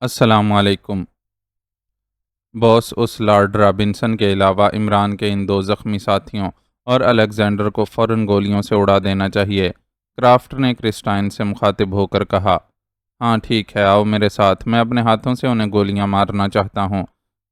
السلام علیکم۔ باس اس lord Robinson کے علاوہ عمران کے ان دو زخمی ساتھیوں اور الیگزینڈر کو فوراً گولیوں سے اڑا دینا چاہیے۔ کرافٹ نے کرسٹائن سے مخاطب ہو کر کہا، ہاں ٹھیک ہے، آؤ میرے ساتھ، میں اپنے ہاتھوں سے انہیں گولیاں مارنا چاہتا ہوں،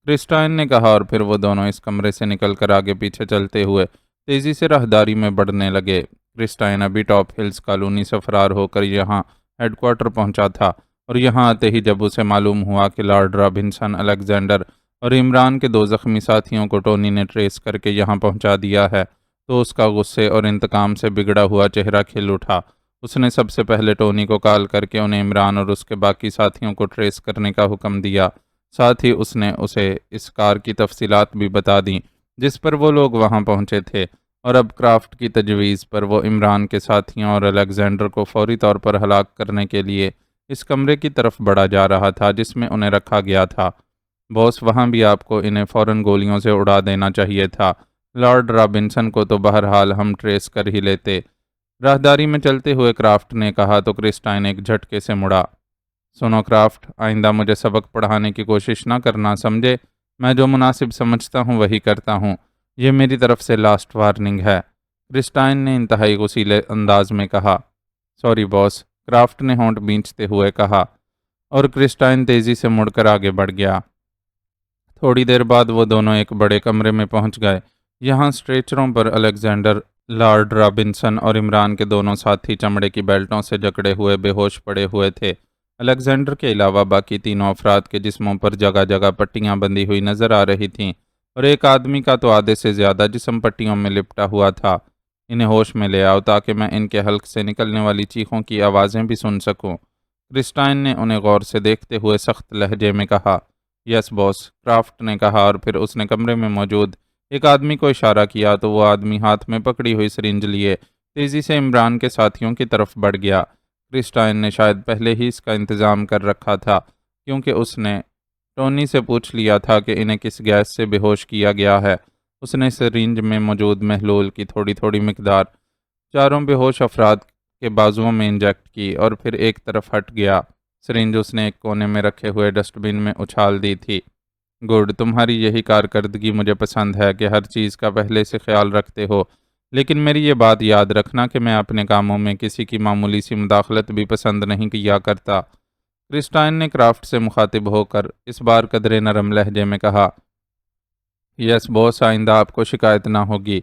کرسٹائن نے کہا، اور پھر وہ دونوں اس کمرے سے نکل کر آگے پیچھے چلتے ہوئے تیزی سے راہداری میں بڑھنے لگے۔ کرسٹائن ابھی ٹاپ ہلز کالونی سے فرار ہو کر یہاں ہیڈ کوارٹر پہنچا تھا، اور یہاں آتے ہی جب اسے معلوم ہوا کہ لارڈ رابنسن، الیگزینڈر اور عمران کے دو زخمی ساتھیوں کو ٹونی نے ٹریس کر کے یہاں پہنچا دیا ہے تو اس کا غصے اور انتقام سے بگڑا ہوا چہرہ کھل اٹھا۔ اس نے سب سے پہلے ٹونی کو کال کر کے انہیں عمران اور اس کے باقی ساتھیوں کو ٹریس کرنے کا حکم دیا، ساتھ ہی اس نے اسے اس کار کی تفصیلات بھی بتا دیں جس پر وہ لوگ وہاں پہنچے تھے، اور اب کرافٹ کی تجویز پر وہ عمران کے ساتھیوں اور الیگزینڈر کو فوری طور پر ہلاک کرنے کے لیے اس کمرے کی طرف بڑھا جا رہا تھا جس میں انہیں رکھا گیا تھا۔ باس، وہاں بھی آپ کو انہیں فوراً گولیوں سے اڑا دینا چاہیے تھا، لارڈ رابنسن کو تو بہرحال ہم ٹریس کر ہی لیتے، راہداری میں چلتے ہوئے کرافٹ نے کہا تو کرسٹائن ایک جھٹکے سے مڑا۔ سنو کرافٹ، آئندہ مجھے سبق پڑھانے کی کوشش نہ کرنا، سمجھے؟ میں جو مناسب سمجھتا ہوں وہی کرتا ہوں، یہ میری طرف سے لاسٹ وارننگ ہے، کرسٹائن نے انتہائی غصیلے انداز میں کہا۔ سوری باس، کرافٹ نے ہونٹ بھینچتے ہوئے کہا، اور کرسٹائن تیزی سے مڑ کر آگے بڑھ گیا۔ تھوڑی دیر بعد وہ دونوں ایک بڑے کمرے میں پہنچ گئے۔ یہاں اسٹریچروں پر الیگزینڈر، لارڈ رابنسن اور عمران کے دونوں ساتھی چمڑے کی بیلٹوں سے جکڑے ہوئے بے ہوش پڑے ہوئے تھے۔ الیگزینڈر کے علاوہ باقی تینوں افراد کے جسموں پر جگہ جگہ پٹیاں بندھی ہوئی نظر آ رہی تھیں، اور ایک آدمی کا تو آدھے سے زیادہ جسم پٹیوں میں لپٹا ہوا تھا۔ انہیں ہوش میں لے آؤ تاکہ میں ان کے حلق سے نکلنے والی چیخوں کی آوازیں بھی سن سکوں، کرسٹائن نے انہیں غور سے دیکھتے ہوئے سخت لہجے میں کہا۔ یس باس، کرافٹ نے کہا، اور پھر اس نے کمرے میں موجود ایک آدمی کو اشارہ کیا تو وہ آدمی ہاتھ میں پکڑی ہوئی سرنج لیے تیزی سے عمران کے ساتھیوں کی طرف بڑھ گیا۔ کرسٹائن نے شاید پہلے ہی اس کا انتظام کر رکھا تھا، کیونکہ اس نے ٹونی سے پوچھ لیا تھا کہ انہیں کس گیس سے بے ہوش کیا گیا ہے۔ اس نے سرنج میں موجود محلول کی تھوڑی تھوڑی مقدار چاروں بے ہوش افراد کے بازوؤں میں انجیکٹ کی اور پھر ایک طرف ہٹ گیا۔ سرنج اس نے ایک کونے میں رکھے ہوئے ڈسٹ بن میں اچھال دی تھی۔ گڈ، تمہاری یہی کارکردگی مجھے پسند ہے کہ ہر چیز کا پہلے سے خیال رکھتے ہو، لیکن میری یہ بات یاد رکھنا کہ میں اپنے کاموں میں کسی کی معمولی سی مداخلت بھی پسند نہیں کیا کرتا، کرسٹائن نے کرافٹ سے مخاطب ہو کر اس بار قدرے نرم لہجے میں کہا۔ یس باس، آئندہ آپ کو شکایت نہ ہوگی،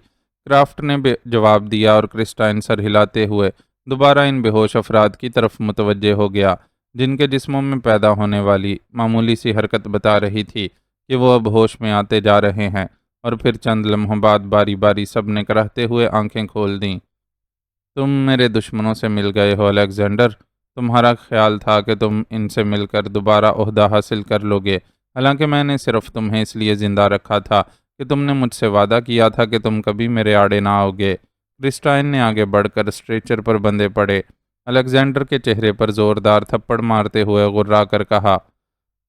کرافٹ نے جواب دیا، اور کرسٹائن سر ہلاتے ہوئے دوبارہ ان بے ہوش افراد کی طرف متوجہ ہو گیا جن کے جسموں میں پیدا ہونے والی معمولی سی حرکت بتا رہی تھی کہ وہ اب ہوش میں آتے جا رہے ہیں، اور پھر چند لمحوں بعد باری باری سب نے کراہتے ہوئے آنکھیں کھول دیں۔ تم میرے دشمنوں سے مل گئے ہو الیگزینڈر، تمہارا خیال تھا کہ تم ان سے مل کر دوبارہ عہدہ حاصل کر لو گے، حالانکہ میں نے صرف تمہیں اس لیے زندہ رکھا تھا کہ تم نے مجھ سے وعدہ کیا تھا کہ تم کبھی میرے آڑے نہ آؤ گے۔ کرسٹائن نے آگے بڑھ کر اسٹریچر پر بندھے پڑے الیگزینڈر کے چہرے پر زوردار تھپڑ مارتے ہوئے غرا کر کہا،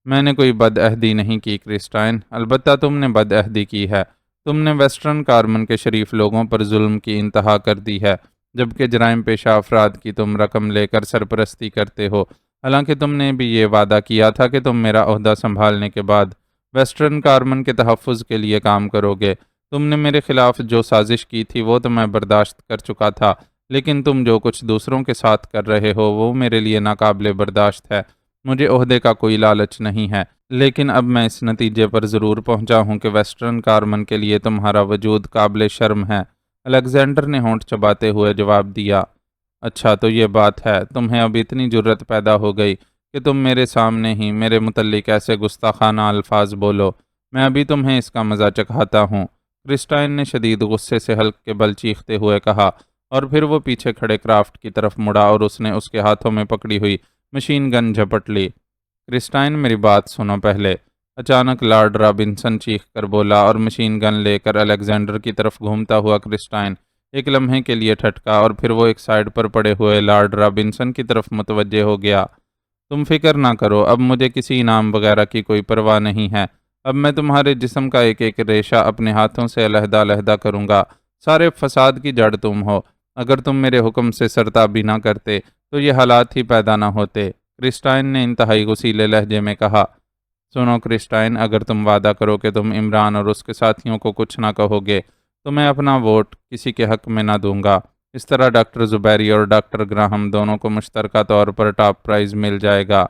میں نے کوئی بد عہدی نہیں کی کرسٹائن، البتہ تم نے بد عہدی کی ہے، تم نے ویسٹرن کارمن کے شریف لوگوں پر ظلم کی انتہا کر دی ہے، جبکہ جرائم پیشہ افراد کی تم رقم لے کر سرپرستی کرتے ہو، حالانکہ تم نے بھی یہ وعدہ کیا تھا کہ تم میرا عہدہ سنبھالنے کے بعد ویسٹرن کارمن کے تحفظ کے لیے کام کرو گے۔ تم نے میرے خلاف جو سازش کی تھی وہ تو میں برداشت کر چکا تھا، لیکن تم جو کچھ دوسروں کے ساتھ کر رہے ہو وہ میرے لیے ناقابل برداشت ہے۔ مجھے عہدے کا کوئی لالچ نہیں ہے، لیکن اب میں اس نتیجے پر ضرور پہنچا ہوں کہ ویسٹرن کارمن کے لیے تمہارا وجود قابل شرم ہے، الیگزینڈر نے ہونٹ چباتے ہوئے جواب دیا۔ اچھا تو یہ بات ہے، تمہیں اب اتنی جرت پیدا ہو گئی کہ تم میرے سامنے ہی میرے متعلق ایسے گستاخانہ الفاظ بولو، میں ابھی تمہیں اس کا مزہ چکھاتا ہوں، کرسٹائن نے شدید غصے سے حلق کے بل چیختے ہوئے کہا، اور پھر وہ پیچھے کھڑے کرافٹ کی طرف مڑا اور اس نے اس کے ہاتھوں میں پکڑی ہوئی مشین گن جھپٹ لی۔ کرسٹائن، میری بات سنو پہلے، اچانک لارڈ رابنسن چیخ کر بولا، اور مشین گن لے کر الیگزینڈر کی طرف گھومتا ہوا کرسٹائن ایک لمحے کے لیے ٹھٹکا، اور پھر وہ ایک سائیڈ پر پڑے ہوئے لارڈ رابنسن کی طرف متوجہ ہو گیا۔ تم فکر نہ کرو، اب مجھے کسی انعام وغیرہ کی کوئی پرواہ نہیں ہے، اب میں تمہارے جسم کا ایک ایک ریشہ اپنے ہاتھوں سے علیحدہ علیحدہ کروں گا، سارے فساد کی جڑ تم ہو، اگر تم میرے حکم سے سرتابی نہ کرتے تو یہ حالات ہی پیدا نہ ہوتے۔ کرسٹائن نے انتہائی غصیلے لہجے میں کہا۔ سنو کرسٹائن، اگر تم وعدہ کرو کہ تم عمران اور اس کے ساتھیوں کو کچھ نہ کہو گے تو میں اپنا ووٹ کسی کے حق میں نہ دوں گا۔ اس طرح ڈاکٹر زبیری اور ڈاکٹر گراہم دونوں کو مشترکہ طور پر ٹاپ پرائز مل جائے گا۔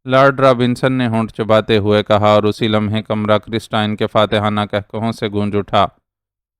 لارڈ رابنسن نے ہونٹ چباتے ہوئے کہا، اور اسی لمحے کمرہ کرسٹائن کے فاتحانہ کہکہوں سے گونج اٹھا۔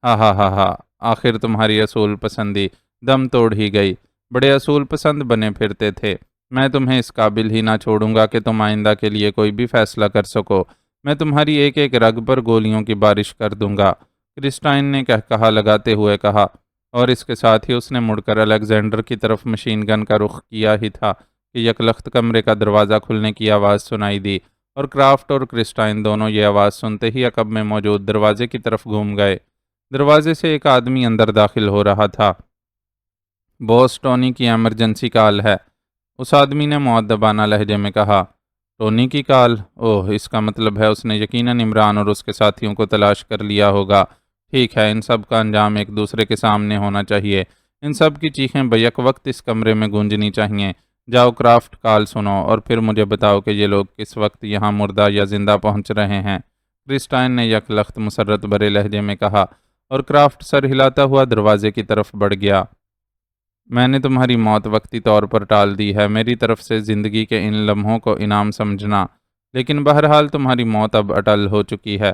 ہا ہا ہا ہا، آخر تمہاری اصول پسندی دم توڑ ہی گئی۔ بڑے اصول پسند بنے پھرتے تھے۔ میں تمہیں اس قابل ہی نہ چھوڑوں گا کہ تم آئندہ کے لیے کوئی بھی فیصلہ کر سکو۔ میں تمہاری ایک ایک رگ پر گولیوں کی بارش کر دوں گا، کرسٹائن نے کہا لگاتے ہوئے کہا، اور اس کے ساتھ ہی اس نے مڑ کر الیگزینڈر کی طرف مشین گن کا رخ کیا ہی تھا کہ یکلخت کمرے کا دروازہ کھلنے کی آواز سنائی دی، اور کرافٹ اور کرسٹائن دونوں یہ آواز سنتے ہی عقب میں موجود دروازے کی طرف گھوم گئے۔ دروازے سے ایک آدمی اندر داخل ہو رہا تھا۔ باس، ٹونی کی ایمرجنسی کال ہے، اس آدمی نے مؤدبانہ لہجے میں کہا۔ ٹونی کی کال؟ اوہ، اس کا مطلب ہے اس نے یقیناً عمران اور اس کے ساتھیوں کو تلاش کر لیا ہوگا۔ ٹھیک ہے، ان سب کا انجام ایک دوسرے کے سامنے ہونا چاہیے۔ ان سب کی چیخیں بیک وقت اس کمرے میں گونجنی چاہیے۔ جاؤ کرافٹ، کال سنو اور پھر مجھے بتاؤ کہ یہ لوگ کس وقت یہاں مردہ یا زندہ پہنچ رہے ہیں، کرسٹائن نے یکلخت مسرت بھرے لہجے میں کہا، اور کرافٹ سر ہلاتا ہوا دروازے کی طرف بڑھ گیا۔ میں نے تمہاری موت وقتی طور پر ٹال دی ہے، میری طرف سے زندگی کے ان لمحوں کو انعام سمجھنا، لیکن بہرحال تمہاری موت اب اٹل ہو چکی ہے،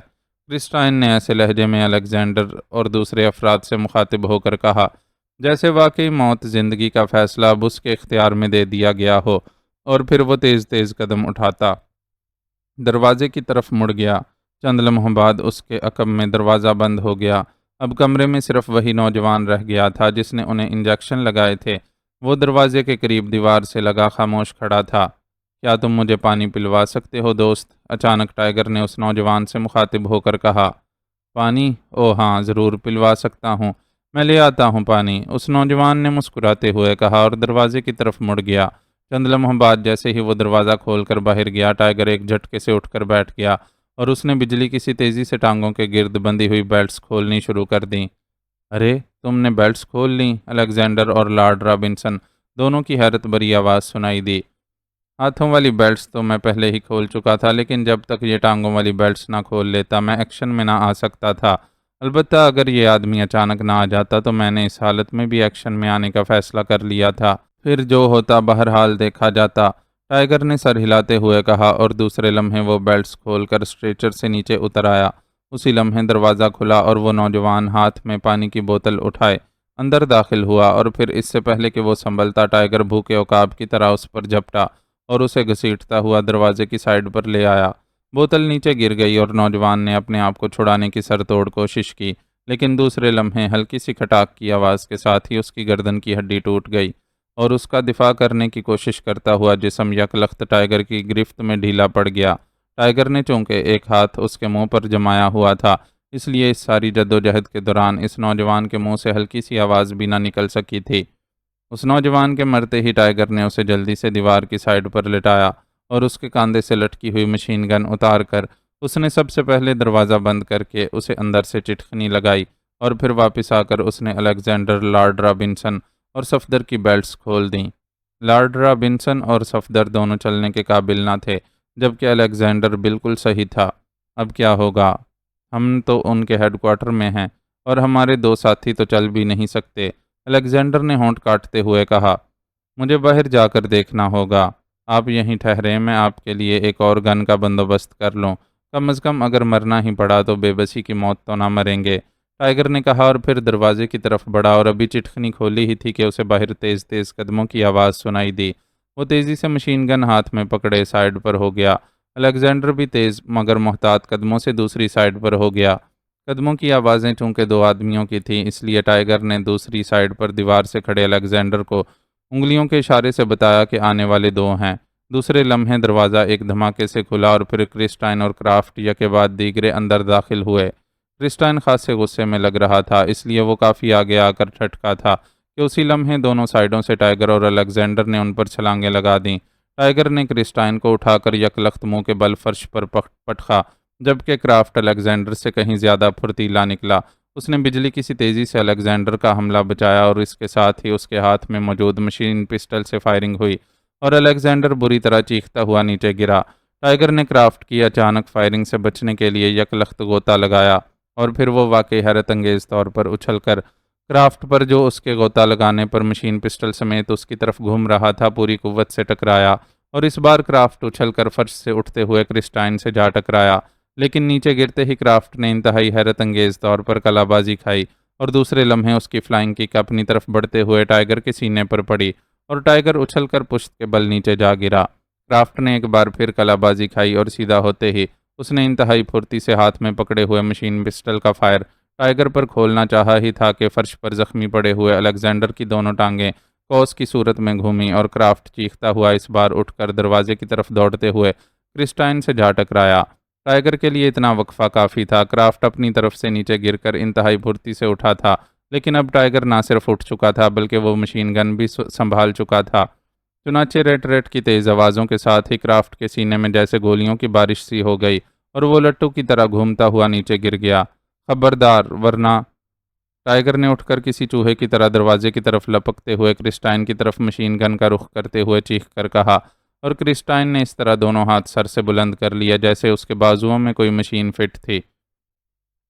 کرسٹائن نے ایسے لہجے میں الیگزینڈر اور دوسرے افراد سے مخاطب ہو کر کہا جیسے واقعی موت زندگی کا فیصلہ اب اس کے اختیار میں دے دیا گیا ہو، اور پھر وہ تیز تیز قدم اٹھاتا دروازے کی طرف مڑ گیا۔ چند لمحوں بعد اس کے عقب میں دروازہ بند ہو گیا۔ اب کمرے میں صرف وہی نوجوان رہ گیا تھا جس نے انہیں انجیکشن لگائے تھے۔ وہ دروازے کے قریب دیوار سے لگا خاموش کھڑا تھا۔ کیا تم مجھے پانی پلوا سکتے ہو دوست؟ اچانک ٹائیگر نے اس نوجوان سے مخاطب ہو کر کہا۔ پانی؟ او ہاں، ضرور پلوا سکتا ہوں، میں لے آتا ہوں پانی، اس نوجوان نے مسکراتے ہوئے کہا اور دروازے کی طرف مڑ گیا۔ چند لمحوں بعد جیسے ہی وہ دروازہ کھول کر باہر گیا، ٹائیگر ایک جھٹکے سے اٹھ کر بیٹھ گیا اور اس نے بجلی کی سی تیزی سے ٹانگوں کے گرد بندھی ہوئی بیلٹس کھولنی شروع کر دیں۔ ارے، تم نے بیلٹس کھول لیں؟ الیگزینڈر اور لارڈ رابنسن دونوں کی حیرت بھری آواز سنائی دی۔ ہاتھوں والی بیلٹس تو میں پہلے ہی کھول چکا تھا، لیکن جب تک یہ ٹانگوں والی بیلٹس نہ کھول لیتا میں ایکشن میں نہ آ سکتا تھا۔ البتہ اگر یہ آدمی اچانک نہ آ جاتا تو میں نے اس حالت میں بھی ایکشن میں آنے کا فیصلہ کر لیا تھا، پھر جو ہوتا بہرحال دیکھا جاتا، ٹائیگر نے سر ہلاتے ہوئے کہا، اور دوسرے لمحے وہ بیلٹس کھول کر اسٹریچر سے نیچے اتر آیا۔ اسی لمحے دروازہ کھلا اور وہ نوجوان ہاتھ میں پانی کی بوتل اٹھائے اندر داخل ہوا، اور پھر اس سے پہلے کہ وہ سنبھلتا ٹائیگر بھوکے عقاب کی طرح اس پر جھپٹا اور اسے گھسیٹتا ہوا دروازے کی سائڈ پر لے آیا۔ بوتل نیچے گر گئی اور نوجوان نے اپنے آپ کو چھڑانے کی سر توڑ کوشش کی، لیکن دوسرے لمحے ہلکی سی کھٹاک کی آواز کے ساتھ ہی اس کی گردن کی ہڈی ٹوٹ گئی اور اس کا دفاع کرنے کی کوشش کرتا ہوا جسم یکلخت ٹائیگر کی گرفت میں ڈھیلا پڑ گیا۔ ٹائیگر نے چونکہ ایک ہاتھ اس کے منہ پر جمایا ہوا تھا، اس لیے اس ساری جدوجہد کے دوران اس نوجوان کے منہ سے ہلکی سی آواز بھی نہ نکل سکی تھی۔ اس نوجوان کے مرتے ہی ٹائیگر نے اسے جلدی سے دیوار کی سائڈ پر لٹایا اور اس کے کاندھے سے لٹکی ہوئی مشین گن اتار کر اس نے سب سے پہلے دروازہ بند کر کے اسے اندر سے چٹکنی لگائی، اور پھر واپس آ کر اس نے الیگزینڈر، لارڈ رابنسن اور صفدر کی بیلٹس کھول دیں۔ لارڈ رابنسن اور صفدر دونوں چلنے کے قابل نہ تھے، جبکہ الیگزینڈر بالکل صحیح تھا۔ اب کیا ہوگا؟ ہم تو ان کے ہیڈ کوارٹر میں ہیں اور ہمارے دو ساتھی تو چل بھی نہیں سکتے، الیگزینڈر نے ہونٹ کاٹتے ہوئے کہا۔ مجھے باہر جا کر دیکھنا ہوگا، آپ یہیں ٹھہریں، میں آپ کے لیے ایک اور گن کا بندوبست کر لوں، کم از کم اگر مرنا ہی پڑا تو بے بسی کی موت تو نہ مریں گے، ٹائیگر نے کہا، اور پھر دروازے کی طرف بڑھا اور ابھی چٹکنی کھولی ہی تھی کہ اسے باہر تیز تیز قدموں کی آواز سنائی دی۔ وہ تیزی سے مشین گن ہاتھ میں پکڑے سائڈ پر ہو گیا۔ الیگزینڈر بھی تیز مگر محتاط قدموں سے دوسری سائڈ پر ہو گیا۔ قدموں کی آوازیں چونکہ دو آدمیوں کی تھیں، اس لیے ٹائیگر نے دوسری سائڈ پر دیوار سے کھڑے الیگزینڈر کو انگلیوں کے اشارے سے بتایا کہ آنے والے دو ہیں۔ دوسرے لمحے دروازہ ایک دھماکے سے کھلا اور پھر کرسٹائن اور کرافٹ یکے بعد دیگرے اندر داخل ہوئے۔ کرسٹائن خاصے غصے میں لگ رہا تھا، اس لیے وہ کافی آگے آ کر ٹھٹکا تھا کہ اسی لمحے دونوں سائڈوں سے ٹائیگر اور الیگزینڈر نے ان پر چھلانگیں لگا دیں۔ ٹائیگر نے کرسٹائن کو اٹھا کر یکلخت منہ کے بل فرش پر پٹخا، جبکہ کرافٹ الیگزینڈر سے کہیں زیادہ پھرتیلا نکلا۔ اس نے بجلی کی سی تیزی سے الیگزینڈر کا حملہ بچایا اور اس کے ساتھ ہی اس کے ہاتھ میں موجود مشین پسٹل سے فائرنگ ہوئی اور الیگزینڈر بری طرح چیختا ہوا نیچے گرا۔ ٹائیگر نے کرافٹ کی اچانک فائرنگ سے بچنے کے لیے یکلخت غوطہ لگایا اور پھر وہ واقعی حیرت انگیز طور پر اچھل کر کرافٹ پر، جو اس کے غوطہ لگانے پر مشین پسٹل سمیت اس کی طرف گھوم رہا تھا، پوری قوت سے ٹکرایا اور اس بار کرافٹ اچھل کر فرش سے اٹھتے ہوئے کرسٹائن سے جا ٹکرایا، لیکن نیچے گرتے ہی کرافٹ نے انتہائی حیرت انگیز طور پر کلا بازی کھائی اور دوسرے لمحے اس کی فلائنگ کک اپنی طرف بڑھتے ہوئے ٹائیگر کے سینے پر پڑی اور ٹائیگر اچھل کر پشت کے بل نیچے جا گرا۔ کرافٹ نے ایک بار پھر کلا بازی کھائی اور سیدھا ہوتے ہی اس نے انتہائی پھرتی سے ہاتھ میں پکڑے ہوئے مشین پسٹل کا فائر ٹائیگر پر کھولنا چاہا ہی تھا کہ فرش پر زخمی پڑے ہوئے الیگزینڈر کی دونوں ٹانگیں کوس کی صورت میں گھومی اور کرافٹ چیختا ہوا اس بار اٹھ کر دروازے کی طرف دوڑتے ہوئے کرسٹائن سے جا ٹکرایا۔ ٹائیگر کے لیے اتنا وقفہ کافی تھا۔ کرافٹ اپنی طرف سے نیچے گر کر انتہائی پھرتی سے اٹھا تھا، لیکن اب ٹائیگر نہ صرف اٹھ چکا تھا بلکہ وہ مشین گن بھی سنبھال چکا تھا۔ چنانچہ ریٹ ریٹ کی تیز آوازوں کے ساتھ ہی کرافٹ کے سینے میں جیسے گولیوں کی بارش سی ہو گئی اور وہ لٹو کی طرح گھومتا ہوا نیچے گر گیا۔ خبردار، ورنہ! ٹائیگر نے اٹھ کر کسی چوہے کی طرح دروازے کی طرف لپکتے ہوئے کرسٹائن کی طرف مشین گن کا رخ کرتے ہوئے چیخ کر کہا، اور کرسٹائن نے اس طرح دونوں ہاتھ سر سے بلند کر لیا جیسے اس کے بازوؤں میں کوئی مشین فٹ تھی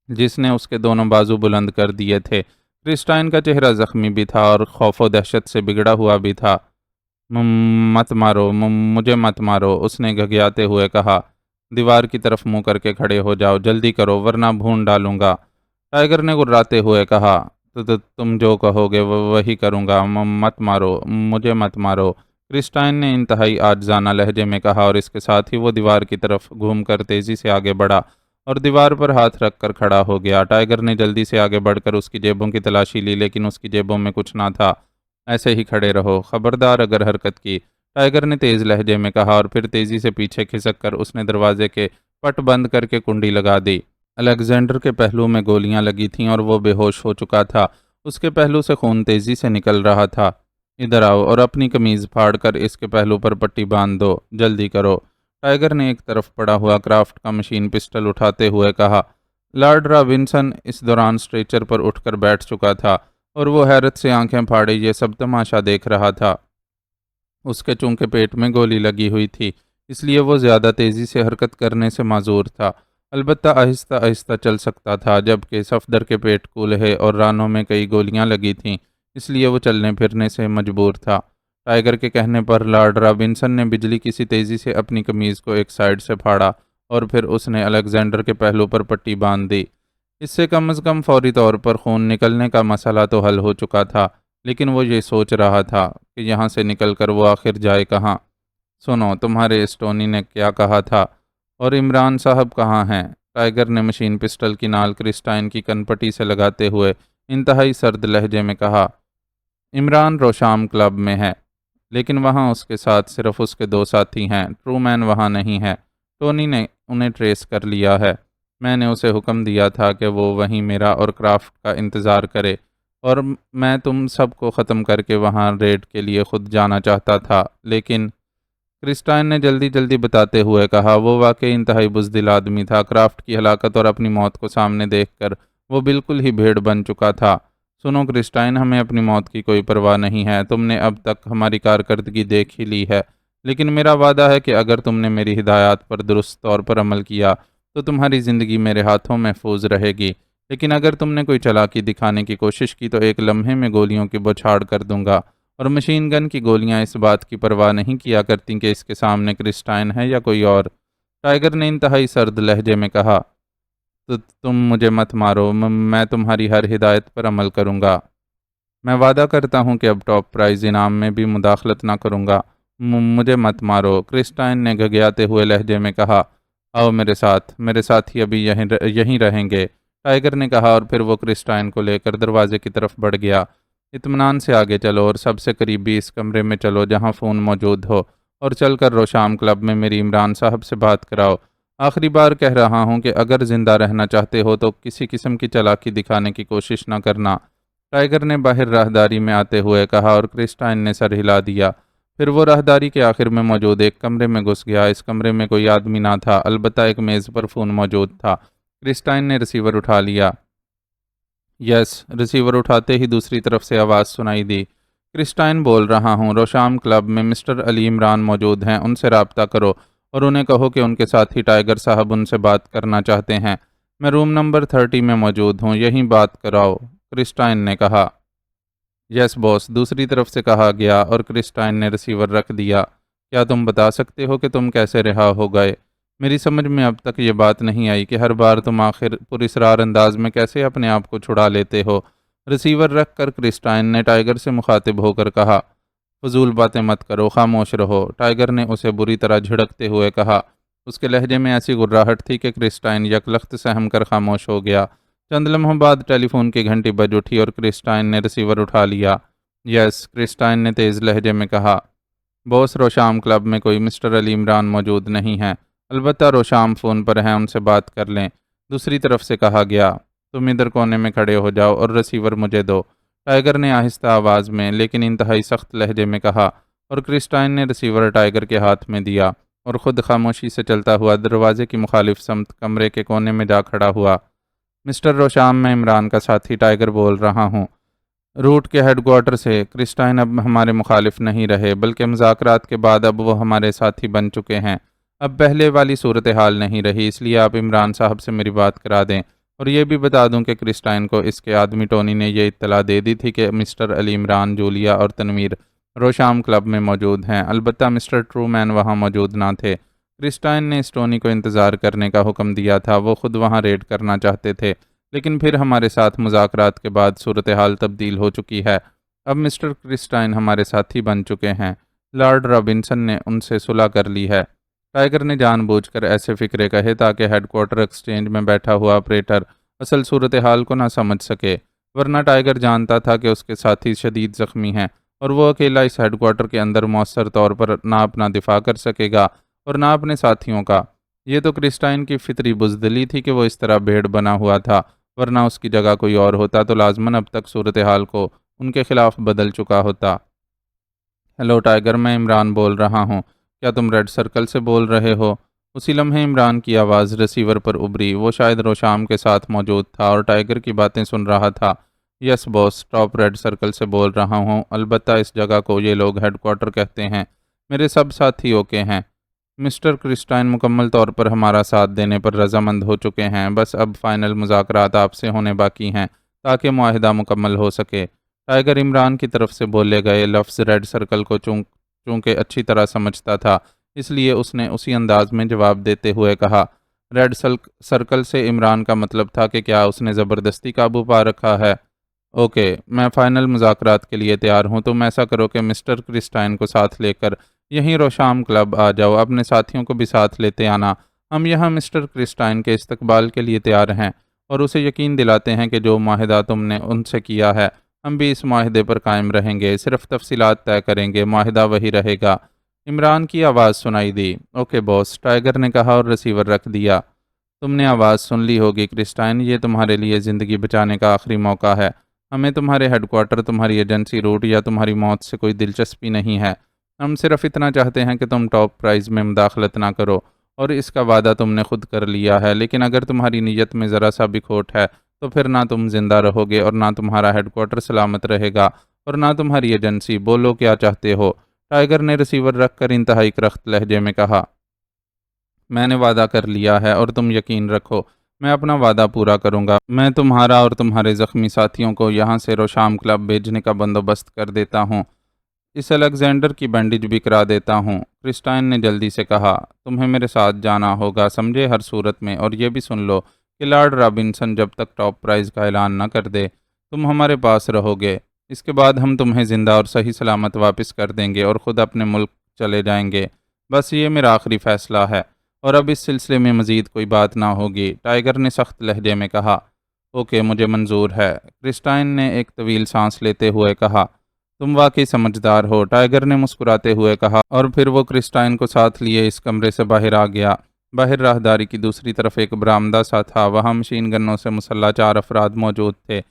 جس نے اس کے دونوں بازو بلند کر دیے تھے۔ کرسٹائن کا چہرہ زخمی بھی تھا اور خوف و دہشت سے بگڑا ہوا بھی تھا۔ مت مارو، مجھے مت مارو، اس نے گھگیاتے ہوئے کہا۔ دیوار کی طرف منہ کر کے کھڑے ہو جاؤ، جلدی کرو ورنہ بھون ڈالوں گا، ٹائیگر نے گراتے ہوئے کہا۔ تم جو کہو گے وہی کروں گا، مت مارو، مجھے مت مارو، کرسٹائن نے انتہائی عاجزانہ لہجے میں کہا اور اس کے ساتھ ہی وہ دیوار کی طرف گھوم کر تیزی سے آگے بڑھا اور دیوار پر ہاتھ رکھ کر کھڑا ہو گیا۔ ٹائیگر نے جلدی سے آگے بڑھ کر اس کی جیبوں کی تلاشی لی، لیکن اس کی جیبوں میں کچھ نہ تھا۔ ایسے ہی کھڑے رہو، خبردار اگر حرکت کی، ٹائیگر نے تیز لہجے میں کہا اور پھر تیزی سے پیچھے کھسک کر اس نے دروازے کے پٹ بند کر کے کنڈی لگا دی۔ الیگزینڈر کے پہلو میں گولیاں لگی تھیں اور وہ بے ہوش ہو چکا تھا۔ اس کے پہلو سے خون تیزی سے نکل رہا تھا۔ ادھر آؤ اور اپنی قمیض پھاڑ کر اس کے پہلو پر پٹی باندھ دو، جلدی کرو، ٹائیگر نے ایک طرف پڑا ہوا کرافٹ کا مشین پسٹل اٹھاتے ہوئے کہا۔ لارڈ رابنسن اس دوران اسٹریچر پر اٹھ کر بیٹھ چکا تھا اور وہ حیرت سے آنکھیں پھاڑے یہ سب تماشا دیکھ رہا تھا۔ اس کے چونکہ پیٹ میں گولی لگی ہوئی تھی، اس لیے وہ زیادہ تیزی سے حرکت کرنے سے معذور تھا، البتہ آہستہ آہستہ چل سکتا تھا، جبکہ صفدر کے پیٹ کولہے اور رانوں میں کئی گولیاں لگی تھیں، اس لیے وہ چلنے پھرنے سے مجبور تھا۔ ٹائیگر کے کہنے پر لارڈ رابنسن نے بجلی کی سی تیزی سے اپنی قمیض کو ایک سائیڈ سے پھاڑا اور پھر اس نے الیگزینڈر کے پہلو پر پٹی باندھ دی۔ اس سے کم از کم فوری طور پر خون نکلنے کا مسئلہ تو حل ہو چکا تھا، لیکن وہ یہ سوچ رہا تھا کہ یہاں سے نکل کر وہ آخر جائے کہاں۔ سنو، تمہارے اسٹونی نے کیا کہا تھا؟ اور عمران صاحب کہاں ہیں؟ ٹائیگر نے مشین پسٹل کی نال کرسٹائن کی کنپٹی سے لگاتے ہوئے انتہائی سرد لہجے میں کہا۔ عمران روشام کلب میں ہے، لیکن وہاں اس کے ساتھ صرف اس کے 2 ساتھی ہیں، ٹرومین وہاں نہیں ہے، ٹونی نے انہیں ٹریس کر لیا ہے، میں نے اسے حکم دیا تھا کہ وہ وہیں میرا اور کرافٹ کا انتظار کرے، اور میں تم سب کو ختم کر کے وہاں ریڈ کے لیے خود جانا چاہتا تھا، لیکن کرسٹائن نے جلدی جلدی بتاتے ہوئے کہا۔ وہ واقعی انتہائی بزدل آدمی تھا۔ کرافٹ کی ہلاکت اور اپنی موت کو سامنے دیکھ کر وہ بالکل ہی بھیڑ بن چکا تھا۔ سنو کرسٹائن، ہمیں اپنی موت کی کوئی پرواہ نہیں ہے، تم نے اب تک ہماری کارکردگی دیکھ ہی لی ہے، لیکن میرا وعدہ ہے کہ اگر تم نے میری ہدایات پر درست طور پر عمل کیا تو تمہاری زندگی میرے ہاتھوں محفوظ رہے گی، لیکن اگر تم نے کوئی چالاکی دکھانے کی کوشش کی تو ایک لمحے میں گولیوں کی بوچھاڑ کر دوں گا، اور مشین گن کی گولیاں اس بات کی پرواہ نہیں کیا کرتی کہ اس کے سامنے کرسٹائن ہے یا کوئی اور۔ ٹائیگر نے انتہائی سرد لہجے میں کہا۔ تو تم مجھے مت مارو، میں تمہاری ہر ہدایت پر عمل کروں گا، میں وعدہ کرتا ہوں کہ اب ٹاپ پرائز انعام میں بھی مداخلت نہ کروں گا، مجھے مت مارو، کرسٹائن نے گھگیاتے ہوئے لہجے میں کہا۔ آؤ میرے ساتھ ہی ابھی یہیں رہیں گے، ٹائیگر نے کہا اور پھر وہ کرسٹائن کو لے کر دروازے کی طرف بڑھ گیا۔ اطمینان سے آگے چلو اور سب سے قریبی اس کمرے میں چلو جہاں فون موجود ہو، اور چل کر روشام کلب میں میری عمران صاحب سے بات کراؤ۔ آخری بار کہہ رہا ہوں کہ اگر زندہ رہنا چاہتے ہو تو کسی قسم کی چالاکی دکھانے کی کوشش نہ کرنا، ٹائیگر نے باہر راہداری میں آتے ہوئے کہا اور کرسٹائن نے سر ہلا دیا۔ پھر وہ راہداری کے آخر میں موجود ایک کمرے میں گھس گیا۔ اس کمرے میں کوئی آدمی نہ تھا، البتہ ایک میز پر فون موجود تھا۔ کرسٹائن نے ریسیور اٹھا لیا۔ یس، ریسیور اٹھاتے ہی دوسری طرف سے آواز سنائی دی۔ کرسٹائن بول رہا ہوں، روشام کلب میں مسٹر علی عمران موجود ہیں، ان سے رابطہ کرو اور انہیں کہو کہ ان کے ساتھی ٹائیگر صاحب ان سے بات کرنا چاہتے ہیں۔ میں روم نمبر 30 میں موجود ہوں، یہیں بات کراؤ، کرسٹائن نے کہا۔ یس باس، دوسری طرف سے کہا گیا اور کرسٹائن نے ریسیور رکھ دیا۔ کیا تم بتا سکتے ہو کہ تم کیسے رہا ہو گئے؟ میری سمجھ میں اب تک یہ بات نہیں آئی کہ ہر بار تم آخر پراسرار انداز میں کیسے اپنے آپ کو چھڑا لیتے ہو۔ ریسیور رکھ کر کرسٹائن نے ٹائیگر سے مخاطب ہو کر کہا، فضول باتیں مت کرو، خاموش رہو۔ ٹائیگر نے اسے بری طرح جھڑکتے ہوئے کہا۔ اس کے لہجے میں ایسی گراہٹ تھی کہ کرسٹائن یکلخت سہم کر خاموش ہو گیا۔ چند لمحوں بعد ٹیلی فون کی گھنٹی بج اٹھی اور کرسٹائن نے ریسیور اٹھا لیا۔ یس، کرسٹائن نے تیز لہجے میں کہا۔ باس، روشام کلب میں کوئی مسٹر علی عمران موجود نہیں ہے، البتہ روشام فون پر ہیں، ان سے بات کر لیں، دوسری طرف سے کہا گیا۔ تم ادھر کونے میں کھڑے ہو جاؤ اور ریسیور مجھے دو، ٹائیگر نے آہستہ آواز میں لیکن انتہائی سخت لہجے میں کہا، اور کرسٹائن نے ریسیور ٹائیگر کے ہاتھ میں دیا اور خود خاموشی سے چلتا ہوا دروازے کی مخالف سمت کمرے کے کونے میں جا کھڑا ہوا۔ مسٹر روشام، میں عمران کا ساتھی ٹائیگر بول رہا ہوں، روٹ کے ہیڈ کوارٹر سے۔ کرسٹائن اب ہمارے مخالف نہیں رہے، بلکہ مذاکرات کے بعد اب وہ ہمارے ساتھی بن چکے ہیں۔ اب پہلے والی صورتحال نہیں رہی، اس لیے آپ عمران صاحب سے میری بات کرا دیں، اور یہ بھی بتا دوں کہ کرسٹائن کو اس کے آدمی ٹونی نے یہ اطلاع دے دی تھی کہ مسٹر علی عمران، جولیا اور تنویر روشام کلب میں موجود ہیں، البتہ مسٹر ٹرومین وہاں موجود نہ تھے۔ کرسٹائن نے اس ٹونی کو انتظار کرنے کا حکم دیا تھا، وہ خود وہاں ریڈ کرنا چاہتے تھے، لیکن پھر ہمارے ساتھ مذاکرات کے بعد صورتحال تبدیل ہو چکی ہے۔ اب مسٹر کرسٹائن ہمارے ساتھی بن چکے ہیں، لارڈ رابنسن نے ان سے صلح کر لی ہے۔ ٹائیگر نے جان بوجھ کر ایسے فکرے کہے تاکہ ہیڈ کوارٹر ایکسچینج میں بیٹھا ہوا آپریٹر اصل صورتحال کو نہ سمجھ سکے، ورنہ ٹائیگر جانتا تھا کہ اس کے ساتھی شدید زخمی ہیں اور وہ اکیلا اس ہیڈ کوارٹر کے اندر مؤثر طور پر نہ اپنا دفاع کر سکے گا اور نہ اپنے ساتھیوں کا۔ یہ تو کرسٹائن کی فطری بزدلی تھی کہ وہ اس طرح بھیڑ بنا ہوا تھا، ورنہ اس کی جگہ کوئی اور ہوتا تو لازماً اب تک صورتحال کو ان کے خلاف بدل چکا ہوتا۔ ہیلو ٹائیگر، میں عمران بول رہا ہوں، کیا تم ریڈ سرکل سے بول رہے ہو؟ اسی لمحے عمران کی آواز ریسیور پر ابھری، وہ شاید روشام کے ساتھ موجود تھا اور ٹائیگر کی باتیں سن رہا تھا۔ یس باس، ٹاپ ریڈ سرکل سے بول رہا ہوں، البتہ اس جگہ کو یہ لوگ ہیڈ کوارٹر کہتے ہیں، میرے سب ساتھی اوکے ہیں۔ مسٹر کرسٹائن مکمل طور پر ہمارا ساتھ دینے پر رضامند ہو چکے ہیں، بس اب فائنل مذاکرات آپ سے ہونے باقی ہیں تاکہ معاہدہ مکمل ہو سکے۔ ٹائیگر عمران کی طرف سے بولے گئے لفظ ریڈ سرکل کو چونکہ اچھی طرح سمجھتا تھا، اس لیے اس نے اسی انداز میں جواب دیتے ہوئے کہا، ریڈ سرکل سے عمران کا مطلب تھا کہ کیا اس نے زبردستی قابو پا رکھا ہے؟ اوکے، میں فائنل مذاکرات کے لیے تیار ہوں، تم ایسا کرو کہ مسٹر کرسٹائن کو ساتھ لے کر یہیں روشام کلب آ جاؤ، اپنے ساتھیوں کو بھی ساتھ لیتے آنا۔ ہم یہاں مسٹر کرسٹائن کے استقبال کے لیے تیار ہیں اور اسے یقین دلاتے ہیں کہ جو معاہدہ تم نے ان سے کیا ہے، ہم بھی اس معاہدے پر قائم رہیں گے، صرف تفصیلات طے کریں گے، معاہدہ وہی رہے گا۔ عمران کی آواز سنائی دی۔ اوکے باس، ٹائیگر نے کہا اور ریسیور رکھ دیا۔ تم نے آواز سن لی ہوگی کرسٹائن، یہ تمہارے لیے زندگی بچانے کا آخری موقع ہے۔ ہمیں تمہارے ہیڈ کوارٹر، تمہاری ایجنسی روٹ یا تمہاری موت سے کوئی دلچسپی نہیں ہے، ہم صرف اتنا چاہتے ہیں کہ تم ٹاپ پرائز میں مداخلت نہ کرو، اور اس کا وعدہ تم نے خود کر لیا ہے، لیکن اگر تمہاری نیت میں ذرا سا بھی کھوٹ ہے تو پھر نہ تم زندہ رہو گے اور نہ تمہارا ہیڈ کوارٹر سلامت رہے گا اور نہ تمہاری ایجنسی۔ بولو کیا چاہتے ہو؟ ٹائیگر نے ریسیور رکھ کر انتہائی کرخت لہجے میں کہا، میں نے وعدہ کر لیا ہے اور تم یقین رکھو میں اپنا وعدہ پورا کروں گا۔ میں تمہارا اور تمہارے زخمی ساتھیوں کو یہاں سے روشام کلب بھیجنے کا بندوبست کر دیتا ہوں، اس الیگزینڈر کی بینڈیج بھی کرا دیتا ہوں۔ کرسٹائن نے جلدی سے کہا، تمہیں میرے ساتھ جانا ہوگا، سمجھے، ہر صورت میں، اور یہ بھی سن لو کہ لارڈ رابنسن جب تک ٹاپ پرائز کا اعلان نہ کر دے تم ہمارے پاس رہو گے، اس کے بعد ہم تمہیں زندہ اور صحیح سلامت واپس کر دیں گے اور خود اپنے ملک چلے جائیں گے، بس یہ میرا آخری فیصلہ ہے، اور اب اس سلسلے میں مزید کوئی بات نہ ہوگی۔ ٹائیگر نے سخت لہجے میں کہا، اوکے، مجھے منظور ہے۔ کرسٹائن نے ایک طویل سانس لیتے ہوئے کہا، تم واقعی سمجھدار ہو، ٹائیگر نے مسکراتے ہوئے کہا، اور پھر وہ کرسٹائن کو ساتھ لیے اس کمرے سے باہر آ گیا۔ باہر راہداری کی دوسری طرف ایک برآمدہ سا تھا، وہاں مشین گنوں سے مسلح 4 افراد موجود تھے،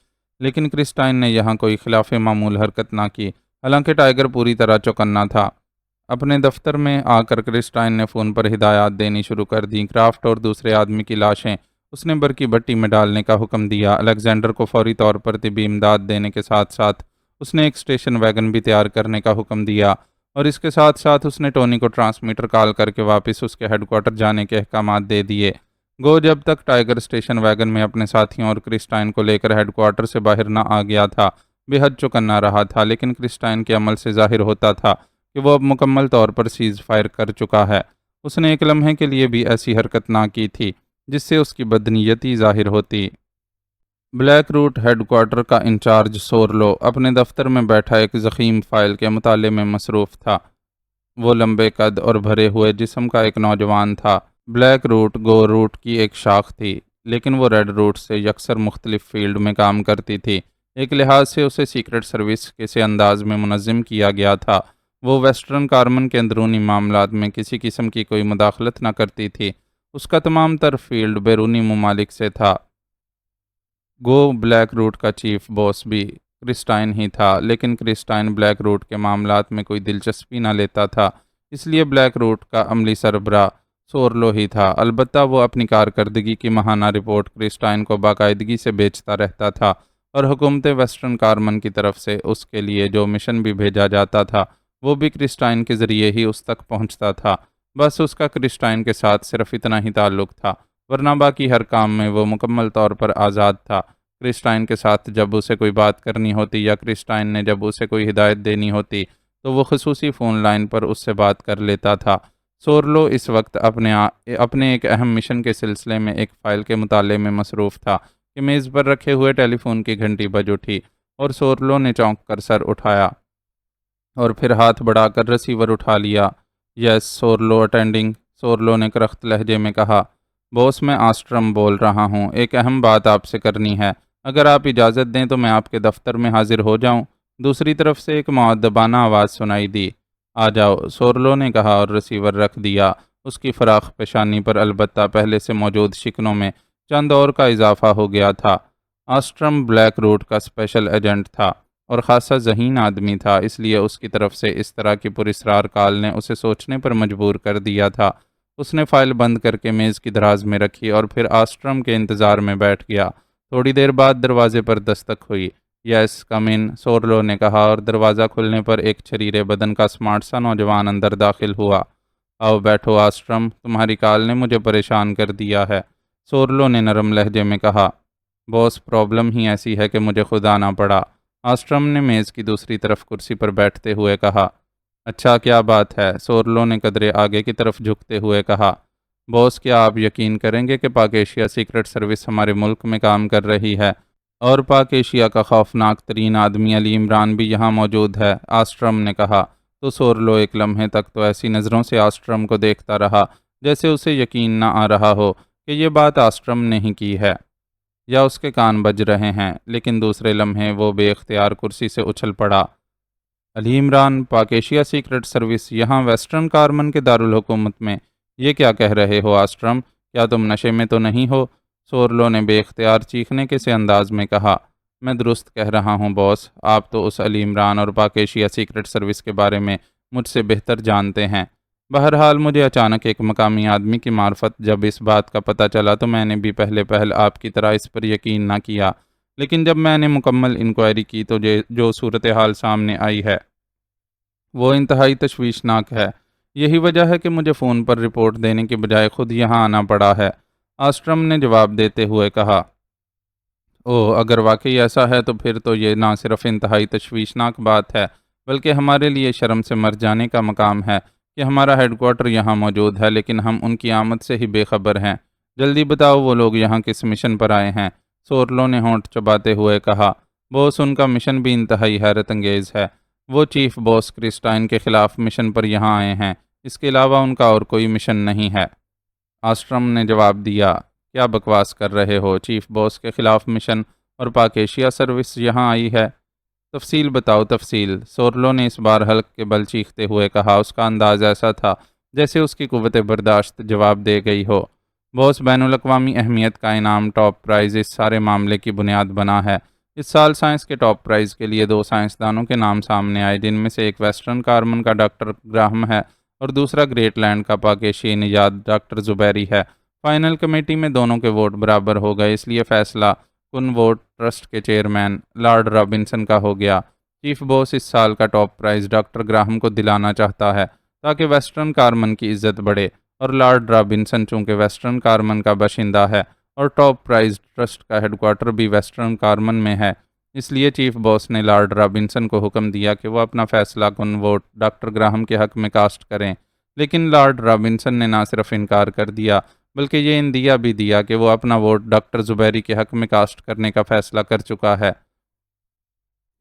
لیکن کرسٹائن نے یہاں کوئی خلاف معمول حرکت نہ کی، حالانکہ ٹائیگر پوری طرح چوکنا تھا۔ اپنے دفتر میں آ کر کرسٹائن نے فون پر ہدایات دینی شروع کر دیں۔ کرافٹ اور دوسرے آدمی کی لاشیں اس نے برقی بھٹی میں ڈالنے کا حکم دیا۔ الیگزینڈر کو فوری طور پر طبی امداد دینے کے ساتھ ساتھ اس نے ایک اسٹیشن ویگن بھی تیار کرنے کا حکم دیا اور اس کے ساتھ ساتھ اس نے ٹونی کو ٹرانسمیٹر کال کر کے واپس اس کے ہیڈ کوارٹر جانے کے احکامات دے دیے۔ گو جب تک ٹائیگر اسٹیشن ویگن میں اپنے ساتھیوں اور کرسٹائن کو لے کر ہیڈ کوارٹر سے باہر نہ آ گیا تھا، بے حد چوکنا رہا تھا، لیکن کرسٹائن کے عمل سے ظاہر ہوتا تھا کہ وہ اب مکمل طور پر سیز فائر کر چکا ہے۔ اس نے ایک لمحے کے لیے بھی ایسی حرکت نہ کی تھی جس سے اس کی بدنیتی ظاہر ہوتی۔ بلیک روٹ ہیڈ کوارٹر کا انچارج سورلو اپنے دفتر میں بیٹھا ایک ضخیم فائل کے مطالعے میں مصروف تھا۔ وہ لمبے قد اور بھرے ہوئے جسم کا ایک نوجوان تھا۔ بلیک روٹ گو روٹ کی ایک شاخ تھی، لیکن وہ ریڈ روٹ سے یکسر مختلف فیلڈ میں کام کرتی تھی۔ ایک لحاظ سے اسے سیکرٹ سروس کے انداز میں منظم کیا گیا تھا۔ وہ ویسٹرن کارمن کے اندرونی معاملات میں کسی قسم کی کوئی مداخلت نہ کرتی تھی۔ اس کا تمام تر فیلڈ بیرونی ممالک سے تھا۔ گو بلیک روٹ کا چیف باس بھی کرسٹائن ہی تھا، لیکن کرسٹائن بلیک روٹ کے معاملات میں کوئی دلچسپی نہ لیتا تھا، اس لیے بلیک روٹ کا عملی سربراہ سورلو ہی تھا۔ البتہ وہ اپنی کارکردگی کی ماہانہ رپورٹ کرسٹائن کو باقاعدگی سے بیچتا رہتا تھا، اور حکومت ویسٹرن کارمن کی طرف سے اس کے لیے جو مشن بھی بھیجا جاتا تھا وہ بھی کرسٹائن کے ذریعے ہی اس تک پہنچتا تھا۔ بس اس کا کرسٹائن کے ساتھ صرف اتنا ہی تعلق تھا، ورنہ باقی ہر کام میں وہ مکمل طور پر آزاد تھا۔ کرسٹائن کے ساتھ جب اسے کوئی بات کرنی ہوتی یا کرسٹائن نے جب اسے کوئی ہدایت دینی ہوتی تو وہ خصوصی فون لائن پر اس سے بات کر لیتا تھا۔ سورلو اس وقت اپنے ایک اہم مشن کے سلسلے میں ایک فائل کے مطالعے میں مصروف تھا کہ میز پر رکھے ہوئے ٹیلی فون کی گھنٹی بج اٹھی اور سورلو نے چونک کر سر اٹھایا اور پھر ہاتھ بڑھا کر ریسیور اٹھا لیا۔ یس سورلو اٹینڈنگ، سورلو نے کرخت لہجے میں کہا۔ باس میں آسٹرم بول رہا ہوں، ایک اہم بات آپ سے کرنی ہے، اگر آپ اجازت دیں تو میں آپ کے دفتر میں حاضر ہو جاؤں۔ دوسری طرف سے ایک مؤدبانہ آواز سنائی دی۔ آ جاؤ، سورلو نے کہا اور ریسیور رکھ دیا۔ اس کی فراخ پیشانی پر البتہ پہلے سے موجود شکنوں میں چند اور کا اضافہ ہو گیا تھا۔ آسٹرم بلیک روٹ کا اسپیشل ایجنٹ تھا اور خاصا ذہین آدمی تھا، اس لیے اس کی طرف سے اس طرح کی پراسرار کال نے اسے سوچنے پر مجبور کر دیا تھا۔ اس نے فائل بند کر کے میز کی دراز میں رکھی اور پھر آسٹرم کے انتظار میں بیٹھ گیا۔ تھوڑی دیر بعد دروازے پر دستک ہوئی۔ یس کم ان، سورلو نے کہا اور دروازہ کھلنے پر ایک چھریرے بدن کا سمارٹ سا نوجوان اندر داخل ہوا۔ آؤ بیٹھو آسٹرم، تمہاری کال نے مجھے پریشان کر دیا ہے، سورلو نے نرم لہجے میں کہا۔ باس پرابلم ہی ایسی ہے کہ مجھے خود آنا پڑا، آسٹرم نے میز کی دوسری طرف کرسی پر بیٹھتے ہوئے کہا۔ اچھا کیا بات ہے، سورلو نے قدرے آگے کی طرف جھکتے ہوئے کہا۔ باس کیا آپ یقین کریں گے کہ پاک ایشیا سیکرٹ سروس ہمارے ملک میں کام کر رہی ہے اور پاک ایشیا کا خوفناک ترین آدمی علی عمران بھی یہاں موجود ہے، آسٹرم نے کہا۔ تو سورلو ایک لمحے تک تو ایسی نظروں سے آسٹرم کو دیکھتا رہا جیسے اسے یقین نہ آ رہا ہو کہ یہ بات آسٹرم نے ہی کی ہے یا اس کے کان بج رہے ہیں، لیکن دوسرے لمحے وہ بے اختیار کرسی سے اچھل پڑا۔ علی عمران، پاک ایشیا سیکرٹ سروس یہاں ویسٹرن کارمن کے دارالحکومت میں، یہ کیا کہہ رہے ہو آسٹرم؟ کیا تم نشے میں تو نہیں ہو؟ سورلو نے بے اختیار چیخنے کے سے انداز میں کہا۔ میں درست کہہ رہا ہوں باس، آپ تو اس علی عمران اور پاک ایشیا سیکرٹ سروس کے بارے میں مجھ سے بہتر جانتے ہیں۔ بہرحال مجھے اچانک ایک مقامی آدمی کی معرفت جب اس بات کا پتہ چلا تو میں نے بھی پہل آپ کی طرح اس پر یقین نہ کیا، لیکن جب میں نے مکمل انکوائری کی تو جو صورتحال سامنے آئی ہے وہ انتہائی تشویشناک ہے۔ یہی وجہ ہے کہ مجھے فون پر رپورٹ دینے کے بجائے خود یہاں آنا پڑا ہے، آسٹرم نے جواب دیتے ہوئے کہا۔ اوہ، اگر واقعی ایسا ہے تو پھر تو یہ نہ صرف انتہائی تشویشناک بات ہے بلکہ ہمارے لیے شرم سے مر جانے کا مقام ہے کہ ہمارا ہیڈ کوارٹر یہاں موجود ہے لیکن ہم ان کی آمد سے ہی بے خبر ہیں۔ جلدی بتاؤ وہ لوگ یہاں کس مشن پر آئے ہیں، سورلو نے ہونٹ چباتے ہوئے کہا۔ باس ان کا مشن بھی انتہائی حیرت انگیز ہے، وہ چیف باس کرسٹائن کے خلاف مشن پر یہاں آئے ہیں، اس کے علاوہ ان کا اور کوئی مشن نہیں ہے، آسٹرم نے جواب دیا۔ کیا بکواس کر رہے ہو، چیف باس کے خلاف مشن اور پاک ایشیا سروس یہاں آئی ہے؟ تفصیل بتاؤ تفصیل، سورلو نے اس بار حلق کے بل چیختے ہوئے کہا۔ اس کا انداز ایسا تھا جیسے اس کی قوت برداشت جواب دے گئی ہو۔ باس، بین الاقوامی اہمیت کا انعام ٹاپ پرائز اس سارے معاملے کی بنیاد بنا ہے۔ اس سال سائنس کے ٹاپ پرائز کے لیے 2 سائنسدانوں کے نام سامنے آئے جن میں سے ایک ویسٹرن کارمن کا ڈاکٹر گراہم ہے اور دوسرا گریٹ لینڈ کا پاک ایشیائی نژاد ڈاکٹر زبیری ہے۔ فائنل کمیٹی میں دونوں کے ووٹ برابر ہو گئے، اس لیے فیصلہ کن ووٹ ٹرسٹ کے چیئرمین لارڈ رابنسن کا ہو گیا۔ چیف باس اس سال کا ٹاپ پرائز ڈاکٹر گراہم کو دلانا چاہتا ہے تاکہ ویسٹرن کارمن کی عزت بڑھے، اور لارڈ رابنسن چونکہ ویسٹرن کارمن کا باشندہ ہے اور ٹاپ پرائز ٹرسٹ کا ہیڈ کوارٹر بھی ویسٹرن کارمن میں ہے، اس لیے چیف باس نے لارڈ رابنسن کو حکم دیا کہ وہ اپنا فیصلہ کن ووٹ ڈاکٹر گراہم کے حق میں کاسٹ کریں، لیکن لارڈ رابنسن نے نہ صرف انکار کر دیا بلکہ یہ اندیا بھی دیا کہ وہ اپنا ووٹ ڈاکٹر زبیری کے حق میں کاسٹ کرنے کا فیصلہ کر چکا ہے۔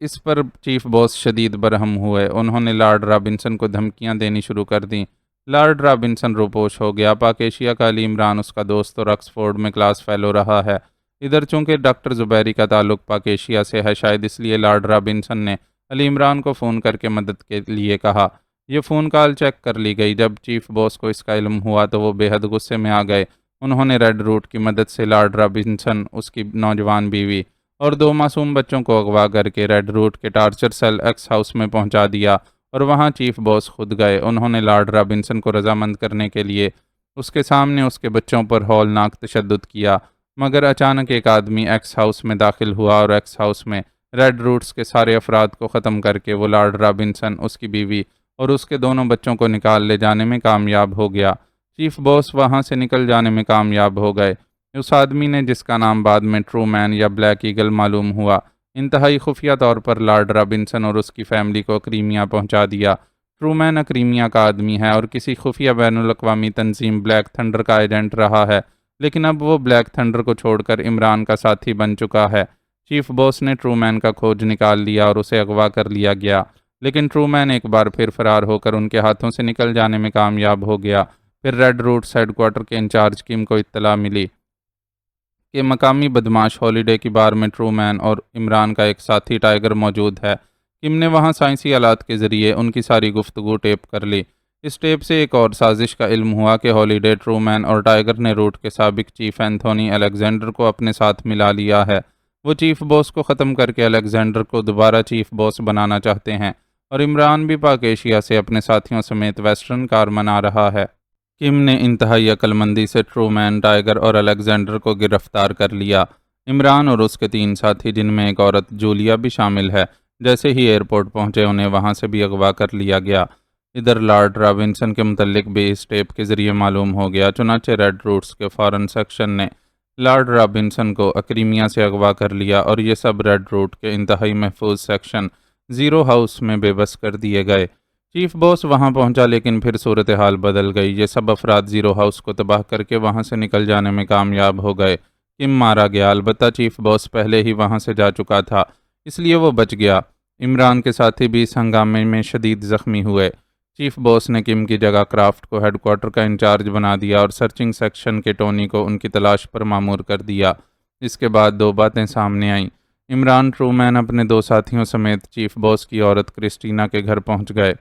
اس پر چیف باس شدید برہم ہوئے، انہوں نے لارڈ رابنسن کو دھمکیاں دینی شروع کر دیں۔ لارڈ رابنسن روپوش ہو گیا۔ پاک ایشیا کا علی عمران اس کا دوست اور آکسفورڈ میں کلاس فیلو رہا ہے۔ ادھر چونکہ ڈاکٹر زبیری کا تعلق پاک ایشیا سے ہے، شاید اس لیے لارڈ رابنسن نے علی عمران کو فون کر کے مدد کے لیے کہا۔ یہ فون کال چیک کر لی گئی۔ جب چیف باس کو اس کا علم ہوا تو وہ بے حد غصے میں آ گئے۔ انہوں نے ریڈ روٹ کی مدد سے لارڈ رابنسن، اس کی نوجوان بیوی اور 2 معصوم بچوں کو اغوا کر کے ریڈ روٹ کے ٹارچر سیل ایکس ہاؤس میں پہنچا دیا، اور وہاں چیف باس خود گئے۔ انہوں نے لارڈ رابنسن کو رضامند کرنے کے لیے اس کے سامنے اس کے بچوں پر ہولناک تشدد کیا، مگر اچانک ایک آدمی ایکس ہاؤس میں داخل ہوا اور ایکس ہاؤس میں ریڈ روٹس کے سارے افراد کو ختم کر کے وہ لارڈ رابنسن، اس کی بیوی اور اس کے دونوں بچوں کو نکال لے جانے میں کامیاب ہو گیا۔ چیف باس وہاں سے نکل جانے میں کامیاب ہو گئے۔ اس آدمی نے، جس کا نام بعد میں ٹرو مین یا بلیک ایگل معلوم ہوا، انتہائی خفیہ طور پر لارڈ رابنسن اور اس کی فیملی کو کرائمیا پہنچا دیا۔ ٹرو مین کرائمیا کا آدمی ہے اور کسی خفیہ بین الاقوامی تنظیم بلیک تھنڈر کا ایجنٹ رہا ہے، لیکن اب وہ بلیک تھنڈر کو چھوڑ کر عمران کا ساتھی بن چکا ہے۔ چیف باس نے ٹرو مین کا کھوج نکال لیا اور اسے اغوا کر لیا گیا، لیکن ٹرو مین ایک بار پھر فرار ہو کر ان کے ہاتھوں سے نکل جانے میں کامیاب ہو گیا۔ پھر ریڈ روٹس ہیڈ کوارٹر کے انچارج کم کو اطلاع ملی کہ مقامی بدماش ہالیڈے کی بار میں ٹرو مین اور عمران کا ایک ساتھی ٹائیگر موجود ہے۔ کم نے وہاں سائنسی آلات کے ذریعے ان کی ساری گفتگو ٹیپ کر لی۔ اس ٹیپ سے ایک اور سازش کا علم ہوا کہ ہالیڈے، ٹرو مین اور ٹائیگر نے روٹ کے سابق چیف اینتھونی الیگزینڈر کو اپنے ساتھ ملا لیا ہے۔ وہ چیف باس کو ختم کر کے الیگزینڈر کو دوبارہ چیف باس بنانا چاہتے ہیں، اور عمران بھی پاک ایشیا سے اپنے ساتھیوں سمیت ویسٹرن کارمن آ رہا ہے۔ کم نے انتہائی عقل مندی سے ٹرو مین، ٹائیگر اور الیگزینڈر کو گرفتار کر لیا۔ عمران اور اس کے 3 ساتھی، جن میں ایک عورت جولیا بھی شامل ہے، جیسے ہی ایئرپورٹ پہنچے انہیں وہاں سے بھی اغوا کر لیا گیا۔ ادھر لارڈ رابنسن کے متعلق بھی اس ٹیپ کے ذریعے معلوم ہو گیا، چنانچہ ریڈ روٹس کے فارن سیکشن نے لارڈ رابنسن کو کرائمیا سے اغوا کر لیا، اور یہ سب ریڈ روٹ کے انتہائی محفوظ سیکشن زیرو ہاؤس میں بے بس کر دیے گئے۔ چیف باس وہاں پہنچا، لیکن پھر صورتحال بدل گئی۔ یہ سب افراد زیرو ہاؤس کو تباہ کر کے وہاں سے نکل جانے میں کامیاب ہو گئے۔ کم مارا گیا، البتہ چیف باس پہلے ہی وہاں سے جا چکا تھا، اس لیے وہ بچ گیا۔ عمران کے ساتھی بھی اس ہنگامے میں شدید زخمی ہوئے۔ چیف باس نے کم کی جگہ کرافٹ کو ہیڈ کوارٹر کا انچارج بنا دیا اور سرچنگ سیکشن کے ٹونی کو ان کی تلاش پر مامور کر دیا۔ اس کے بعد 2 باتیں سامنے آئیں۔ عمران، ٹرو مین اپنے 2 ساتھیوں سمیت چیف باس کی عورت کرسٹینا کے گھر پہنچ گئے۔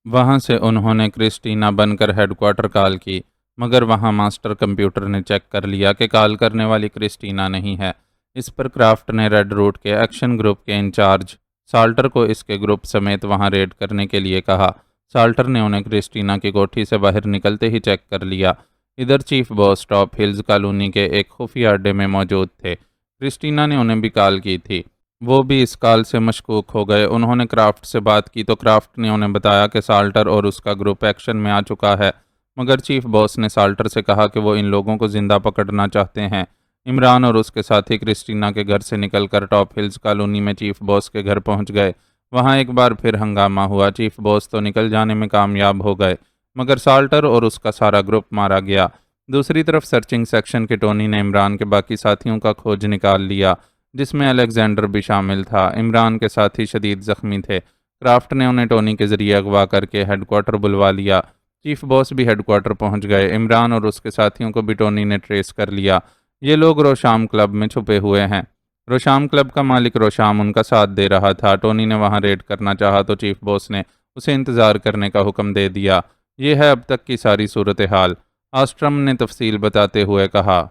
وہاں سے انہوں نے کرسٹینا بن کر ہیڈ کوارٹر کال کی، مگر وہاں ماسٹر کمپیوٹر نے چیک کر لیا کہ کال کرنے والی کرسٹینا نہیں ہے۔ اس پر کرافٹ نے ریڈ روٹ کے ایکشن گروپ کے انچارج سالٹر کو اس کے گروپ سمیت وہاں ریڈ کرنے کے لیے کہا۔ سالٹر نے انہیں کرسٹینا کی کوٹھی سے باہر نکلتے ہی چیک کر لیا۔ ادھر چیف باس ٹاپ ہلز کالونی کے ایک خفیہ اڈے میں موجود تھے۔ کرسٹینا نے انہیں بھی کال کی تھی، وہ بھی اس کال سے مشکوک ہو گئے۔ انہوں نے کرافٹ سے بات کی تو کرافٹ نے انہیں بتایا کہ سالٹر اور اس کا گروپ ایکشن میں آ چکا ہے، مگر چیف باس نے سالٹر سے کہا کہ وہ ان لوگوں کو زندہ پکڑنا چاہتے ہیں۔ عمران اور اس کے ساتھی کرسٹینا کے گھر سے نکل کر ٹاپ ہلز کالونی میں چیف باس کے گھر پہنچ گئے۔ وہاں ایک بار پھر ہنگامہ ہوا۔ چیف باس تو نکل جانے میں کامیاب ہو گئے، مگر سالٹر اور اس کا سارا گروپ مارا گیا۔ دوسری طرف سرچنگ سیکشن کے ٹونی نے عمران کے باقی ساتھیوں کا کھوج نکال لیا، جس میں الیگزینڈر بھی شامل تھا۔ عمران کے ساتھی شدید زخمی تھے۔ کرافٹ نے انہیں ٹونی کے ذریعے اغوا کر کے ہیڈ کوارٹر بلوا لیا۔ چیف باس بھی ہیڈ کوارٹر پہنچ گئے۔ عمران اور اس کے ساتھیوں کو بھی ٹونی نے ٹریس کر لیا۔ یہ لوگ روشام کلب میں چھپے ہوئے ہیں۔ روشام کلب کا مالک روشام ان کا ساتھ دے رہا تھا۔ ٹونی نے وہاں ریڈ کرنا چاہا تو چیف باس نے اسے انتظار کرنے کا حکم دے دیا۔ یہ ہے اب تک کی ساری صورتحال، آسٹرم نے تفصیل بتاتے ہوئے کہا۔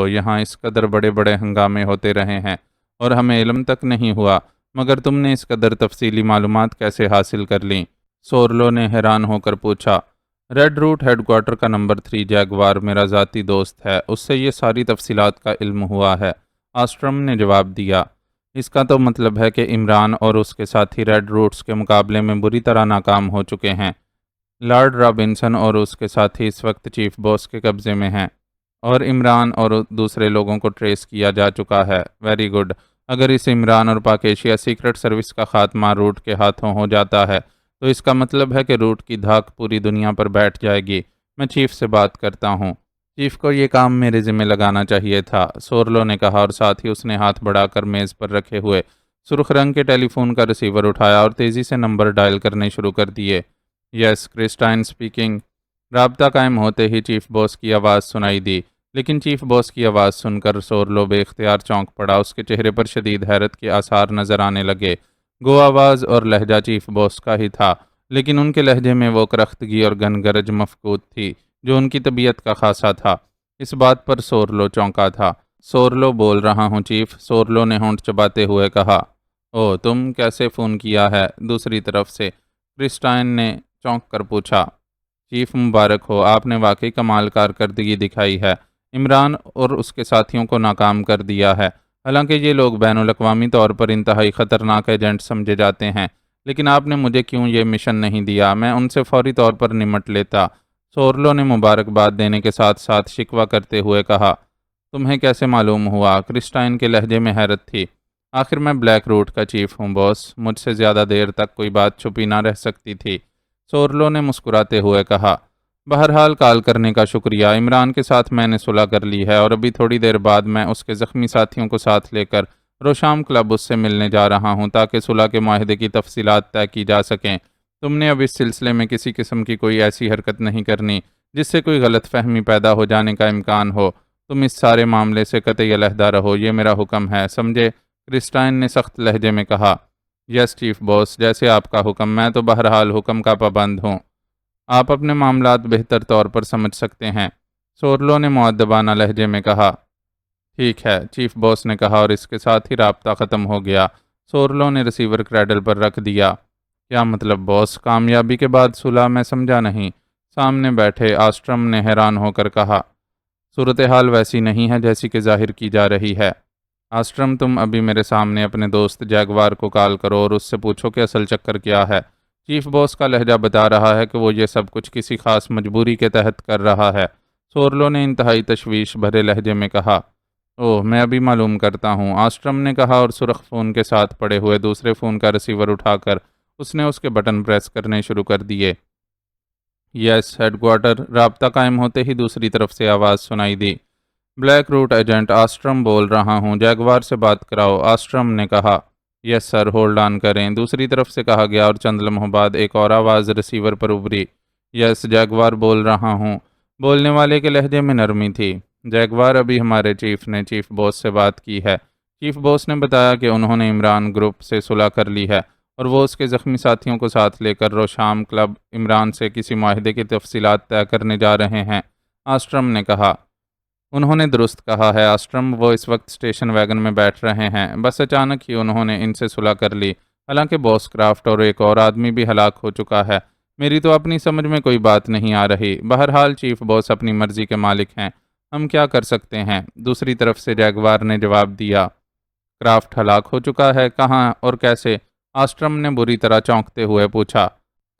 یہاں اس قدر بڑے بڑے ہنگامے ہوتے رہے ہیں اور ہمیں علم تک نہیں ہوا، مگر تم نے اس قدر تفصیلی معلومات کیسے حاصل کر لیں؟ سورلو نے حیران ہو کر پوچھا۔ ریڈ روٹ ہیڈ کوارٹر کا نمبر 3 جیگوار میرا ذاتی دوست ہے، اس سے یہ ساری تفصیلات کا علم ہوا ہے، آسٹرم نے جواب دیا۔ اس کا تو مطلب ہے کہ عمران اور اس کے ساتھی ریڈ روٹس کے مقابلے میں بری طرح ناکام ہو چکے ہیں۔ لارڈ رابنسن اور اس کے ساتھی اس وقت چیف باس کے قبضے میں ہیں اور عمران اور دوسرے لوگوں کو ٹریس کیا جا چکا ہے۔ Very good. اگر اس عمران اور پاک ایشیا سیکرٹ سروس کا خاتمہ روٹ کے ہاتھوں ہو جاتا ہے تو اس کا مطلب ہے کہ روٹ کی دھاک پوری دنیا پر بیٹھ جائے گی۔ میں چیف سے بات کرتا ہوں۔ چیف کو یہ کام میرے ذمہ لگانا چاہیے تھا، سورلو نے کہا، اور ساتھ ہی اس نے ہاتھ بڑھا کر میز پر رکھے ہوئے سرخ رنگ کے ٹیلی فون کا ریسیور اٹھایا اور تیزی سے نمبر ڈائل کرنے شروع کر دیے۔ یس، کرسٹائن سپیکنگ۔ رابطہ قائم ہوتے ہی چیف باس کی آواز سنائی دی، لیکن چیف باس کی آواز سن کر سورلو بے اختیار چونک پڑا۔ اس کے چہرے پر شدید حیرت کے آثار نظر آنے لگے۔ گو آواز اور لہجہ چیف باس کا ہی تھا، لیکن ان کے لہجے میں وہ کرختگی اور گن گرج مفقود تھی جو ان کی طبیعت کا خاصہ تھا۔ اس بات پر سورلو چونکا تھا۔ سورلو بول رہا ہوں چیف، سورلو نے ہونٹ چباتے ہوئے کہا۔ او، تم کیسے فون کیا ہے؟ دوسری طرف سے کرسٹائن نے چونک کر پوچھا۔ چیف مبارک ہو، آپ نے واقعی کمال کارکردگی دکھائی ہے، عمران اور اس کے ساتھیوں کو ناکام کر دیا ہے۔ حالانکہ یہ لوگ بین الاقوامی طور پر انتہائی خطرناک ایجنٹ سمجھے جاتے ہیں، لیکن آپ نے مجھے کیوں یہ مشن نہیں دیا؟ میں ان سے فوری طور پر نمٹ لیتا۔ سورلو نے مبارکباد دینے کے ساتھ ساتھ شکوہ کرتے ہوئے کہا۔ تمہیں کیسے معلوم ہوا؟ کرسٹائن کے لہجے میں حیرت تھی۔ آخر میں بلیک روٹ کا چیف ہوں باس، مجھ سے زیادہ دیر تک کوئی بات چھپی نہ رہ سکتی تھی، سورلو نے مسکراتے ہوئے کہا۔ بہرحال کال کرنے کا شکریہ۔ عمران کے ساتھ میں نے صلح کر لی ہے اور ابھی تھوڑی دیر بعد میں اس کے زخمی ساتھیوں کو ساتھ لے کر روشام کلب اس سے ملنے جا رہا ہوں تاکہ صلح کے معاہدے کی تفصیلات طے کی جا سکیں۔ تم نے اب اس سلسلے میں کسی قسم کی کوئی ایسی حرکت نہیں کرنی جس سے کوئی غلط فہمی پیدا ہو جانے کا امکان ہو۔ تم اس سارے معاملے سے قطعی علیحدہ رہو، یہ میرا حکم ہے، سمجھے؟ کرسٹائن نے سخت لہجے میں کہا۔ یس چیف باس، جیسے آپ کا حکم۔ میں تو بہرحال حکم کا پابند ہوں۔ آپ اپنے معاملات بہتر طور پر سمجھ سکتے ہیں، سورلو نے مؤدبانہ لہجے میں کہا۔ ٹھیک ہے، چیف باس نے کہا، اور اس کے ساتھ ہی رابطہ ختم ہو گیا۔ سورلو نے ریسیور کریڈل پر رکھ دیا۔ کیا مطلب باس؟ کامیابی کے بعد صلح؟ میں سمجھا نہیں۔ سامنے بیٹھے آسٹرم نے حیران ہو کر کہا۔ صورتحال ویسی نہیں ہے جیسی کہ ظاہر کی جا رہی ہے۔ آسٹرم، تم ابھی میرے سامنے اپنے دوست جیگوار کو کال کرو اور اس سے پوچھو کہ اصل چکر کیا ہے۔ چیف باس کا لہجہ بتا رہا ہے کہ وہ یہ سب کچھ کسی خاص مجبوری کے تحت کر رہا ہے، سورلو نے انتہائی تشویش بھرے لہجے میں کہا۔ اوہ، میں ابھی معلوم کرتا ہوں، آسٹرم نے کہا، اور سرخ فون کے ساتھ پڑے ہوئے دوسرے فون کا ریسیور اٹھا کر اس نے اس کے بٹن پریس کرنے شروع کر دیے۔ یس ہیڈ کوارٹر۔ رابطہ قائم ہوتے ہی دوسری طرف سے آواز سنائی دی۔ بلیک روٹ ایجنٹ آسٹرم بول رہا ہوں، جیگوار سے بات کراؤ، آسٹرم نے کہا۔ یس سر، ہولڈ آن کریں، دوسری طرف سے کہا گیا، اور چند لمحوں بعد ایک اور آواز ریسیور پر ابھری۔ یس، جیگوار بول رہا ہوں۔ بولنے والے کے لہجے میں نرمی تھی۔ جیگوار، ابھی ہمارے چیف نے چیف باس سے بات کی ہے۔ چیف باس نے بتایا کہ انہوں نے عمران گروپ سے صلح کر لی ہے اور وہ اس کے زخمی ساتھیوں کو ساتھ لے کر روشام کلب عمران سے کسی معاہدے کی تفصیلات طے کرنے جا رہے ہیں، آسٹرم نے کہا۔ انہوں نے درست کہا ہے آسٹرم، وہ اس وقت اسٹیشن ویگن میں بیٹھ رہے ہیں، بس اچانک ہی انہوں نے ان سے صلح کر لی، حالانکہ باس کرافٹ اور ایک اور آدمی بھی ہلاک ہو چکا ہے۔ میری تو اپنی سمجھ میں کوئی بات نہیں آ رہی۔ بہرحال چیف باس اپنی مرضی کے مالک ہیں، ہم کیا کر سکتے ہیں؟ دوسری طرف سے جیگوار نے جواب دیا۔ کرافٹ ہلاک ہو چکا ہے؟ کہاں اور کیسے؟ آسٹرم نے بری طرح چونکتے ہوئے پوچھا۔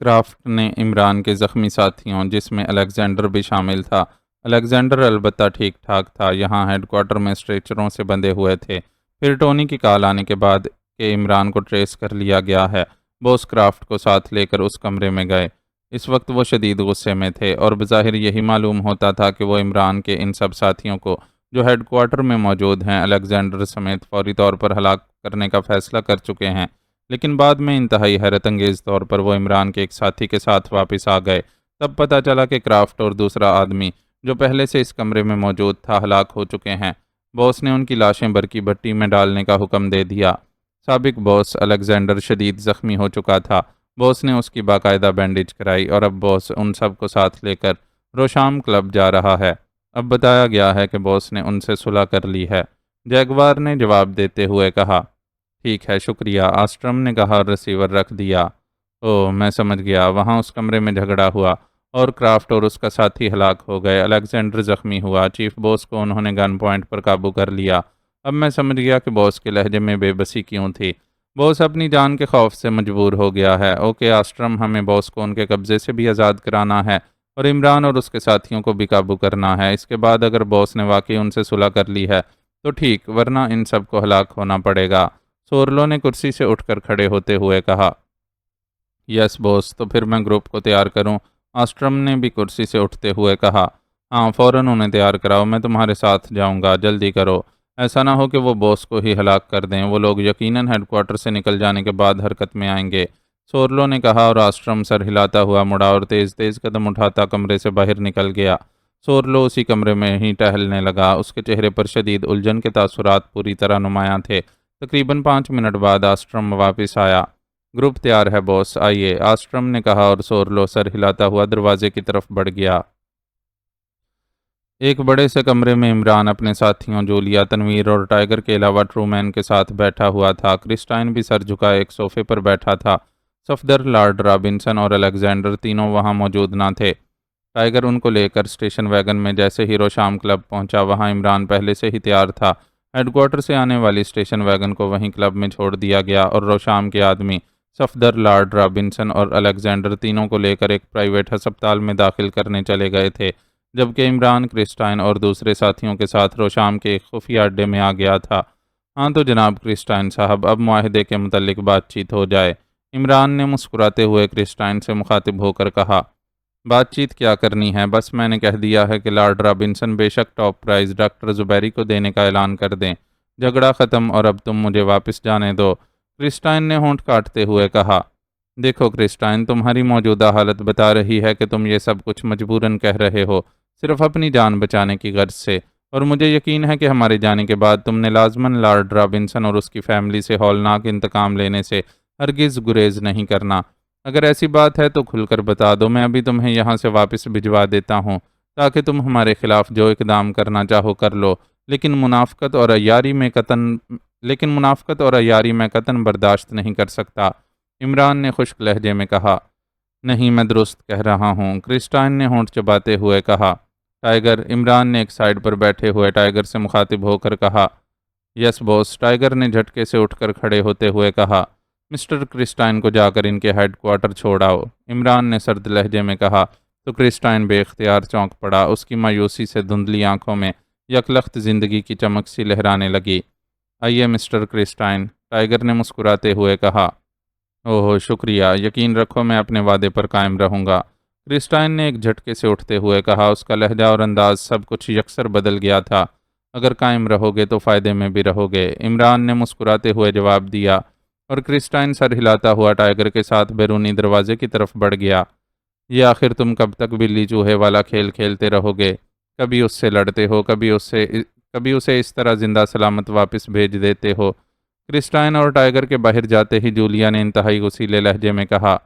کرافٹ نے عمران کے زخمی ساتھیوں، جس میں الیگزینڈر بھی شامل تھا، الیگزینڈر البتہ ٹھیک ٹھاک تھا، یہاں ہیڈ کوارٹر میں اسٹریچروں سے بندھے ہوئے تھے۔ پھر ٹونی کی کال آنے کے بعد کہ عمران کو ٹریس کر لیا گیا ہے، باس کرافٹ کو ساتھ لے کر اس کمرے میں گئے۔ اس وقت وہ شدید غصے میں تھے اور بظاہر یہی معلوم ہوتا تھا کہ وہ عمران کے ان سب ساتھیوں کو جو ہیڈ کوارٹر میں موجود ہیں الیگزینڈر سمیت فوری طور پر ہلاک کرنے کا فیصلہ کر چکے ہیں، لیکن بعد میں انتہائی حیرت انگیز طور پر وہ عمران کے ایک ساتھی کے ساتھ واپس آ گئے۔ تب پتہ چلا کہ کرافٹ اور دوسرا آدمی جو پہلے سے اس کمرے میں موجود تھا ہلاک ہو چکے ہیں۔ باس نے ان کی لاشیں برقی بھٹی میں ڈالنے کا حکم دے دیا۔ سابق باس الیگزینڈر شدید زخمی ہو چکا تھا، باس نے اس کی باقاعدہ بینڈیج کرائی اور اب باس ان سب کو ساتھ لے کر روشام کلب جا رہا ہے۔ اب بتایا گیا ہے کہ باس نے ان سے صلح کر لی ہے، جیگوار نے جواب دیتے ہوئے کہا۔ ٹھیک ہے، شکریہ، آسٹرم نے کہا اور ریسیور رکھ دیا۔ اوہ، میں سمجھ گیا، وہاں اس کمرے میں جھگڑا ہوا اور کرافٹ اور اس کا ساتھی ہلاک ہو گئے، الیگزینڈر زخمی ہوا، چیف باس کو انہوں نے گن پوائنٹ پر قابو کر لیا اب میں سمجھ گیا کہ باس کے لہجے میں بے بسی کیوں تھی۔ باس اپنی جان کے خوف سے مجبور ہو گیا ہے۔ اوکے آسٹرم، ہمیں باس کو ان کے قبضے سے بھی آزاد کرانا ہے اور عمران اور اس کے ساتھیوں کو بھی قابو کرنا ہے۔ اس کے بعد اگر باس نے واقعی ان سے صلح کر لی ہے تو ٹھیک، ورنہ ان سب کو ہلاک ہونا پڑے گا۔ سورلو نے کرسی سے اٹھ کر کھڑے ہوتے ہوئے کہا۔ یس باس، تو پھر میں گروپ کو تیار کروں؟ آسٹرم نے بھی کرسی سے اٹھتے ہوئے کہا۔ ہاں فوراً انہیں تیار کراؤ، میں تمہارے ساتھ جاؤں گا، جلدی کرو۔ ایسا نہ ہو کہ وہ باس کو ہی ہلاک کر دیں، وہ لوگ یقیناً ہیڈ کوارٹر سے نکل جانے کے بعد حرکت میں آئیں گے، سورلو نے کہا، اور آسٹرم سر ہلاتا ہوا مڑا اور تیز تیز قدم اٹھاتا کمرے سے باہر نکل گیا۔ سورلو اسی کمرے میں ہی ٹہلنے لگا، اس کے چہرے پر شدید الجھن کے تاثرات پوری طرح نمایاں تھے۔ تقریباً 5 منٹ بعد آسٹرم واپس آیا۔ گروپ تیار ہے باس، آئیے، آسٹرم نے کہا اور سورلو سر ہلاتا ہوا دروازے کی طرف بڑھ گیا۔ ایک بڑے سے کمرے میں عمران اپنے ساتھیوں جولیا، تنویر اور ٹائیگر کے علاوہ ٹرومین کے ساتھ بیٹھا ہوا تھا۔ کرسٹائن بھی سر جھکائے ایک صوفے پر بیٹھا تھا۔ صفدر، لارڈ رابنسن اور الیگزینڈر تینوں وہاں موجود نہ تھے۔ ٹائیگر ان کو لے کر اسٹیشن ویگن میں جیسے ہی روشام کلب پہنچا، وہاں عمران پہلے سے ہی تیار تھا۔ ہیڈ کوارٹر سے آنے والی اسٹیشن ویگن کو وہیں کلب میں چھوڑ دیا گیا اور روشام کے آدمی صفدر، لارڈ رابنسن اور الیگزینڈر تینوں کو لے کر ایک پرائیویٹ ہسپتال میں داخل کرنے چلے گئے تھے، جبکہ عمران، کرسٹائن اور دوسرے ساتھیوں کے ساتھ روشام کے ایک خفیہ اڈے میں آ گیا تھا۔ ہاں تو جناب کرسٹائن صاحب، اب معاہدے کے متعلق بات چیت ہو جائے، عمران نے مسکراتے ہوئے کرسٹائن سے مخاطب ہو کر کہا۔ بات چیت کیا کرنی ہے، بس میں نے کہہ دیا ہے کہ لارڈ رابنسن بے شک ٹاپ پرائز ڈاکٹر زبیری کو دینے کا اعلان کر دیں، جھگڑا ختم اور اب تم مجھے واپس جانے دو، کرسٹائن نے ہونٹ کاٹتے ہوئے کہا۔ دیکھو کرسٹائن، تمہاری موجودہ حالت بتا رہی ہے کہ تم یہ سب کچھ مجبوراً کہہ رہے ہو، صرف اپنی جان بچانے کی غرض سے، اور مجھے یقین ہے کہ ہمارے جانے کے بعد تم نے لازماً لارڈ رابنسن اور اس کی فیملی سے ہولناک انتقام لینے سے ہرگز گریز نہیں کرنا۔ اگر ایسی بات ہے تو کھل کر بتا دو، میں ابھی تمہیں یہاں سے واپس بھجوا دیتا ہوں تاکہ تم ہمارے خلاف جو اقدام کرنا چاہو کر لو، لیکن منافقت اور عیاری میں قطعاً برداشت نہیں کر سکتا، عمران نے خشک لہجے میں کہا۔ نہیں، میں درست کہہ رہا ہوں، کرسٹائن نے ہونٹ چباتے ہوئے کہا۔ ٹائیگر، عمران نے ایک سائیڈ پر بیٹھے ہوئے ٹائیگر سے مخاطب ہو کر کہا۔ یس باس، ٹائیگر نے جھٹکے سے اٹھ کر کھڑے ہوتے ہوئے کہا۔ مسٹر کرسٹائن کو جا کر ان کے ہیڈ کوارٹر چھوڑ آؤ، عمران نے سرد لہجے میں کہا، تو کرسٹائن بے اختیار چونک پڑا، اس کی مایوسی سے دھندلی آنکھوں میں یکلخت زندگی کی چمک سی لہرانے لگی۔ آئیے مسٹر کرسٹائن، ٹائیگر نے مسکراتے ہوئے کہا۔ اوہ شکریہ، یقین رکھو میں اپنے وعدے پر قائم رہوں گا، کرسٹائن نے ایک جھٹکے سے اٹھتے ہوئے کہا، اس کا لہجہ اور انداز سب کچھ یکسر بدل گیا تھا۔ اگر قائم رہو گے تو فائدے میں بھی رہو گے، عمران نے مسکراتے ہوئے جواب دیا، اور کرسٹائن سر ہلاتا ہوا ٹائیگر کے ساتھ بیرونی دروازے کی طرف بڑھ گیا۔ یہ آخر تم کب تک بلی چوہے والا کھیل کھیلتے رہو گے؟ کبھی اس سے لڑتے ہو، کبھی اسے اس طرح زندہ سلامت واپس بھیج دیتے ہو۔ کرسٹائن اور ٹائیگر کے باہر جاتے ہی جولیا نے انتہائی غصیلے لہجے میں کہا۔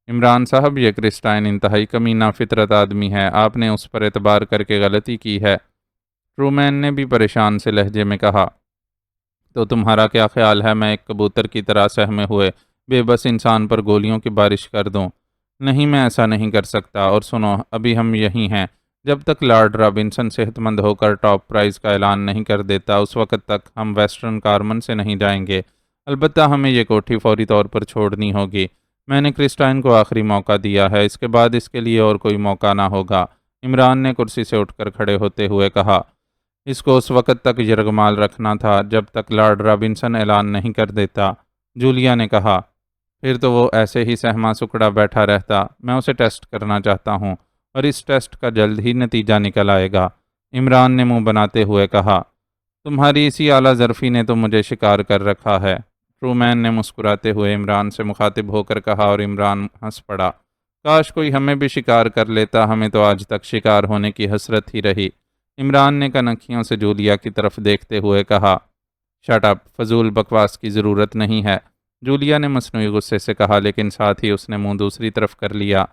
عمران صاحب، یہ کرسٹائن انتہائی کمینہ فطرت آدمی ہے، آپ نے اس پر اعتبار کر کے غلطی کی ہے، ٹرومین نے بھی پریشان سے لہجے میں کہا۔ تو تمہارا کیا خیال ہے میں ایک کبوتر کی طرح سہمے ہوئے بے بس انسان پر گولیوں کی بارش کر دوں؟ نہیں، میں ایسا نہیں کر سکتا، اور سنو، ابھی ہم یہیں ہیں، جب تک لارڈ رابنسن صحت مند ہو کر ٹاپ پرائز کا اعلان نہیں کر دیتا اس وقت تک ہم ویسٹرن کارمن سے نہیں جائیں گے، البتہ ہمیں یہ کوٹھی فوری طور پر چھوڑنی ہوگی، میں نے کرسٹائن کو آخری موقع دیا ہے، اس کے بعد اس کے لیے اور کوئی موقع نہ ہوگا، عمران نے کرسی سے اٹھ کر کھڑے ہوتے ہوئے کہا۔ اس کو اس وقت تک یرغمال رکھنا تھا جب تک لارڈ رابنسن اعلان نہیں کر دیتا، جولیا نے کہا۔ پھر تو وہ ایسے ہی سہما سکڑا بیٹھا رہتا، میں اسے ٹیسٹ کرنا چاہتا ہوں، اور اس ٹیسٹ کا جلد ہی نتیجہ نکل آئے گا، عمران نے منہ بناتے ہوئے کہا۔ تمہاری اسی اعلیٰ ظرفی نے تو مجھے شکار کر رکھا ہے، ٹرومین نے مسکراتے ہوئے عمران سے مخاطب ہو کر کہا، اور عمران ہنس پڑا۔ کاش کوئی ہمیں بھی شکار کر لیتا، ہمیں تو آج تک شکار ہونے کی حسرت ہی رہی، عمران نے کنکھیوں سے جولیا کی طرف دیکھتے ہوئے کہا۔ شٹ اپ، فضول بکواس کی ضرورت نہیں ہے، جولیا نے مصنوعی غصے سے کہا، لیکن ساتھ ہی اس نے منہ دوسری طرف کر لیا،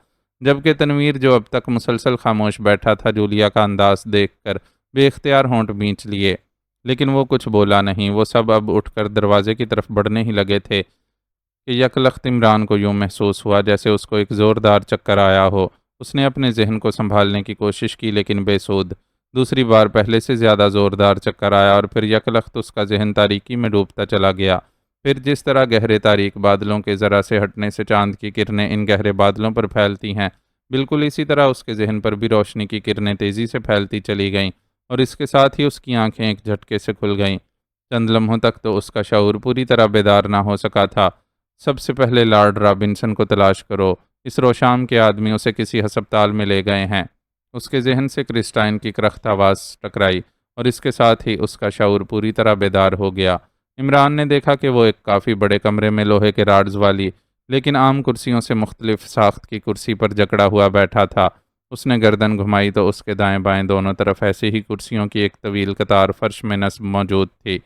جبکہ تنویر جو اب تک مسلسل خاموش بیٹھا تھا جولیا کا انداز دیکھ کر بے اختیار ہونٹ بھینچ لیے، لیکن وہ کچھ بولا نہیں، وہ سب اب اٹھ کر دروازے کی طرف بڑھنے ہی لگے تھے کہ یکلخت عمران کو یوں محسوس ہوا جیسے اس کو ایک زوردار چکر آیا ہو، اس نے اپنے ذہن کو سنبھالنے کی کوشش کی لیکن بے سود، دوسری بار پہلے سے زیادہ زوردار چکر آیا اور پھر یکلخت اس کا ذہن تاریکی میں ڈوبتا چلا گیا۔ پھر جس طرح گہرے تاریک بادلوں کے ذرا سے ہٹنے سے چاند کی کرنیں ان گہرے بادلوں پر پھیلتی ہیں، بالکل اسی طرح اس کے ذہن پر بھی روشنی کی کرنیں تیزی سے پھیلتی چلی گئیں اور اس کے ساتھ ہی اس کی آنکھیں ایک جھٹکے سے کھل گئیں۔ چند لمحوں تک تو اس کا شعور پوری طرح بیدار نہ ہو سکا تھا۔ سب سے پہلے لارڈ رابنسن کو تلاش کرو، اس روشام کے آدمی اسے کسی ہسپتال میں لے گئے ہیں۔ اس کے ذہن سے کرسٹائن کی کرخت آواز ٹکرائی اور اس کے ساتھ ہی اس کا شعور پوری طرح بیدار ہو گیا۔ عمران نے دیکھا کہ وہ ایک کافی بڑے کمرے میں لوہے کے راڈز والی لیکن عام کرسیوں سے مختلف ساخت کی کرسی پر جکڑا ہوا بیٹھا تھا۔ اس نے گردن گھمائی تو اس کے دائیں بائیں دونوں طرف ایسی ہی کرسیوں کی ایک طویل قطار فرش میں نصب موجود تھی،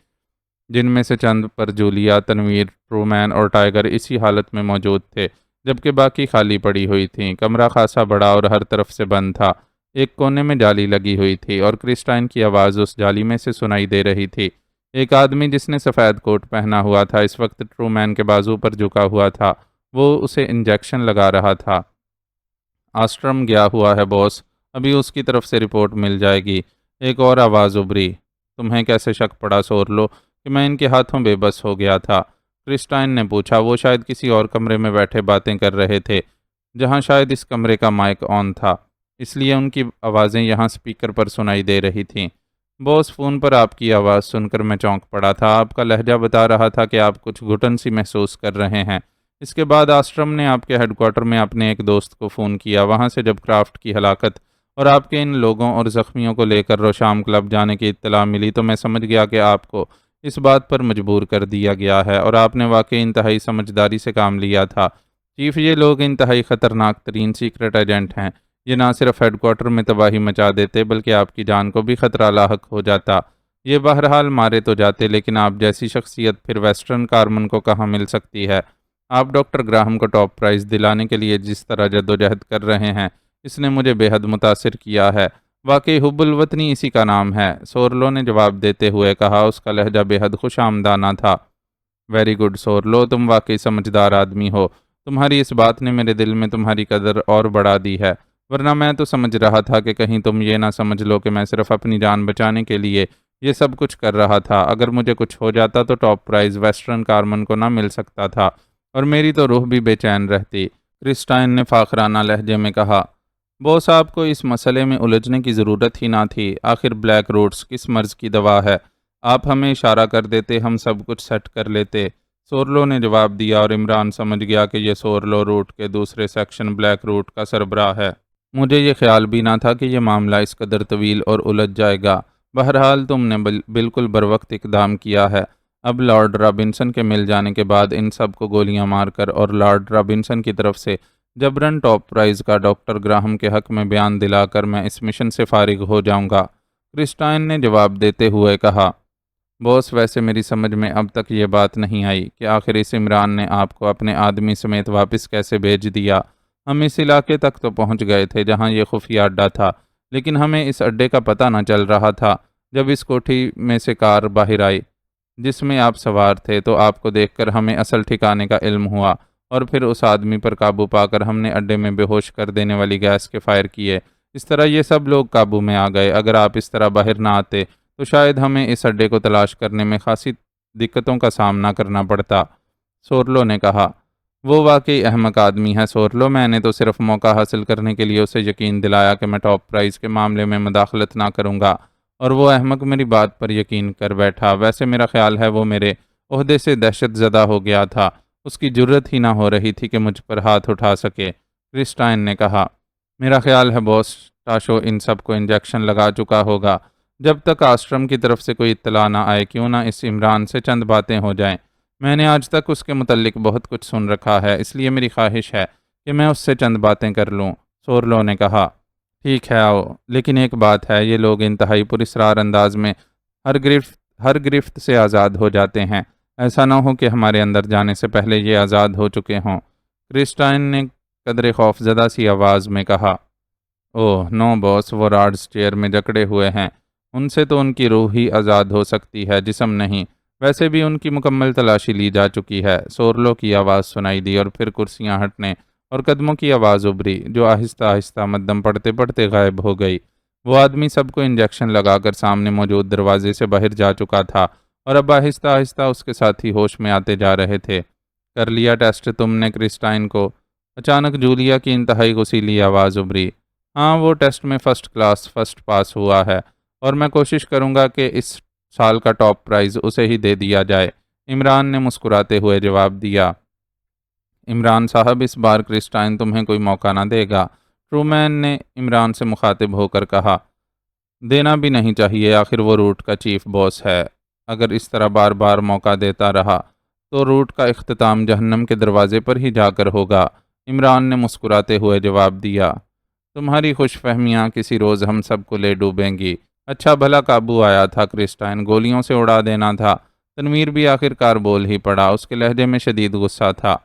جن میں سے چند پر جولیا، تنویر، ٹرومین اور ٹائیگر اسی حالت میں موجود تھے، جبکہ باقی خالی پڑی ہوئی تھیں۔ کمرہ خاصا بڑا اور ہر طرف سے بند تھا۔ ایک کونے میں جالی لگی ہوئی تھی اور کرسٹائن کی آواز اس جالی میں سے سنائی دے رہی تھی۔ ایک آدمی جس نے سفید کوٹ پہنا ہوا تھا اس وقت ٹرومین کے بازو پر جھکا ہوا تھا، وہ اسے انجیکشن لگا رہا تھا۔ آسٹرم گیا ہوا ہے باس، ابھی اس کی طرف سے رپورٹ مل جائے گی۔ ایک اور آواز ابھری، تمہیں کیسے شک پڑا سورلو کہ میں ان کے ہاتھوں بے بس ہو گیا تھا؟ کرسٹائن نے پوچھا۔ وہ شاید کسی اور کمرے میں بیٹھے باتیں کر رہے تھے، جہاں شاید اس کمرے کا مائک آن تھا، اس لیے ان کی آوازیں یہاں سپیکر پر سنائی دے رہی تھیں۔ باس، فون پر آپ کی آواز سن کر میں چونک پڑا تھا۔ آپ کا لہجہ بتا رہا تھا کہ آپ کچھ گھٹن سی محسوس کر رہے ہیں۔ اس کے بعد آسٹرم نے آپ کے ہیڈ کوارٹر میں اپنے ایک دوست کو فون کیا۔ وہاں سے جب کرافٹ کی ہلاکت اور آپ کے ان لوگوں اور زخمیوں کو لے کر روشام کلب جانے کی اطلاع ملی تو میں سمجھ گیا کہ آپ کو اس بات پر مجبور کر دیا گیا ہے اور آپ نے واقعی انتہائی سمجھداری سے کام لیا تھا۔ چیف، یہ لوگ انتہائی خطرناک ترین سیکرٹ ایجنٹ ہیں۔ یہ نہ صرف ہیڈ کوارٹر میں تباہی مچا دیتے بلکہ آپ کی جان کو بھی خطرہ لاحق ہو جاتا۔ یہ بہرحال مارے تو جاتے، لیکن آپ جیسی شخصیت پھر ویسٹرن کارمن کو کہاں مل سکتی ہے؟ آپ ڈاکٹر گراہم کو ٹاپ پرائز دلانے کے لیے جس طرح جدوجہد کر رہے ہیں، اس نے مجھے بے حد متاثر کیا ہے۔ واقعی حب الوطنی اسی کا نام ہے، سورلو نے جواب دیتے ہوئے کہا۔ اس کا لہجہ بے حد خوش آمدانہ تھا۔ ویری گڈ سورلو، تم واقعی سمجھدار آدمی ہو۔ تمہاری اس بات نے میرے دل میں تمہاری قدر اور بڑھا دی ہے، ورنہ میں تو سمجھ رہا تھا کہ کہیں تم یہ نہ سمجھ لو کہ میں صرف اپنی جان بچانے کے لیے یہ سب کچھ کر رہا تھا۔ اگر مجھے کچھ ہو جاتا تو ٹاپ پرائز ویسٹرن کارمن کو نہ مل سکتا تھا اور میری تو روح بھی بے چین رہتی، کرسٹائن نے فاخرانہ لہجے میں کہا۔ بوس، آپ کو اس مسئلے میں الجھنے کی ضرورت ہی نہ تھی۔ آخر بلیک روٹس کس مرض کی دوا ہے؟ آپ ہمیں اشارہ کر دیتے، ہم سب کچھ سیٹ کر لیتے، سورلو نے جواب دیا، اور عمران سمجھ گیا کہ یہ سورلو روٹ کے دوسرے سیکشن بلیک روٹ کا سربراہ ہے۔ مجھے یہ خیال بھی نہ تھا کہ یہ معاملہ اس قدر طویل اور الجھ جائے گا۔ بہرحال تم نے بالکل بروقت اقدام کیا ہے۔ اب لارڈ رابنسن کے مل جانے کے بعد ان سب کو گولیاں مار کر اور لارڈ رابنسن کی طرف سے جبرن ٹاپ پرائز کا ڈاکٹر گراہم کے حق میں بیان دلا کر میں اس مشن سے فارغ ہو جاؤں گا، کرسٹائن نے جواب دیتے ہوئے کہا۔ بوس، ویسے میری سمجھ میں اب تک یہ بات نہیں آئی کہ آخر اس عمران نے آپ کو اپنے آدمی سمیت واپس کیسے بھیج دیا۔ ہم اس علاقے تک تو پہنچ گئے تھے جہاں یہ خفیہ اڈہ تھا، لیکن ہمیں اس اڈے کا پتہ نہ چل رہا تھا۔ جب اس کوٹھی میں سے کار باہر آئی جس میں آپ سوار تھے تو آپ کو دیکھ کر ہمیں اصل ٹھکانے کا علم ہوا، اور پھر اس آدمی پر قابو پا کر ہم نے اڈے میں بے ہوش کر دینے والی گیس کے فائر کیے۔ اس طرح یہ سب لوگ قابو میں آ گئے۔ اگر آپ اس طرح باہر نہ آتے تو شاید ہمیں اس اڈے کو تلاش کرنے میں خاصی دقتوں کا سامنا کرنا پڑتا، سورلو نے کہا۔ وہ واقعی احمق آدمی ہے سورلو، میں نے تو صرف موقع حاصل کرنے کے لیے اسے یقین دلایا کہ میں ٹاپ پرائز کے معاملے میں مداخلت نہ کروں گا، اور وہ احمق میری بات پر یقین کر بیٹھا۔ ویسے میرا خیال ہے وہ میرے عہدے سے دہشت زدہ ہو گیا تھا، اس کی جرت ہی نہ ہو رہی تھی کہ مجھ پر ہاتھ اٹھا سکے، کرسٹائن نے کہا۔ میرا خیال ہے باس، ٹاشو ان سب کو انجیکشن لگا چکا ہوگا۔ جب تک آسٹرم کی طرف سے کوئی اطلاع نہ آئے کیوں نہ اس عمران سے چند باتیں ہو جائیں۔ میں نے آج تک اس کے متعلق بہت کچھ سن رکھا ہے، اس لیے میری خواہش ہے کہ میں اس سے چند باتیں کر لوں، سورلو نے کہا۔ ٹھیک ہے آؤ، لیکن ایک بات ہے، یہ لوگ انتہائی پراسرار انداز میں ہر گرفت سے آزاد ہو جاتے ہیں۔ ایسا نہ ہو کہ ہمارے اندر جانے سے پہلے یہ آزاد ہو چکے ہوں، کرسٹائن نے قدرے خوف زدہ سی آواز میں کہا۔ اوہ نو باس، وہ راڈز چیئر میں جکڑے ہوئے ہیں، ان سے تو ان کی روح ہی آزاد ہو سکتی ہے، جسم نہیں۔ ویسے بھی ان کی مکمل تلاشی لی جا چکی ہے، سورلو کی آواز سنائی دی، اور پھر کرسیاں ہٹنے اور قدموں کی آواز ابھری جو آہستہ آہستہ مدم پڑھتے پڑھتے غائب ہو گئی۔ وہ آدمی سب کو انجیکشن لگا کر سامنے موجود دروازے سے باہر جا چکا تھا اور اب آہستہ آہستہ اس کے ساتھی ہوش میں آتے جا رہے تھے۔ کر لیا ٹیسٹ تم نے کرسٹائن کو؟ اچانک جولیا کی انتہائی غصیلی آواز ابھری۔ ہاں، وہ ٹیسٹ میں فرسٹ کلاس فرسٹ پاس ہوا ہے اور میں کوشش کروں گا کہ اس سال کا ٹاپ پرائز اسے ہی دے دیا جائے، عمران نے مسکراتے ہوئے جواب دیا۔ عمران صاحب، اس بار کرسٹائن تمہیں کوئی موقع نہ دے گا، ٹرومین نے عمران سے مخاطب ہو کر کہا۔ دینا بھی نہیں چاہیے، آخر وہ روٹ کا چیف باس ہے۔ اگر اس طرح بار بار موقع دیتا رہا تو روٹ کا اختتام جہنم کے دروازے پر ہی جا کر ہوگا، عمران نے مسکراتے ہوئے جواب دیا۔ تمہاری خوش فہمیاں کسی روز ہم سب کو لے ڈوبیں گی۔ اچھا بھلا قابو آیا تھا کرسٹائن، گولیوں سے اڑا دینا تھا۔ تنویر بھی آخر کار بول ہی پڑا، اس کے لہجے میں شدید غصہ تھا۔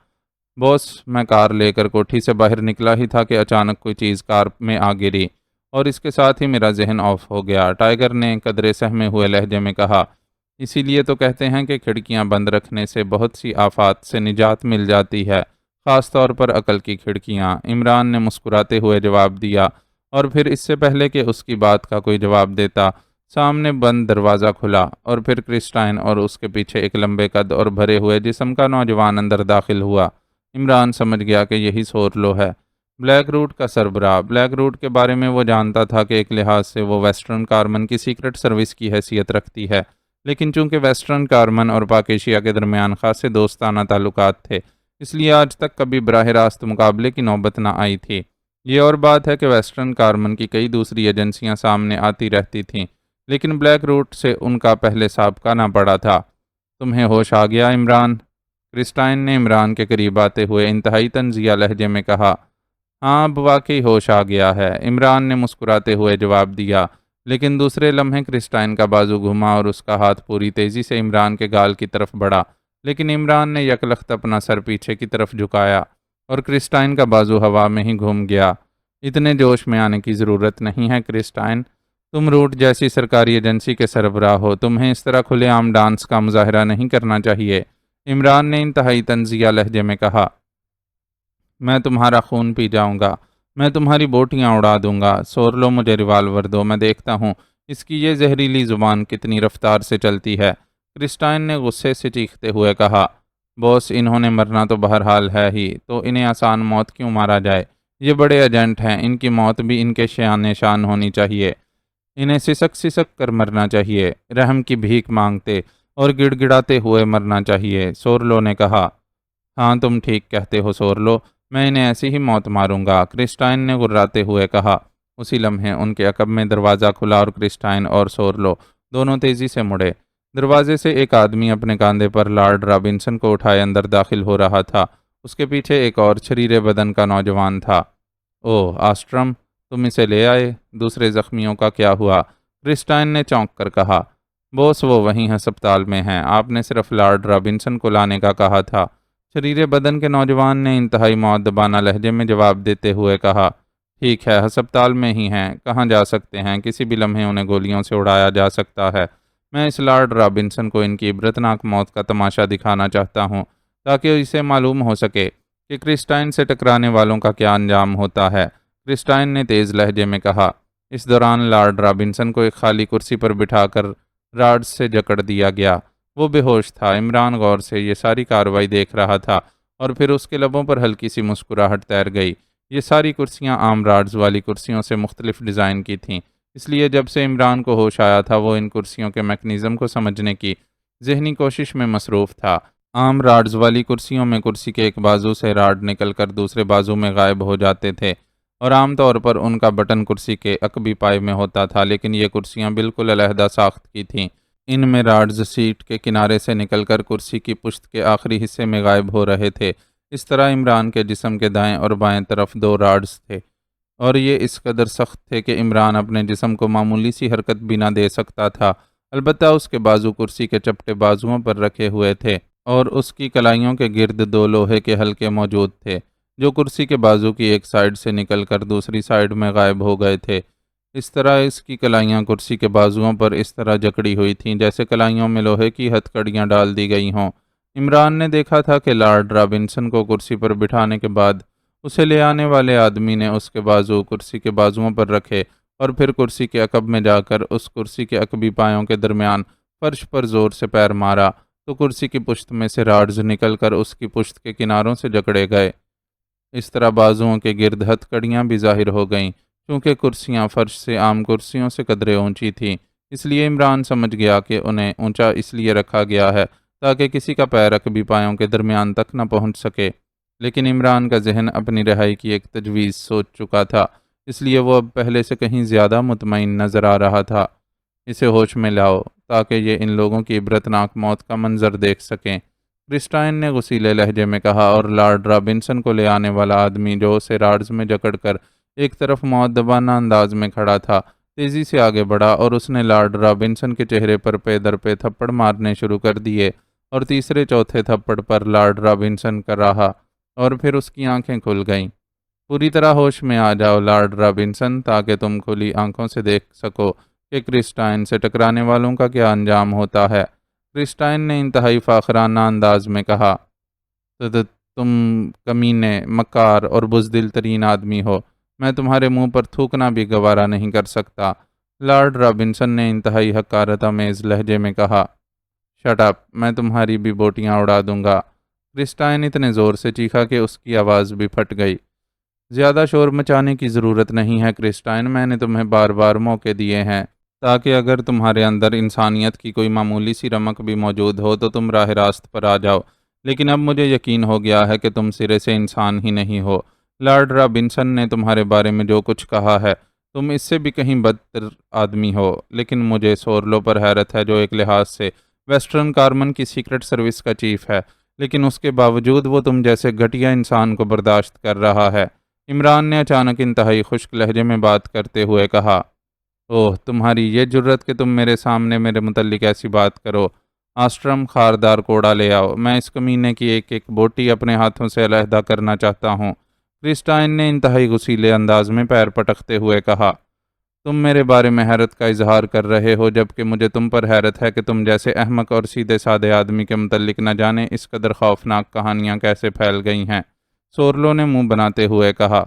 بوس، میں کار لے کر کوٹھی سے باہر نکلا ہی تھا کہ اچانک کوئی چیز کار میں آ گری اور اس کے ساتھ ہی میرا ذہن آف ہو گیا، ٹائیگر نے قدرے سہمے ہوئے لہجے میں کہا۔ اسی لیے تو کہتے ہیں کہ کھڑکیاں بند رکھنے سے بہت سی آفات سے نجات مل جاتی ہے، خاص طور پر عقل کی کھڑکیاں، عمران نے مسکراتے ہوئے جواب دیا، اور پھر اس سے پہلے کہ اس کی بات کا کوئی جواب دیتا، سامنے بند دروازہ کھلا اور پھر کرسٹائن اور اس کے پیچھے ایک لمبے قد اور بھرے ہوئے جسم کا نوجوان اندر داخل ہوا۔ عمران سمجھ گیا کہ یہی سورلو ہے، بلیک روٹ کا سربراہ۔ بلیک روٹ کے بارے میں وہ جانتا تھا کہ ایک لحاظ سے وہ ویسٹرن کارمن کی سیکرٹ سروس کی حیثیت رکھتی ہے، لیکن چونکہ ویسٹرن کارمن اور پاک ایشیا کے درمیان خاصے دوستانہ تعلقات تھے، اس لیے آج تک کبھی براہ راست مقابلے کی نوبت نہ آئی تھی۔ یہ اور بات ہے کہ ویسٹرن کارمن کی کئی دوسری ایجنسیاں سامنے آتی رہتی تھیں، لیکن بلیک روٹ سے ان کا پہلے سابقہ نہ پڑا تھا۔ تمہیں ہوش آ گیا عمران؟ کرسٹائن نے عمران کے قریب آتے ہوئے انتہائی طنزیہ لہجے میں کہا۔ ہاں، اب واقعی ہوش آ گیا ہے، عمران نے مسکراتے ہوئے جواب دیا، لیکن دوسرے لمحے کرسٹائن کا بازو گھما اور اس کا ہاتھ پوری تیزی سے عمران کے گال کی طرف بڑھا، لیکن عمران نے یکلخت اپنا سر پیچھے کی طرف جھکایا اور کرسٹائن کا بازو ہوا میں ہی گھوم گیا۔ اتنے جوش میں آنے کی ضرورت نہیں ہے کرسٹائن، تم روٹ جیسی سرکاری ایجنسی کے سربراہ ہو، تمہیں اس طرح کھلے عام ڈانس کا مظاہرہ نہیں کرنا چاہیے، عمران نے انتہائی طنزیہ لہجے میں کہا۔ میں تمہارا خون پی جاؤں گا، میں تمہاری بوٹیاں اڑا دوں گا، سورلو مجھے ریوالور دو، میں دیکھتا ہوں اس کی یہ زہریلی زبان کتنی رفتار سے چلتی ہے، کرسٹائن نے غصے سے چیختے ہوئے کہا۔ بوس، انہوں نے مرنا تو بہرحال ہے ہی، تو انہیں آسان موت کیوں مارا جائے؟ یہ بڑے ایجنٹ ہیں، ان کی موت بھی ان کے شان شان ہونی چاہیے، انہیں سسک سسک کر مرنا چاہیے، رحم کی بھیک مانگتے اور گڑ گڑاتے ہوئے مرنا چاہیے، سورلو نے کہا۔ ہاں، تم ٹھیک کہتے ہو سورلو، میں انہیں ایسی ہی موت ماروں گا، کرسٹائن نے غراتے ہوئے کہا۔ اسی لمحے ان کے عقب میں دروازہ کھلا اور کرسٹائن اور سورلو دونوں تیزی سے مڑے۔ دروازے سے ایک آدمی اپنے کاندھے پر لارڈ رابنسن کو اٹھائے اندر داخل ہو رہا تھا، اس کے پیچھے ایک اور چھریرے بدن کا نوجوان تھا۔ اوہ آسٹرم، تم اسے لے آئے؟ دوسرے زخمیوں کا کیا ہوا؟ کرسٹائن نے چونک کر کہا۔ بوس، وہ وہیں ہسپتال میں ہیں، آپ نے صرف لارڈ رابنسن کو لانے کا کہا تھا، شریرے بدن کے نوجوان نے انتہائی مؤدبانہ لہجے میں جواب دیتے ہوئے کہا۔ ٹھیک ہے، ہسپتال میں ہی ہیں، کہاں جا سکتے ہیں؟ کسی بھی لمحے انہیں گولیوں سے اڑایا جا سکتا ہے۔ میں اس لارڈ رابنسن کو ان کی عبرتناک موت کا تماشا دکھانا چاہتا ہوں، تاکہ اسے معلوم ہو سکے کہ کرسٹائن سے ٹکرانے والوں کا کیا انجام ہوتا ہے، کرسٹائن نے تیز لہجے میں کہا۔ اس دوران لارڈ رابنسن کو ایک خالی کرسی پر بٹھا کر راڈ سے جکڑ دیا گیا، وہ بے ہوش تھا۔ عمران غور سے یہ ساری کارروائی دیکھ رہا تھا اور پھر اس کے لبوں پر ہلکی سی مسکراہٹ تیر گئی۔ یہ ساری کرسیاں عام راڈز والی کرسیوں سے مختلف ڈیزائن کی تھیں، اس لیے جب سے عمران کو ہوش آیا تھا وہ ان کرسیوں کے میکنزم کو سمجھنے کی ذہنی کوشش میں مصروف تھا۔ عام راڈز والی کرسیوں میں کرسی کے ایک بازو سے راڈ نکل کر دوسرے بازو میں غائب ہو جاتے تھے اور عام طور پر ان کا بٹن کرسی کے عقبی پائے میں ہوتا تھا، لیکن یہ کرسیاں بالکل علیحدہ ساخت کی تھیں۔ ان میں راڈز سیٹ کے کنارے سے نکل کر کرسی کی پشت کے آخری حصے میں غائب ہو رہے تھے۔ اس طرح عمران کے جسم کے دائیں اور بائیں طرف دو راڈز تھے اور یہ اس قدر سخت تھے کہ عمران اپنے جسم کو معمولی سی حرکت بھی نہ دے سکتا تھا، البتہ اس کے بازو کرسی کے چپٹے بازوؤں پر رکھے ہوئے تھے اور اس کی کلائیوں کے گرد دو لوہے کے حلقے موجود تھے جو کرسی کے بازو کی ایک سائیڈ سے نکل کر دوسری سائیڈ میں غائب ہو گئے تھے۔ اس طرح اس کی کلائیاں کرسی کے بازوؤں پر اس طرح جکڑی ہوئی تھیں جیسے کلائیوں میں لوہے کی ہتھکڑیاں ڈال دی گئی ہوں۔ عمران نے دیکھا تھا کہ لارڈ رابنسن کو کرسی پر بٹھانے کے بعد اسے لے آنے والے آدمی نے اس کے بازو کرسی کے بازوؤں پر رکھے اور پھر کرسی کے عقب میں جا کر اس کرسی کے عقبی پایوں کے درمیان فرش پر زور سے پیر مارا تو کرسی کی پشت میں سے راڈز نکل کر اس کی پشت کے کناروں سے جکڑے گئے۔ اس طرح بازوؤں کے گرد ہتھکڑیاں بھی ظاہر ہو گئیں۔ چونکہ کرسیاں فرش سے عام کرسیوں سے قدرے اونچی تھیں، اس لیے عمران سمجھ گیا کہ انہیں اونچا اس لیے رکھا گیا ہے تاکہ کسی کا پیر عقبی پایوں کے درمیان تک نہ پہنچ سکے۔ لیکن عمران کا ذہن اپنی رہائی کی ایک تجویز سوچ چکا تھا، اس لیے وہ اب پہلے سے کہیں زیادہ مطمئن نظر آ رہا تھا۔ اسے ہوش میں لاؤ تاکہ یہ ان لوگوں کی عبرتناک موت کا منظر دیکھ سکیں، کرسٹائن نے غصیلے لہجے میں کہا، اور لارڈ رابنسن کو لے آنے والا آدمی جو اسے راڈز میں جکڑ کر ایک طرف مؤدبانہ انداز میں کھڑا تھا، تیزی سے آگے بڑھا اور اس نے لارڈ رابنسن کے چہرے پر پے در پے تھپڑ مارنے شروع کر دیے، اور تیسرے چوتھے تھپڑ پر لارڈ رابنسن کر رہا اور پھر اس کی آنکھیں کھل گئیں۔ پوری طرح ہوش میں آ جاؤ لارڈ رابنسن، تاکہ تم کھلی آنکھوں سے دیکھ سکو کہ کرسٹائن سے ٹکرانے والوں کا کیا انجام ہوتا ہے۔ کرسٹائن نے انتہائی فاخرانہ انداز میں کہا، تم کمینے، مکار اور بزدل ترین آدمی ہو، میں تمہارے منہ پر تھوکنا بھی گوارا نہیں کر سکتا۔ لارڈ رابنسن نے انتہائی حقارت آمیز لہجے میں کہا، شٹ اپ، میں تمہاری بھی بوٹیاں اڑا دوں گا۔ کرسٹائن اتنے زور سے چیخا کہ اس کی آواز بھی پھٹ گئی۔ زیادہ شور مچانے کی ضرورت نہیں ہے کرسٹائن، میں نے تمہیں بار بار موقع دیے ہیں تاکہ اگر تمہارے اندر انسانیت کی کوئی معمولی سی رمق بھی موجود ہو تو تم راہ راست پر آ جاؤ، لیکن اب مجھے یقین ہو گیا ہے کہ تم سرے سے انسان ہی نہیں ہو۔ لارڈ رابنسن نے تمہارے بارے میں جو کچھ کہا ہے، تم اس سے بھی کہیں بدتر آدمی ہو، لیکن مجھے سورلو پر حیرت ہے جو ایک لحاظ سے ویسٹرن کارمن کی سیکرٹ سروس کا چیف ہے، لیکن اس کے باوجود وہ تم جیسے گھٹیا انسان کو برداشت کر رہا ہے۔ عمران نے اچانک انتہائی خشک لہجے میں بات کرتے ہوئے کہا، اوہ، تمہاری یہ جرت کہ تم میرے سامنے میرے متعلق ایسی بات کرو۔ آسٹرم، خاردار کوڑا لے آؤ، میں اس کمینے کی ایک ایک بوٹی اپنے ہاتھوں سے علیحدہ کرنا چاہتا ہوں۔ کرسٹائن نے انتہائی غصیلے انداز میں پیر پٹکتے ہوئے کہا، تم میرے بارے میں حیرت کا اظہار کر رہے ہو، جبکہ مجھے تم پر حیرت ہے کہ تم جیسے احمق اور سیدھے سادے آدمی کے متعلق نہ جانے اس قدر خوفناک کہانیاں کیسے پھیل گئی ہیں۔ سورلو نے منہ بناتے ہوئے کہا،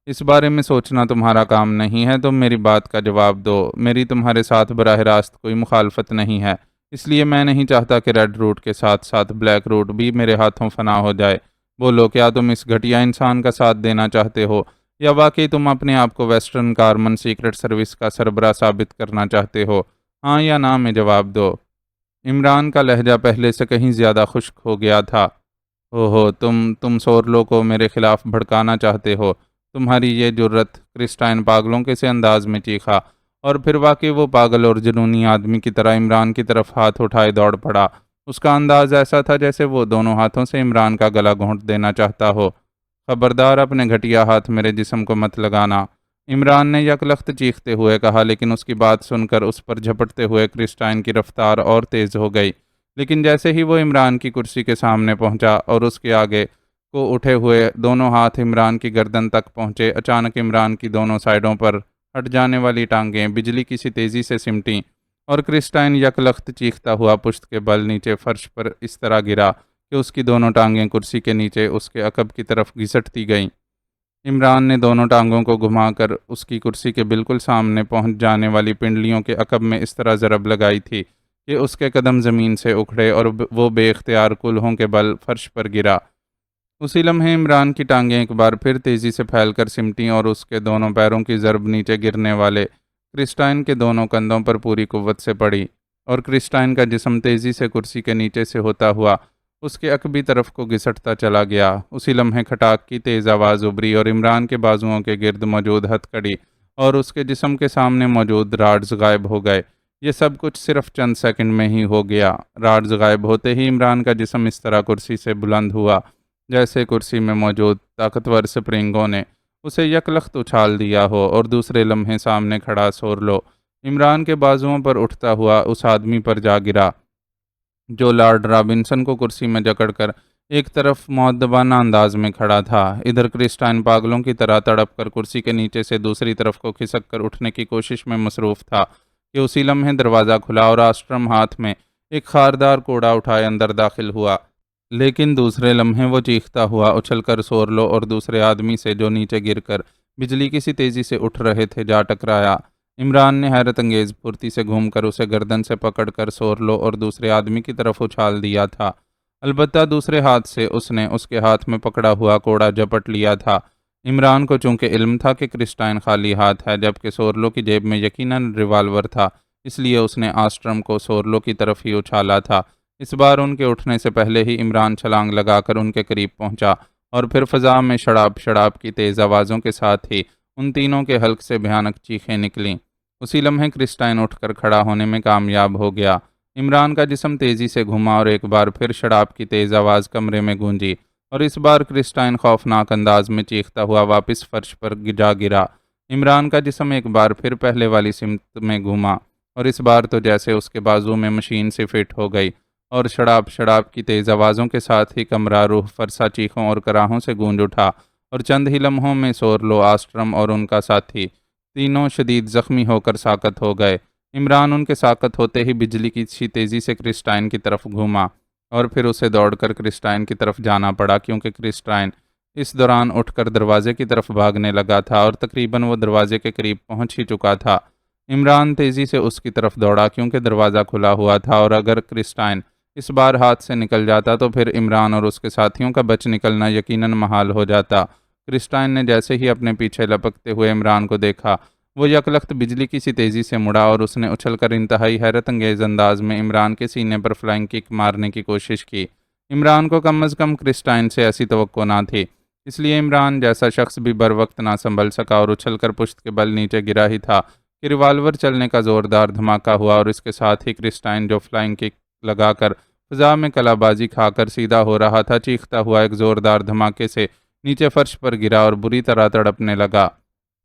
اس بارے میں سوچنا تمہارا کام نہیں ہے، تم میری بات کا جواب دو۔ میری تمہارے ساتھ براہ راست کوئی مخالفت نہیں ہے، اس لیے میں نہیں چاہتا کہ ریڈ روٹ کے ساتھ ساتھ بلیک روٹ بھی میرے ہاتھوں فنا ہو جائے۔ بولو، کیا تم اس گھٹیا انسان کا ساتھ دینا چاہتے ہو، یا واقعی تم اپنے آپ کو ویسٹرن کارمن سیکرٹ سروس کا سربراہ ثابت کرنا چاہتے ہو؟ ہاں یا نہ میں جواب دو۔ عمران کا لہجہ پہلے سے کہیں زیادہ خشک ہو گیا تھا۔ اوہو، تم سورلو کو میرے خلاف بھڑکانا چاہتے ہو، تمہاری یہ جرت، کرسٹائن پاگلوں کے سے انداز میں چیخا، اور پھر واقعی وہ پاگل اور جنونی آدمی کی طرح عمران کی طرف ہاتھ اٹھائے دوڑ پڑا۔ اس کا انداز ایسا تھا جیسے وہ دونوں ہاتھوں سے عمران کا گلا گھونٹ دینا چاہتا ہو۔ خبردار، اپنے گھٹیا ہاتھ میرے جسم کو مت لگانا، عمران نے یکلخت چیختے ہوئے کہا، لیکن اس کی بات سن کر اس پر جھپٹتے ہوئے کرسٹائن کی رفتار اور تیز ہو گئی۔ لیکن جیسے ہی وہ عمران کی کرسی کے سامنے پہنچا اور اس کے آگے کو اٹھے ہوئے دونوں ہاتھ عمران کی گردن تک پہنچے، اچانک عمران کی دونوں سائیڈوں پر ہٹ جانے والی ٹانگیں بجلی کی سی تیزی سے سمٹیں، اور کرسٹائن یکلخت چیختا ہوا پشت کے بل نیچے فرش پر اس طرح گرا کہ اس کی دونوں ٹانگیں کرسی کے نیچے اس کے عقب کی طرف گھسٹتی گئیں۔ عمران نے دونوں ٹانگوں کو گھما کر اس کی کرسی کے بالکل سامنے پہنچ جانے والی پنڈلیوں کے عقب میں اس طرح ضرب لگائی تھی کہ اس کے قدم زمین سے اکھڑے اور وہ بے اختیار کولہوں کے بل فرش پر گرا۔ اسی لمحے عمران کی ٹانگیں ایک بار پھر تیزی سے پھیل کر سمٹیں اور اس کے دونوں پیروں کی ضرب نیچے گرنے والے کرسٹائن کے دونوں کندھوں پر پوری قوت سے پڑی، اور کرسٹائن کا جسم تیزی سے کرسی کے نیچے سے ہوتا ہوا اس کے عقبی طرف کو گھسٹتا چلا گیا۔ اسی لمحے کھٹاک کی تیز آواز ابری اور عمران کے بازوؤں کے گرد موجود ہتھکڑی اور اس کے جسم کے سامنے موجود راڈز غائب ہو گئے۔ یہ سب کچھ صرف چند سیکنڈ میں ہی ہو گیا۔ راڈز غائب ہوتے ہی عمران کا جسم اس طرح کرسی سے بلند ہوا جیسے کرسی میں موجود طاقتور سپرنگوں نے اسے یکلخت اچھال دیا ہو، اور دوسرے لمحے سامنے کھڑا سورلو عمران کے بازوؤں پر اٹھتا ہوا اس آدمی پر جا گرا جو لارڈ رابنسن کو کرسی میں جکڑ کر ایک طرف مؤدبانہ انداز میں کھڑا تھا۔ ادھر کرسٹائن پاگلوں کی طرح تڑپ کر کرسی کے نیچے سے دوسری طرف کو کھسک کر اٹھنے کی کوشش میں مصروف تھا کہ اسی لمحے دروازہ کھلا اور آسٹرم ہاتھ میں ایک خاردار کوڑا اٹھائے اندر داخل ہوا۔ لیکن دوسرے لمحے وہ چیختا ہوا اچھل کر سورلو اور دوسرے آدمی سے جو نیچے گر کر بجلی کسی تیزی سے اٹھ رہے تھے جا ٹکرایا۔ عمران نے حیرت انگیز پھرتی سے گھوم کر اسے گردن سے پکڑ کر سورلو اور دوسرے آدمی کی طرف اچھال دیا تھا۔ البتہ دوسرے ہاتھ سے اس نے اس کے ہاتھ میں پکڑا ہوا کوڑا جپٹ لیا تھا۔ عمران کو چونکہ علم تھا کہ کرسٹائن خالی ہاتھ ہے، جبکہ سورلو کی جیب میں یقیناً ریوالور تھا، اس لیے اس نے آسٹرم کو سورلو کی طرف ہی اچھالا تھا۔ اس بار ان کے اٹھنے سے پہلے ہی عمران چھلانگ لگا کر ان کے قریب پہنچا اور پھر فضا میں شڑاب شڑاب کی تیز آوازوں کے ساتھ ہی ان تینوں کے حلق سے بھیانک چیخیں نکلیں۔ اسی لمحے کرسٹائن اٹھ کر کھڑا ہونے میں کامیاب ہو گیا۔ عمران کا جسم تیزی سے گھما اور ایک بار پھر شڑاب کی تیز آواز کمرے میں گونجی اور اس بار کرسٹائن خوفناک انداز میں چیختا ہوا واپس فرش پر جا گرا۔ عمران کا جسم ایک بار پھر پہلے والی سمت میں گھوما اور اس بار تو جیسے اس کے بازو میں مشین سے فٹ ہو گئی اور شڑاب شڑاب کی تیز آوازوں کے ساتھ ہی کمرہ روح فرسا چیخوں اور کراہوں سے گونج اٹھا اور چند ہی لمحوں میں سورلو، آسٹرم اور ان کا ساتھی تینوں شدید زخمی ہو کر ساکت ہو گئے۔ عمران ان کے ساکت ہوتے ہی بجلی کی سی تیزی سے کرسٹائن کی طرف گھوما اور پھر اسے دوڑ کر کرسٹائن کی طرف جانا پڑا، کیونکہ کرسٹائن اس دوران اٹھ کر دروازے کی طرف بھاگنے لگا تھا اور تقریباً وہ دروازے کے قریب پہنچ ہی چکا تھا۔ عمران تیزی سے اس کی طرف دوڑا کیونکہ دروازہ کھلا ہوا تھا اور اگر کرسٹائن اس بار ہاتھ سے نکل جاتا تو پھر عمران اور اس کے ساتھیوں کا بچ نکلنا یقیناً محال ہو جاتا۔ کرسٹائن نے جیسے ہی اپنے پیچھے لپکتے ہوئے عمران کو دیکھا، وہ یکلخت بجلی کی سی تیزی سے مڑا اور اس نے اچھل کر انتہائی حیرت انگیز انداز میں عمران کے سینے پر فلائنگ کک مارنے کی کوشش کی۔ عمران کو کم از کم کرسٹائن سے ایسی توقع نہ تھی، اس لیے عمران جیسا شخص بھی بر وقت نہ سنبھل سکا اور اچھل کر پشت کے بل نیچے گرا ہی تھا کہ ریوالور چلنے کا زوردار دھماکہ ہوا اور اس کے ساتھ ہی کرسٹائن جو فلائنگ کک لگا کر فضا میں کلا بازی کھا کر سیدھا ہو رہا تھا، چیختا ہوا ایک زوردار دھماکے سے نیچے فرش پر گرا اور بری طرح تڑپنے لگا۔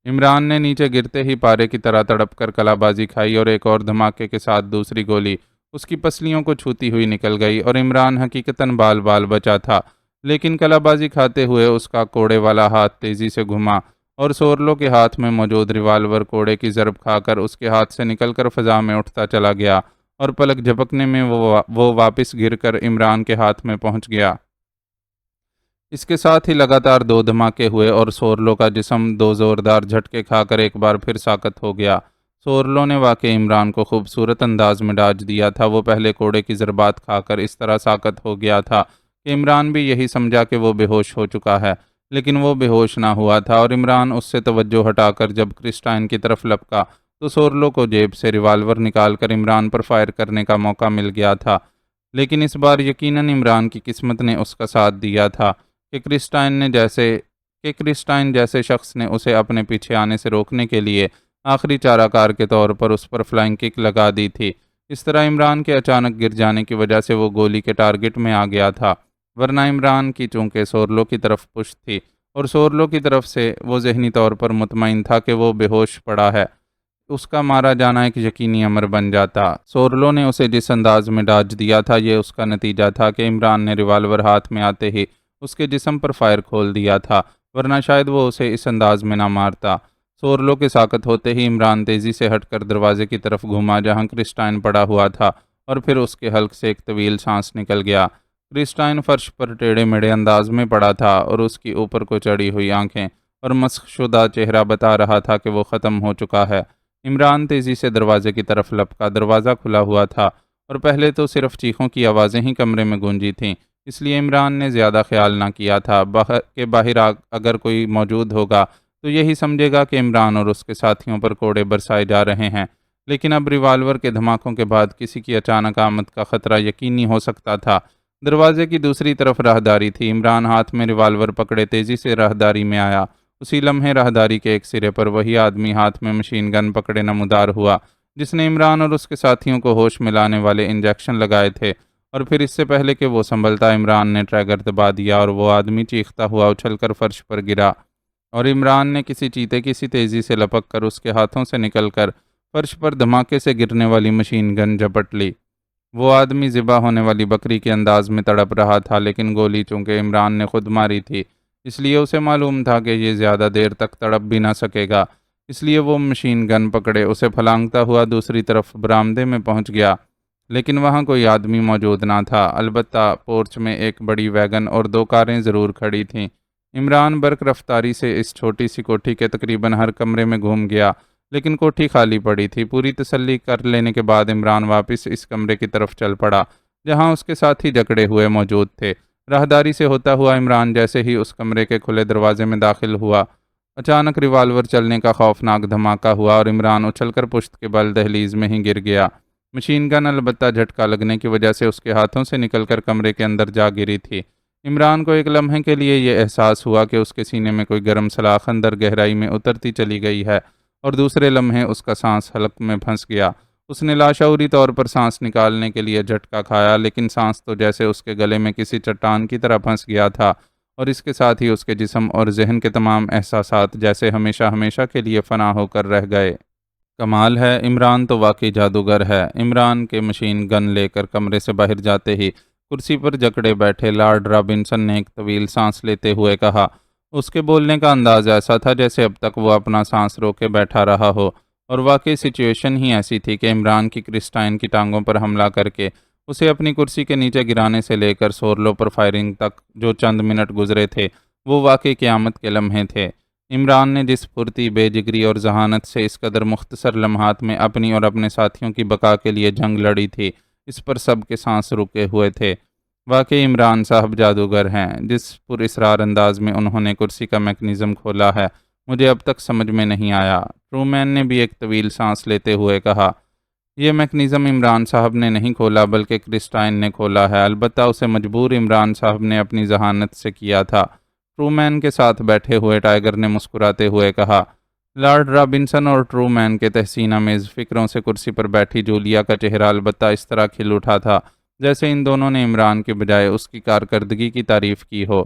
عمران نے نیچے گرتے ہی پارے کی طرح تڑپ کر کلا بازی کھائی اور ایک اور دھماکے کے ساتھ دوسری گولی اس کی پسلیوں کو چھوتی ہوئی نکل گئی اور عمران حقیقتاً بال بال بچا تھا، لیکن کلا بازی کھاتے ہوئے اس کا کوڑے والا ہاتھ تیزی سے گھما اور سورلو کے ہاتھ میں موجود ریوالور کوڑے کی ضرب کھا کر اس کے ہاتھ سے نکل کر فضا میں اٹھتا چلا گیا اور پلک جھپکنے میں وہ واپس گر کر عمران کے ہاتھ میں پہنچ گیا۔ اس کے ساتھ ہی لگاتار دو دھماکے ہوئے اور سورلو کا جسم دو زوردار جھٹکے کھا کر ایک بار پھر ساکت ہو گیا۔ سورلو نے واقعی عمران کو خوبصورت انداز میں ڈاج دیا تھا۔ وہ پہلے کوڑے کی ضربات کھا کر اس طرح ساکت ہو گیا تھا کہ عمران بھی یہی سمجھا کہ وہ بے ہوش ہو چکا ہے، لیکن وہ بے ہوش نہ ہوا تھا اور عمران اس سے توجہ ہٹا کر جب کرسٹائن کی طرف لپکا تو سورلو کو جیب سے ریوالور نکال کر عمران پر فائر کرنے کا موقع مل گیا تھا، لیکن اس بار یقیناً عمران کی قسمت نے اس کا ساتھ دیا تھا کہ کرسٹائن جیسے شخص نے اسے اپنے پیچھے آنے سے روکنے کے لیے آخری چارہ کار کے طور پر اس پر فلائنگ کک لگا دی تھی۔ اس طرح عمران کے اچانک گر جانے کی وجہ سے وہ گولی کے ٹارگٹ میں آ گیا تھا، ورنہ عمران کی چونکہ سورلو کی طرف پشت تھی اور سورلو کی طرف سے وہ ذہنی طور پر مطمئن تھا کہ وہ بے ہوش پڑا ہے، اس کا مارا جانا ایک یقینی امر بن جاتا۔ سورلو نے اسے جس انداز میں ڈاج دیا تھا، یہ اس کا نتیجہ تھا کہ عمران نے ریوالور ہاتھ میں آتے ہی اس کے جسم پر فائر کھول دیا تھا، ورنہ شاید وہ اسے اس انداز میں نہ مارتا۔ سورلو کے ساکت ہوتے ہی عمران تیزی سے ہٹ کر دروازے کی طرف گھوما جہاں کرسٹائن پڑا ہوا تھا اور پھر اس کے حلق سے ایک طویل سانس نکل گیا۔ کرسٹائن فرش پر ٹیڑھے میڑھے انداز میں پڑا تھا اور اس کی اوپر کو چڑھی ہوئی آنکھیں اور مسخ شدہ چہرہ بتا رہا تھا کہ وہ ختم ہو چکا ہے۔ عمران تیزی سے دروازے کی طرف لپکا۔ دروازہ کھلا ہوا تھا اور پہلے تو صرف چیخوں کی آوازیں ہی کمرے میں گونجی تھیں، اس لیے عمران نے زیادہ خیال نہ کیا تھا کہ باہر اگر کوئی موجود ہوگا تو یہی سمجھے گا کہ عمران اور اس کے ساتھیوں پر کوڑے برسائے جا رہے ہیں، لیکن اب ریوالور کے دھماکوں کے بعد کسی کی اچانک آمد کا خطرہ یقینی ہو سکتا تھا۔ دروازے کی دوسری طرف راہداری تھی۔ عمران ہاتھ میں ریوالور پکڑے تیزی سے راہداری میں آیا۔ اسی لمحے راہداری کے ایک سرے پر وہی آدمی ہاتھ میں مشین گن پکڑے نمودار ہوا جس نے عمران اور اس کے ساتھیوں کو ہوش میں لانے والے انجیکشن لگائے تھے، اور پھر اس سے پہلے کہ وہ سنبھلتا عمران نے ٹریگر دبا دیا اور وہ آدمی چیختا ہوا اچھل کر فرش پر گرا اور عمران نے کسی چیتے کی سی تیزی سے لپک کر اس کے ہاتھوں سے نکل کر فرش پر دھماکے سے گرنے والی مشین گن جھپٹ لی۔ وہ آدمی ذبح ہونے والی بکری کے انداز میں تڑپ رہا تھا، لیکن گولی چونکہ عمران نے خود ماری تھی اس لیے اسے معلوم تھا کہ یہ زیادہ دیر تک تڑپ بھی نہ سکے گا، اس لیے وہ مشین گن پکڑے اسے پھلانگتا ہوا دوسری طرف برآمدے میں پہنچ گیا، لیکن وہاں کوئی آدمی موجود نہ تھا۔ البتہ پورچ میں ایک بڑی ویگن اور دو کاریں ضرور کھڑی تھیں۔ عمران برق رفتاری سے اس چھوٹی سی کوٹھی کے تقریباً ہر کمرے میں گھوم گیا، لیکن کوٹھی خالی پڑی تھی۔ پوری تسلی کر لینے کے بعد عمران واپس اس کمرے کی طرف چل پڑا جہاں اس کے ساتھی جکڑے ہوئے موجود تھے۔ راہداری سے ہوتا ہوا عمران جیسے ہی اس کمرے کے کھلے دروازے میں داخل ہوا، اچانک ریوالور چلنے کا خوفناک دھماکہ ہوا اور عمران اچھل کر پشت کے بل دہلیز میں ہی گر گیا۔ مشین گن البتہ جھٹکا لگنے کی وجہ سے اس کے ہاتھوں سے نکل کر کمرے کے اندر جا گری تھی۔ عمران کو ایک لمحے کے لیے یہ احساس ہوا کہ اس کے سینے میں کوئی گرم سلاخ اندر گہرائی میں اترتی چلی گئی ہے، اور دوسرے لمحے اس کا سانس حلق میں پھنس گیا۔ اس نے لاشعوری طور پر سانس نکالنے کے لیے جھٹکا کھایا، لیکن سانس تو جیسے اس کے گلے میں کسی چٹان کی طرح پھنس گیا تھا، اور اس کے ساتھ ہی اس کے جسم اور ذہن کے تمام احساسات جیسے ہمیشہ ہمیشہ کے لیے فنا ہو کر رہ گئے۔ کمال ہے، عمران تو واقعی جادوگر ہے۔ عمران کے مشین گن لے کر کمرے سے باہر جاتے ہی کرسی پر جکڑے بیٹھے لارڈ رابنسن نے ایک طویل سانس لیتے ہوئے کہا۔ اس کے بولنے کا انداز ایسا تھا جیسے اب تک وہ اپنا سانس روکے بیٹھا رہا ہو، اور واقعی سچویشن ہی ایسی تھی کہ عمران کی کرسٹائن کی ٹانگوں پر حملہ کر کے اسے اپنی کرسی کے نیچے گرانے سے لے کر سورلو پر فائرنگ تک جو چند منٹ گزرے تھے وہ واقعی قیامت کے لمحے تھے۔ عمران نے جس پھرتی، بے جگری اور ذہانت سے اس قدر مختصر لمحات میں اپنی اور اپنے ساتھیوں کی بقا کے لیے جنگ لڑی تھی، اس پر سب کے سانس رکے ہوئے تھے۔ واقعی عمران صاحب جادوگر ہیں۔ جس پر اسرار انداز میں انہوں نے کرسی کا میکنزم کھولا ہے مجھے اب تک سمجھ میں نہیں آیا۔ ٹرومین نے بھی ایک طویل سانس لیتے ہوئے کہا۔ یہ میکنزم عمران صاحب نے نہیں کھولا بلکہ کرسٹائن نے کھولا ہے، البتہ اسے مجبور عمران صاحب نے اپنی ذہانت سے کیا تھا۔ ٹرومین کے ساتھ بیٹھے ہوئے ٹائیگر نے مسکراتے ہوئے کہا۔ لارڈ رابنسن اور ٹرومین کے تحسین آمیز فکروں سے کرسی پر بیٹھی جولیا کا چہرہ البتہ اس طرح کھل اٹھا تھا جیسے ان دونوں نے عمران کے بجائے اس کی کارکردگی کی تعریف کی ہو۔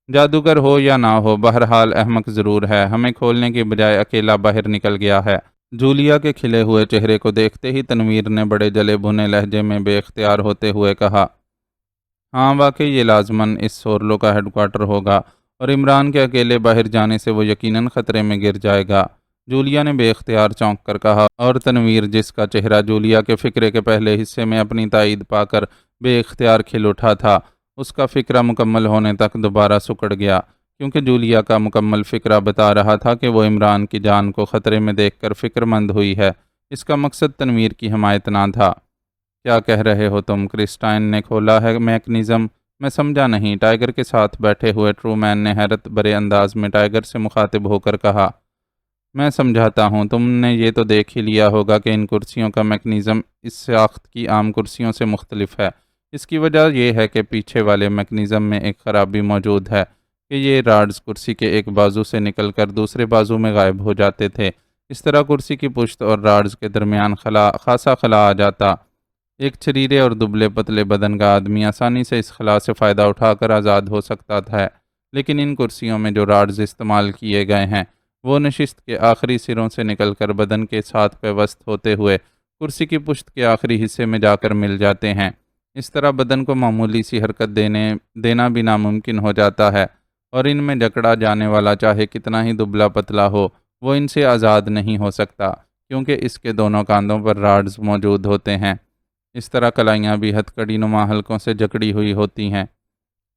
جادوگر ہو یا نہ ہو، بہرحال احمق ضرور ہے، ہمیں کھولنے کی بجائے اکیلا باہر نکل گیا ہے۔ جولیا کے کھلے ہوئے چہرے کو دیکھتے ہی تنویر نے بڑے جلے بھنے لہجے میں بے اختیار ہوتے ہوئے کہا۔ ہاں واقعی یہ لازماً اس سورلو کا ہیڈ کوارٹر ہوگا، اور عمران کے اکیلے باہر جانے سے وہ یقیناً خطرے میں گر جائے گا، جولیا نے بے اختیار چونک کر کہا، اور تنویر جس کا چہرہ جولیا کے فقرے کے پہلے حصے میں اپنی تائید پا کر بے اختیار کھل اٹھا تھا، اس کا فقرہ مکمل ہونے تک دوبارہ سکڑ گیا، کیونکہ جولیا کا مکمل فقرہ بتا رہا تھا کہ وہ عمران کی جان کو خطرے میں دیکھ کر فکر مند ہوئی ہے۔ اس کا مقصد تنویر کی حمایت نہ تھا۔ کیا کہہ رہے ہو تم؟ کرسٹائن نے کھولا ہے میکنزم؟ میں سمجھا نہیں۔ ٹائیگر کے ساتھ بیٹھے ہوئے ٹرومین نے حیرت بھرے انداز میں ٹائیگر سے مخاطب ہو کر کہا۔ میں سمجھاتا ہوں، تم نے یہ تو دیکھ ہی لیا ہوگا کہ ان کرسیوں کا میکنزم اس ساخت کی عام کرسیوں سے مختلف ہے۔ اس کی وجہ یہ ہے کہ پیچھے والے میکنزم میں ایک خرابی موجود ہے کہ یہ راڈز کرسی کے ایک بازو سے نکل کر دوسرے بازو میں غائب ہو جاتے تھے۔ اس طرح کرسی کی پشت اور راڈز کے درمیان خاصا خلا آ جاتا۔ ایک چھریرے اور دبلے پتلے بدن کا آدمی آسانی سے اس خلا سے فائدہ اٹھا کر آزاد ہو سکتا تھا، لیکن ان کرسیوں میں جو راڈز استعمال کیے گئے ہیں وہ نشست کے آخری سروں سے نکل کر بدن کے ساتھ پیوست ہوتے ہوئے کرسی کی پشت کے آخری حصے میں جا کر مل جاتے ہیں۔ اس طرح بدن کو معمولی سی حرکت دینا بھی ناممکن ہو جاتا ہے، اور ان میں جکڑا جانے والا چاہے کتنا ہی دبلا پتلا ہو وہ ان سے آزاد نہیں ہو سکتا، کیونکہ اس کے دونوں کاندھوں پر راڈز موجود ہوتے ہیں۔ اس طرح کلائیاں بھی ہتھکڑی نما حلقوں سے جکڑی ہوئی ہوتی ہیں۔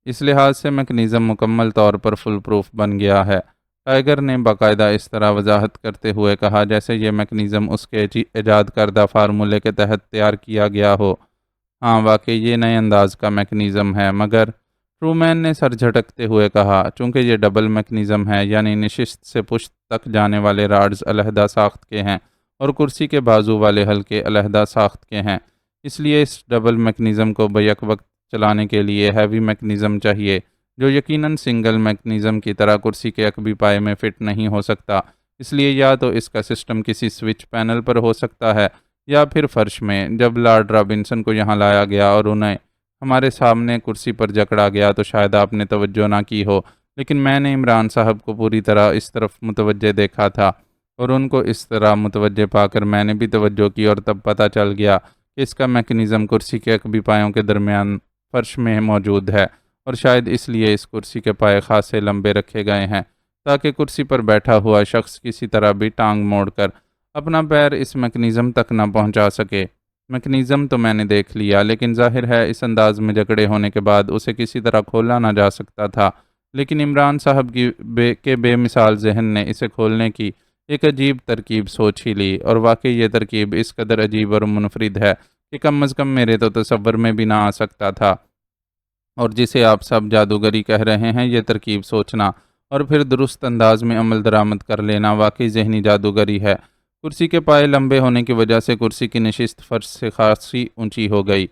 اس لحاظ سے میکنزم مکمل طور پر فل پروف بن گیا ہے، ٹائیگر نے باقاعدہ اس طرح وضاحت کرتے ہوئے کہا جیسے یہ میکنزم اس کے ایجاد کردہ فارمولے کے تحت تیار کیا گیا ہو۔ ہاں واقعی یہ نئے انداز کا میکنزم ہے، مگر ٹرومین نے سر جھٹکتے ہوئے کہا، چونکہ یہ ڈبل میکنزم ہے، یعنی نشست سے پشت تک جانے والے راڈز علیحدہ ساخت کے ہیں اور کرسی کے بازو والے حلقے علیحدہ ساخت کے ہیں، اس لیے اس ڈبل میکنزم کو بیک وقت چلانے کے لیے ہیوی میکنزم چاہیے، جو یقیناً سنگل میکنزم کی طرح کرسی کے عقبی پائے میں فٹ نہیں ہو سکتا۔ اس لیے یا تو اس کا سسٹم کسی سوئچ پینل پر ہو سکتا ہے یا پھر فرش میں۔ جب لارڈ رابنسن کو یہاں لایا گیا اور انہیں ہمارے سامنے کرسی پر جکڑا گیا تو شاید آپ نے توجہ نہ کی ہو، لیکن میں نے عمران صاحب کو پوری طرح اس طرف متوجہ دیکھا تھا، اور ان کو اس طرح متوجہ پا کر میں نے بھی توجہ کی، اور تب پتہ چل گیا کہ اس کا میکنزم کرسی کے عقبی پایوں کے درمیان فرش میں موجود ہے، اور شاید اس لیے اس کرسی کے پائے خاصے لمبے رکھے گئے ہیں تاکہ کرسی پر بیٹھا ہوا شخص کسی طرح بھی ٹانگ موڑ کر اپنا پیر اس میکنزم تک نہ پہنچا سکے۔ میکنزم تو میں نے دیکھ لیا، لیکن ظاہر ہے اس انداز میں جکڑے ہونے کے بعد اسے کسی طرح کھولا نہ جا سکتا تھا، لیکن عمران صاحب کی بے مثال ذہن نے اسے کھولنے کی ایک عجیب ترکیب سوچ ہی لی، اور واقعی یہ ترکیب اس قدر عجیب اور منفرد ہے کہ کم از کم میرے تو تصور میں بھی نہ آ سکتا تھا۔ اور جسے آپ سب جادوگری کہہ رہے ہیں، یہ ترکیب سوچنا اور پھر درست انداز میں عمل درآمد کر لینا واقعی ذہنی جادوگری ہے۔ کرسی کے پائے لمبے ہونے کی وجہ سے کرسی کی نشست فرش سے خاصی اونچی ہو گئی،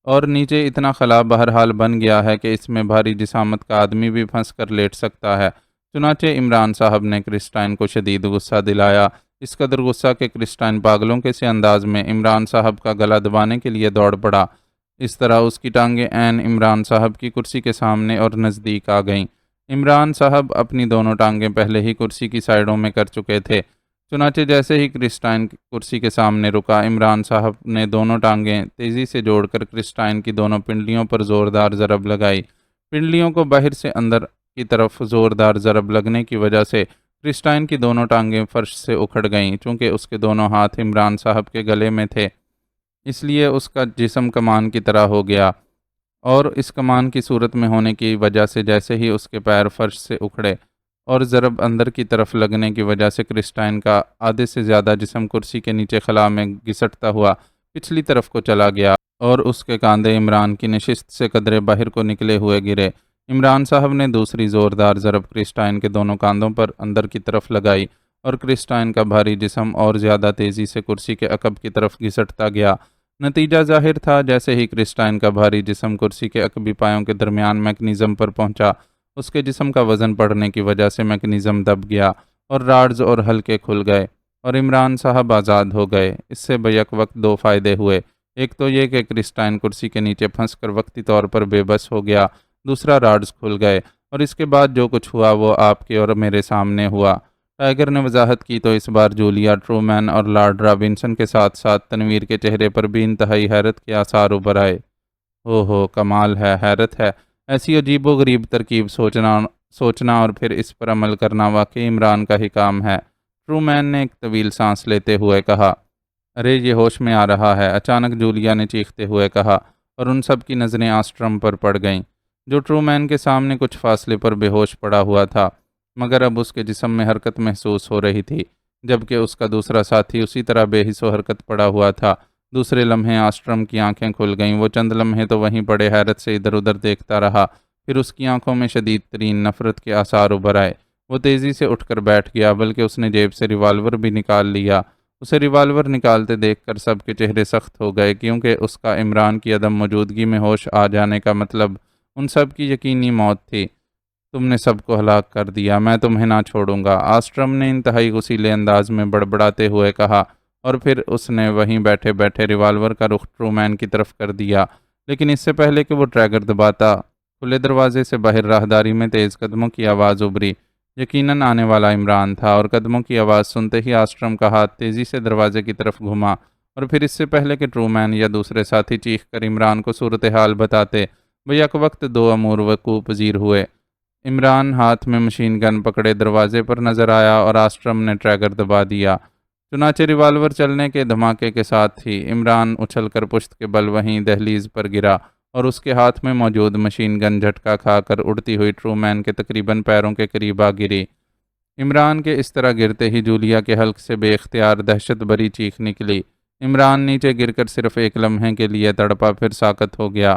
اور نیچے اتنا خلا بہرحال بن گیا ہے کہ اس میں بھاری جسامت کا آدمی بھی پھنس کر لیٹ سکتا ہے۔ چنانچہ عمران صاحب نے کرسٹائن کو شدید غصہ دلایا، اس قدر غصہ کہ کرسٹائن پاگلوں کے سے انداز میں عمران صاحب کا گلا دبانے کے لیے دوڑ پڑا۔ اس طرح اس کی ٹانگیں عین عمران صاحب کی کرسی کے سامنے اور نزدیک آ گئیں۔ عمران صاحب اپنی دونوں ٹانگیں پہلے ہی کرسی کی سائیڈوں میں کر چکے تھے، چنانچہ جیسے ہی کرسٹائن کرسی کے سامنے رکا، عمران صاحب نے دونوں ٹانگیں تیزی سے جوڑ کر کرسٹائن کی دونوں پنڈلیوں پر زوردار ضرب لگائی۔ پنڈلیوں کو باہر سے اندر کی طرف زوردار ضرب لگنے کی وجہ سے کرسٹائن کی دونوں ٹانگیں فرش سے اکھڑ گئیں۔ چونکہ اس کے دونوں ہاتھ عمران صاحب کے گلے میں تھے، اس لیے اس کا جسم کمان کی طرح ہو گیا، اور اس کمان کی صورت میں ہونے کی وجہ سے جیسے ہی اس کے پیر فرش سے اکھڑے اور ضرب اندر کی طرف لگنے کی وجہ سے کرسٹائن کا آدھے سے زیادہ جسم کرسی کے نیچے خلا میں گھسٹتا ہوا پچھلی طرف کو چلا گیا، اور اس کے کاندھے عمران کی نشست سے قدرے باہر کو نکلے ہوئے گرے۔ عمران صاحب نے دوسری زوردار ضرب کرسٹائن کے دونوں کاندھوں پر اندر کی طرف لگائی، اور کرسٹائن کا بھاری جسم اور زیادہ تیزی سے کرسی کے عقب کی طرف گھسٹتا گیا۔ نتیجہ ظاہر تھا، جیسے ہی کرسٹائن کا بھاری جسم کرسی کے عقبی پایوں کے درمیان میکنزم پر پہنچا، اس کے جسم کا وزن پڑنے کی وجہ سے میکنزم دب گیا اور راڈز اور حلقے کھل گئے، اور عمران صاحب آزاد ہو گئے۔ اس سے بیک وقت دو فائدے ہوئے، ایک تو یہ کہ کرسٹائن کرسی کے نیچے پھنس کر وقتی طور پر بے بس ہو گیا، دوسرا راڈز کھل گئے، اور اس کے بعد جو کچھ ہوا وہ آپ کے اور میرے سامنے ہوا۔ ٹائیگر نے وضاحت کی تو اس بار جولیا ٹرومین اور لارڈ رابنسن کے ساتھ ساتھ تنویر کے چہرے پر بھی انتہائی حیرت کے آثار ابھر آئے۔ ہو کمال ہے، حیرت ہے، ایسی عجیب و غریب ترکیب سوچنا اور پھر اس پر عمل کرنا واقعی عمران کا ہی کام ہے۔ ٹرومین نے ایک طویل سانس لیتے ہوئے کہا۔ ارے یہ ہوش میں آ رہا ہے، اچانک جولیا نے چیختے ہوئے کہا، اور ان سب کی نظریں آسٹرم پر پڑ گئیں، جو ٹرومین کے سامنے کچھ فاصلے پر بے ہوش پڑا ہوا تھا، مگر اب اس کے جسم میں حرکت محسوس ہو رہی تھی، جبکہ اس کا دوسرا ساتھی اسی طرح بے حس و حرکت پڑا ہوا تھا۔ دوسرے لمحے آسٹرم کی آنکھیں کھل گئیں، وہ چند لمحے تو وہیں پڑے حیرت سے ادھر ادھر دیکھتا رہا، پھر اس کی آنکھوں میں شدید ترین نفرت کے آثار ابھر آئے۔ وہ تیزی سے اٹھ کر بیٹھ گیا، بلکہ اس نے جیب سے ریوالور بھی نکال لیا۔ اسے ریوالور نکالتے دیکھ کر سب کے چہرے سخت ہو گئے، کیونکہ اس کا عمران کی عدم موجودگی میں ہوش آ جانے کا مطلب ان سب کی یقینی موت تھی۔ تم نے سب کو ہلاک کر دیا، میں تمہیں نہ چھوڑوں گا، آسٹرم نے انتہائی غصیلے انداز میں بڑبڑاتے ہوئے کہا، اور پھر اس نے وہیں بیٹھے بیٹھے ریوالور کا رخ ٹرومین کی طرف کر دیا۔ لیکن اس سے پہلے کہ وہ ٹریگر دباتا، کھلے دروازے سے باہر راہداری میں تیز قدموں کی آواز ابھری۔ یقیناً آنے والا عمران تھا، اور قدموں کی آواز سنتے ہی آسٹرم کا ہاتھ تیزی سے دروازے کی طرف گھما، اور پھر اس سے پہلے کہ ٹرومین یا دوسرے ساتھی چیخ کر عمران کو صورتحال بتاتے، بیک وقت دو امور وقوع پذیر ہوئے۔ عمران ہاتھ میں مشین گن پکڑے دروازے پر نظر آیا، اور آسٹرم نے ٹریگر دبا دیا۔ چنانچہ ریوالور چلنے کے دھماکے کے ساتھ ہی عمران اچھل کر پشت کے بل وہیں دہلیز پر گرا، اور اس کے ہاتھ میں موجود مشین گن جھٹکا کھا کر اڑتی ہوئی ٹرومین کے تقریباً پیروں کے قریب آ گری۔ عمران کے اس طرح گرتے ہی جولیا کے حلق سے بے اختیار دہشت بھری چیخ نکلی۔ عمران نیچے گر کر صرف ایک لمحے کے لیے تڑپا، پھر ساکت ہو گیا۔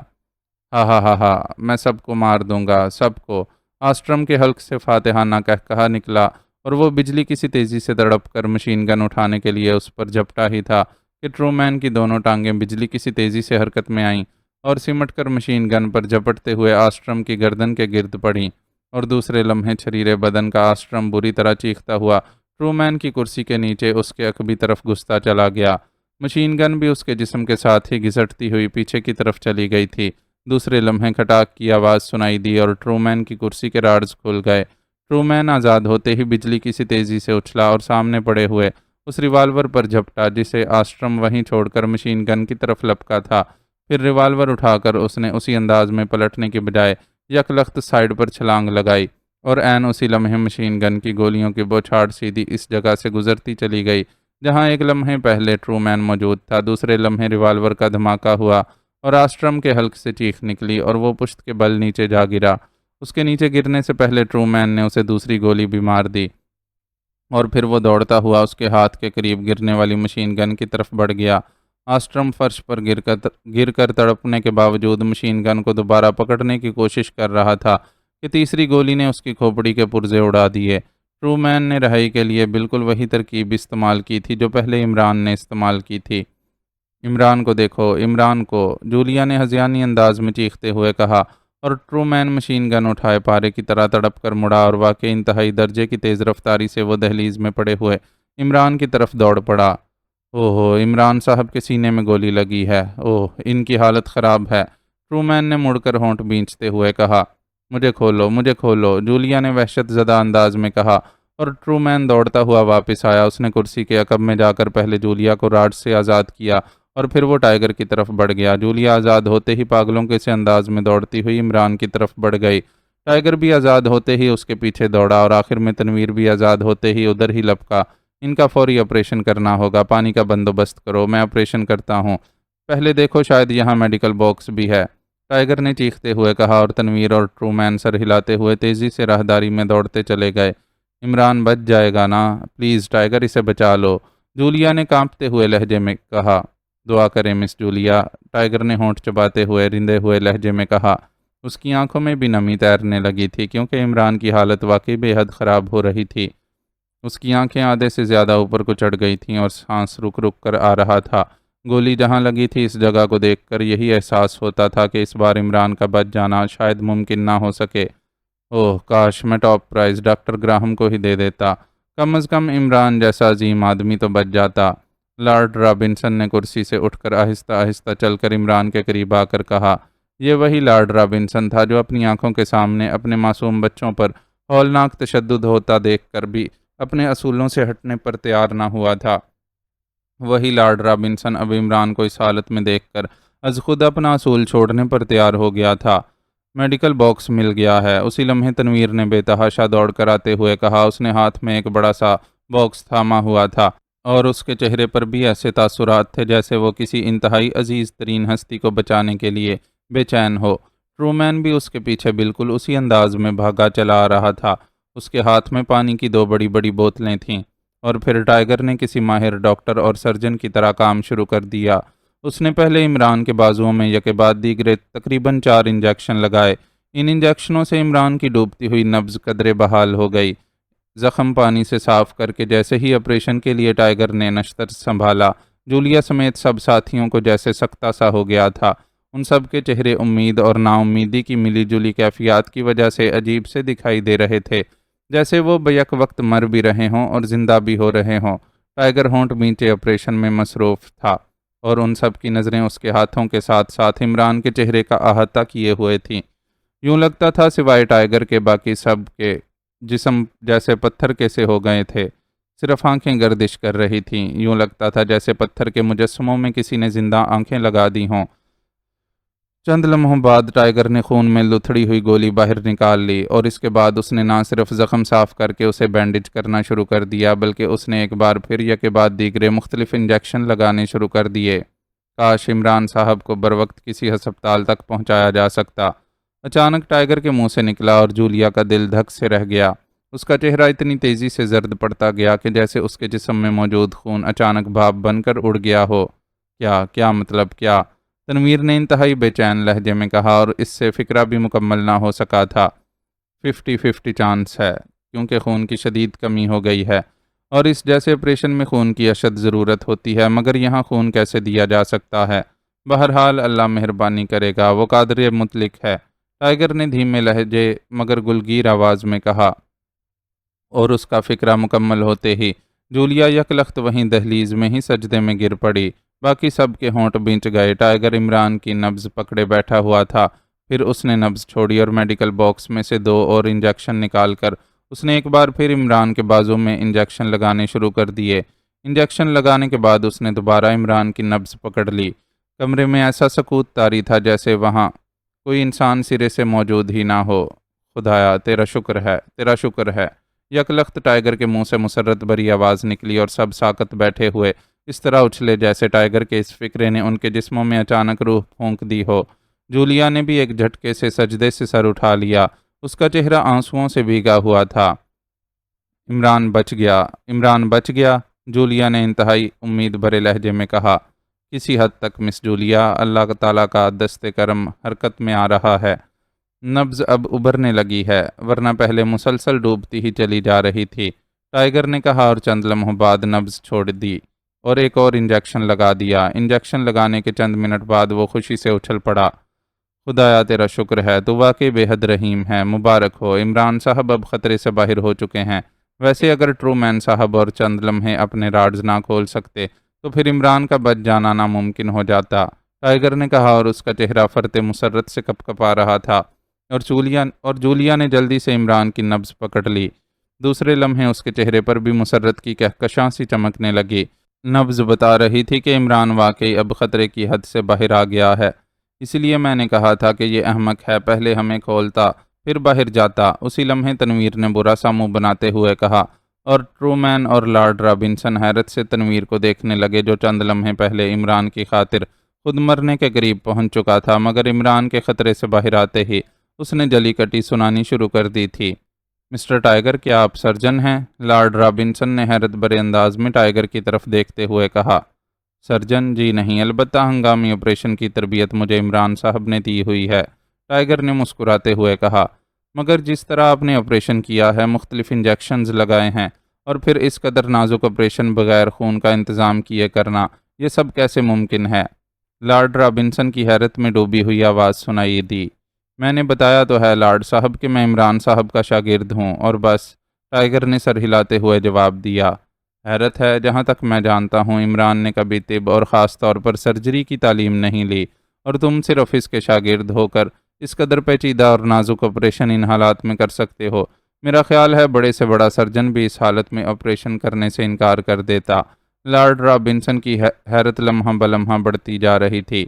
ہا ہا ہا ہا، میں سب کو مار دوں گا، سب کو۔ آسٹرم کے حلق سے فاتحانہ کہا نکلا، اور وہ بجلی کسی تیزی سے تڑپ کر مشین گن اٹھانے کے لیے اس پر جھپٹا ہی تھا کہ ٹرومین کی دونوں ٹانگیں بجلی کسی تیزی سے حرکت میں آئیں، اور سمٹ کر مشین گن پر جھپٹتے ہوئے آسٹرم کی گردن کے گرد پڑیں، اور دوسرے لمحے چھریرے بدن کا آسٹرم بری طرح چیختا ہوا ٹرومین کی کرسی کے نیچے اس کے عقبی طرف گھستا چلا گیا۔ مشین گن بھی اس کے جسم کے ساتھ ہی گھسٹتی ہوئی پیچھے کی طرف چلی گئی تھی۔ دوسرے لمحے کھٹاک کی آواز سنائی دی، اور ٹرومین کی کرسی کے راڈز کھل گئے۔ ٹرومین آزاد ہوتے ہی بجلی کسی تیزی سے اچھلا اور سامنے پڑے ہوئے اس ریوالور پر جھپٹا، جسے آسٹرم وہیں چھوڑ کر مشین گن کی طرف لپکا تھا۔ پھر ریوالور اٹھا کر اس نے اسی انداز میں پلٹنے کی بجائے یک لخت سائیڈ پر چھلانگ لگائی، اور عین اسی لمحے مشین گن کی گولیوں کی بوچھاڑ سیدھی اس جگہ سے گزرتی چلی گئی جہاں ایک لمحے پہلے ٹرومین موجود تھا۔ دوسرے لمحے ریوالور کا دھماکہ ہوا، اور آسٹرم کے حلق سے چیخ نکلی، اور وہ پشت کے بل نیچے جا گرا۔ اس کے نیچے گرنے سے پہلے ٹرومین نے اسے دوسری گولی بھی مار دی اور پھر وہ دوڑتا ہوا اس کے ہاتھ کے قریب گرنے والی مشین گن کی طرف بڑھ گیا۔ آسٹرم فرش پر گر کر تڑپنے کے باوجود مشین گن کو دوبارہ پکڑنے کی کوشش کر رہا تھا کہ تیسری گولی نے اس کی کھوپڑی کے پرزے اڑا دیے۔ ٹرومین نے رہائی کے لیے بالکل وہی ترکیب استعمال کی تھی جو پہلے عمران نے استعمال کی تھی۔ عمران کو دیکھو، عمران کو، جولیا نے ہذیانی انداز میں چیختے ہوئے کہا، اور ٹرومین مشین گن اٹھائے پارے کی طرح تڑپ کر مڑا اور واقعی انتہائی درجے کی تیز رفتاری سے وہ دہلیز میں پڑے ہوئے عمران کی طرف دوڑ پڑا۔ اوہ، عمران صاحب کے سینے میں گولی لگی ہے، اوہ ان کی حالت خراب ہے، ٹرومین نے مڑ کر ہونٹ بھینچتے ہوئے کہا۔ مجھے کھولو، مجھے کھولو، جولیا نے وحشت زدہ انداز میں کہا، اور ٹرومین دوڑتا ہوا واپس آیا۔ اس نے کرسی کے عقب میں جا کر پہلے جولیا کو راڈ سے آزاد کیا اور پھر وہ ٹائیگر کی طرف بڑھ گیا۔ جولیا آزاد ہوتے ہی پاگلوں کے سے انداز میں دوڑتی ہوئی عمران کی طرف بڑھ گئی۔ ٹائیگر بھی آزاد ہوتے ہی اس کے پیچھے دوڑا اور آخر میں تنویر بھی آزاد ہوتے ہی ادھر ہی لپکا۔ ان کا فوری آپریشن کرنا ہوگا، پانی کا بندوبست کرو، میں آپریشن کرتا ہوں۔ پہلے دیکھو، شاید یہاں میڈیکل باکس بھی ہے، ٹائیگر نے چیختے ہوئے کہا، اور تنویر اور ٹرومین سر ہلاتے ہوئے تیزی سے راہداری میں دوڑتے چلے گئے۔ عمران بچ جائے گا نا، پلیز ٹائیگر اسے بچا لو، جولیا نے کانپتے ہوئے لہجے میں کہا۔ دعا کریں مس جولیا، ٹائیگر نے ہونٹ چباتے ہوئے رندے ہوئے لہجے میں کہا۔ اس کی آنکھوں میں بھی نمی تیرنے لگی تھی کیونکہ عمران کی حالت واقعی بے حد خراب ہو رہی تھی۔ اس کی آنکھیں آدھے سے زیادہ اوپر کو چڑھ گئی تھیں اور سانس رک رک کر آ رہا تھا۔ گولی جہاں لگی تھی اس جگہ کو دیکھ کر یہی احساس ہوتا تھا کہ اس بار عمران کا بچ جانا شاید ممکن نہ ہو سکے۔ اوہ کاش میں ٹاپ پرائز ڈاکٹر گراہم کو ہی دے دیتا، کم از کم عمران جیسا عظیم آدمی تو بچ جاتا۔ لارڈ رابنسن نے کرسی سے اٹھ کر آہستہ آہستہ چل کر عمران کے قریب آ کر کہا۔ یہ وہی لارڈ رابنسن تھا جو اپنی آنکھوں کے سامنے اپنے معصوم بچوں پر ہولناک تشدد ہوتا دیکھ کر بھی اپنے اصولوں سے ہٹنے پر تیار نہ ہوا تھا۔ وہی لارڈ رابنسن اب عمران کو اس حالت میں دیکھ کر از خود اپنا اصول چھوڑنے پر تیار ہو گیا تھا۔ میڈیکل باکس مل گیا ہے، اسی لمحے تنویر نے بے تحاشا دوڑ کر آتے ہوئے کہا۔ اس نے ہاتھ میں ایک بڑا سا باکس تھاما ہوا تھا اور اس کے چہرے پر بھی ایسے تاثرات تھے جیسے وہ کسی انتہائی عزیز ترین ہستی کو بچانے کے لیے بے چین ہو۔ ٹرومین بھی اس کے پیچھے بالکل اسی انداز میں بھاگا چلا آ رہا تھا۔ اس کے ہاتھ میں پانی کی 2 بڑی بڑی بوتلیں تھیں اور پھر ٹائیگر نے کسی ماہر ڈاکٹر اور سرجن کی طرح کام شروع کر دیا۔ اس نے پہلے عمران کے بازوؤں میں یکے بعد دیگرے تقریباً 4 انجیکشن لگائے۔ ان انجیکشنوں سے عمران کی ڈوبتی ہوئی نبض قدرے بحال ہو گئی۔ زخم پانی سے صاف کر کے جیسے ہی آپریشن کے لیے ٹائیگر نے نشتر سنبھالا، جولیا سمیت سب ساتھیوں کو جیسے سکتہ سا ہو گیا تھا۔ ان سب کے چہرے امید اور نا امیدی کی ملی جلی کیفیات کی وجہ سے عجیب سے دکھائی دے رہے تھے، جیسے وہ بیک وقت مر بھی رہے ہوں اور زندہ بھی ہو رہے ہوں۔ ٹائیگر ہونٹ بھینچے آپریشن میں مصروف تھا اور ان سب کی نظریں اس کے ہاتھوں کے ساتھ ساتھ عمران کے چہرے کا احاطہ کیے ہوئے تھیں۔ یوں لگتا تھا سوائے ٹائیگر کے باقی سب کے جسم جیسے پتھر کے سے ہو گئے تھے، صرف آنکھیں گردش کر رہی تھیں۔ یوں لگتا تھا جیسے پتھر کے مجسموں میں کسی نے زندہ آنکھیں لگا دی ہوں۔ چند لمحوں بعد ٹائیگر نے خون میں لتھڑی ہوئی گولی باہر نکال لی اور اس کے بعد اس نے نہ صرف زخم صاف کر کے اسے بینڈیج کرنا شروع کر دیا بلکہ اس نے ایک بار پھر یکے بعد دیگرے مختلف انجیکشن لگانے شروع کر دیے۔ کاش عمران صاحب کو بروقت کسی ہسپتال تک پہنچایا جا سکتا۔ اچانک ٹائیگر کے منہ سے نکلا اور جولیا کا دل دھک سے رہ گیا۔ اس کا چہرہ اتنی تیزی سے زرد پڑتا گیا کہ جیسے اس کے جسم میں موجود خون اچانک بھاپ بن کر اڑ گیا ہو۔ کیا مطلب کیا؟ تنویر نے انتہائی بے چین لہجے میں کہا اور اس سے فکرہ بھی مکمل نہ ہو سکا تھا۔ 50-50 چانس ہے کیونکہ خون کی شدید کمی ہو گئی ہے اور اس جیسے آپریشن میں خون کی اشد ضرورت ہوتی ہے، مگر یہاں خون کیسے دیا جا سکتا ہے؟ بہرحال اللہ مہربانی کرے گا، وہ قادر مطلق ہے، ٹائیگر نے دھیمے لہجے مگر گلگیر آواز میں کہا۔ اور اس کا فکرہ مکمل ہوتے ہی جولیا یکلخت وہیں دہلیز میں ہی سجدے میں گر پڑی۔ باقی سب کے ہونٹ بھینچ گئے۔ ٹائیگر عمران کی نبض پکڑے بیٹھا ہوا تھا، پھر اس نے نبض چھوڑی اور میڈیکل باکس میں سے 2 اور انجیکشن نکال کر اس نے ایک بار پھر عمران کے بازو میں انجیکشن لگانے شروع کر دیے۔ انجیکشن لگانے کے بعد اس نے دوبارہ عمران کی نبض پکڑ لی۔ کمرے میں ایسا سکوت طاری تھا جیسے وہاں کوئی انسان سرے سے موجود ہی نہ ہو۔ خدایا تیرا شکر ہے، تیرا شکر ہے، یکلخت ٹائیگر کے منہ سے مسرت بھری آواز نکلی اور سب ساکت بیٹھے ہوئے اس طرح اچھلے جیسے ٹائیگر کے اس فکرے نے ان کے جسموں میں اچانک روح پھونک دی ہو۔ جولیا نے بھی ایک جھٹکے سے سجدے سے سر اٹھا لیا۔ اس کا چہرہ آنسوؤں سے بھیگا ہوا تھا۔ عمران بچ گیا، جولیا نے انتہائی امید بھرے لہجے میں کہا۔ کسی حد تک مس جولیا، اللہ تعالیٰ کا دست کرم حرکت میں آ رہا ہے۔ نبض اب ابھرنے لگی ہے، ورنہ پہلے مسلسل ڈوبتی ہی چلی جا رہی تھی، ٹائیگر نے کہا، اور چند لمحوں بعد نبض چھوڑ دی اور ایک اور انجیکشن لگا دیا۔ انجیکشن لگانے کے چند منٹ بعد وہ خوشی سے اچھل پڑا۔ خدایا تیرا شکر ہے، تو واقعی بے حد رحیم ہے، مبارک ہو۔ عمران صاحب اب خطرے سے باہر ہو چکے ہیں۔ ویسے اگر ٹرو مین صاحب اور چند لمحے اپنے راڈز نہ کھول سکتے تو پھر عمران کا بچ جانا ناممکن ہو جاتا، ٹائیگر نے کہا، اور اس کا چہرہ فرط مسرت سے کپکپا رہا تھا، اور جولیا نے جلدی سے عمران کی نبض پکڑ لی۔ دوسرے لمحے اس کے چہرے پر بھی مسرت کی کہکشاں سی چمکنے لگی۔ نبض بتا رہی تھی کہ عمران واقعی اب خطرے کی حد سے باہر آ گیا ہے، اس لیے میں نے کہا تھا کہ یہ احمق ہے، پہلے ہمیں کھولتا پھر باہر جاتا۔ اسی لمحے تنویر نے برا سا منہ بناتے ہوئے کہا، اور ٹرومین اور لارڈ رابنسن حیرت سے تنویر کو دیکھنے لگے، جو چند لمحے پہلے عمران کی خاطر خود مرنے کے قریب پہنچ چکا تھا، مگر عمران کے خطرے سے باہر آتے ہی اس نے جلی کٹی سنانی شروع کر دی تھی۔ مسٹر ٹائیگر، کیا آپ سرجن ہیں؟ لارڈ رابنسن نے حیرت بھرے انداز میں ٹائیگر کی طرف دیکھتے ہوئے کہا۔ سرجن؟ جی نہیں، البتہ ہنگامی آپریشن کی تربیت مجھے عمران صاحب نے دی ہوئی ہے، ٹائیگر نے مسکراتے ہوئے کہا۔ مگر جس طرح آپ نے آپریشن کیا ہے، مختلف انجیکشنز لگائے ہیں، اور پھر اس قدر نازک آپریشن بغیر خون کا انتظام کیے کرنا، یہ سب کیسے ممکن ہے؟ لارڈ رابنسن کی حیرت میں ڈوبی ہوئی آواز سنائی دی۔ میں نے بتایا تو ہے لارڈ صاحب کہ میں عمران صاحب کا شاگرد ہوں، اور بس، ٹائیگر نے سر ہلاتے ہوئے جواب دیا۔ حیرت ہے، جہاں تک میں جانتا ہوں عمران نے کبھی طب اور خاص طور پر سرجری کی تعلیم نہیں لی، اور تم صرف اس کے شاگرد ہو کر اس قدر پیچیدہ اور نازک آپریشن ان حالات میں کر سکتے ہو۔ میرا خیال ہے بڑے سے بڑا سرجن بھی اس حالت میں آپریشن کرنے سے انکار کر دیتا۔ لارڈ رابنسن کی حیرت لمحہ بلمحہ بڑھتی جا رہی تھی۔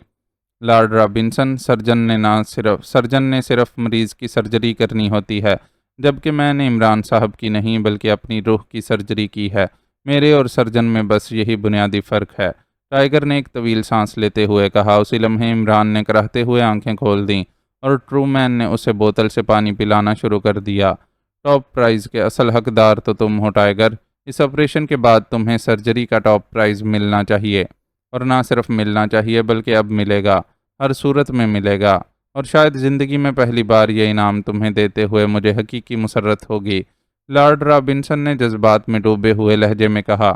لارڈ رابنسن، سرجن نے صرف مریض کی سرجری کرنی ہوتی ہے، جبکہ میں نے عمران صاحب کی نہیں بلکہ اپنی روح کی سرجری کی ہے۔ میرے اور سرجن میں بس یہی بنیادی فرق ہے، ٹائیگر نے ایک طویل سانس لیتے ہوئے کہا۔ اسی لمحے عمران نے کراہتے ہوئے آنکھیں کھول دیں، اور ٹرو مین نے اسے بوتل سے پانی پلانا شروع کر دیا۔ ٹاپ پرائز کے اصل حقدار تو تم ہو ٹائیگر، اس آپریشن کے بعد تمہیں سرجری کا ٹاپ پرائز ملنا چاہیے، اور نہ صرف ملنا چاہیے بلکہ اب ملے گا، ہر صورت میں ملے گا، اور شاید زندگی میں پہلی بار یہ انعام تمہیں دیتے ہوئے مجھے حقیقی مسرت ہوگی۔ لارڈ رابنسن نے جذبات میں ڈوبے ہوئے لہجے میں کہا۔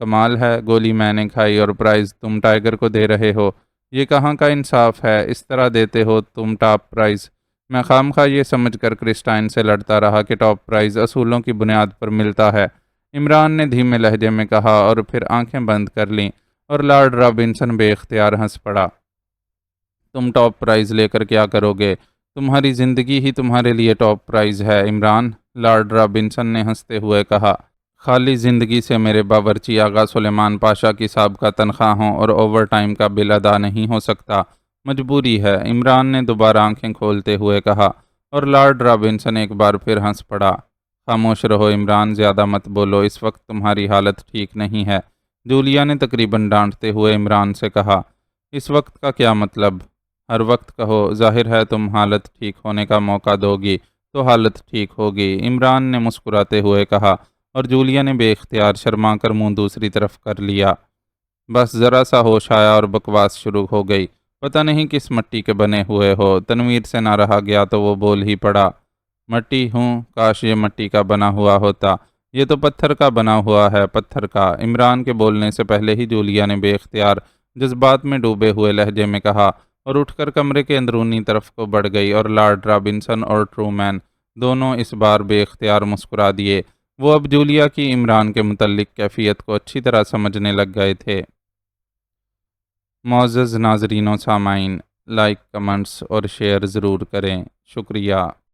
کمال ہے، گولی میں نے کھائی اور پرائز تم ٹائیگر کو دے رہے ہو، یہ کہاں کا انصاف ہے؟ اس طرح دیتے ہو تم ٹاپ پرائز؟ میں خواہ یہ سمجھ کر کرسٹائن سے لڑتا رہا کہ ٹاپ پرائز اصولوں کی بنیاد پر ملتا ہے، عمران نے دھیمے لہجے میں کہا، اور پھر آنکھیں بند کر لیں، اور لارڈ رابنسن بے اختیار ہنس پڑا۔ تم ٹاپ پرائز لے کر کیا کرو گے؟ تمہاری زندگی ہی تمہارے لیے ٹاپ پرائز ہے عمران، لارڈ رابنسن نے ہنستے ہوئے کہا۔ خالی زندگی سے میرے باورچی آغا سلیمان پاشا کی سابقہ تنخواہوں اور اوور ٹائم کا بل ادا نہیں ہو سکتا، مجبوری ہے، عمران نے دوبارہ آنکھیں کھولتے ہوئے کہا، اور لارڈ رابنسن ایک بار پھر ہنس پڑا۔ خاموش رہو عمران، زیادہ مت بولو، اس وقت تمہاری حالت ٹھیک نہیں ہے، جولیا نے تقریباً ڈانٹتے ہوئے عمران سے کہا۔ اس وقت کا کیا مطلب؟ ہر وقت کہو، ظاہر ہے تم حالت ٹھیک ہونے کا موقع دو گی تو حالت ٹھیک ہوگی، عمران نے مسکراتے ہوئے کہا، اور جولیا نے بے اختیار شرما کر منہ دوسری طرف کر لیا۔ بس ذرا سا ہوش آیا اور بکواس شروع ہو گئی۔ پتہ نہیں کس مٹی کے بنے ہوئے ہو، تنویر سے نہ رہا گیا تو وہ بول ہی پڑا۔ مٹی ہوں، کاش یہ مٹی کا بنا ہوا ہوتا، یہ تو پتھر کا بنا ہوا ہے، پتھر کا، عمران کے بولنے سے پہلے ہی جولیا نے بے اختیار جذبات میں ڈوبے ہوئے لہجے میں کہا، اور اٹھ کر کمرے کے اندرونی طرف کو بڑھ گئی، اور لارڈ رابنسن اور ٹرو مین دونوں اس بار بے اختیار مسکرا دیے۔ وہ اب جولیا کی عمران کے متعلق کیفیت کو اچھی طرح سمجھنے لگ گئے تھے۔ معزز ناظرین و سامعین، لائک، کمنٹس اور شیئر ضرور کریں، شکریہ۔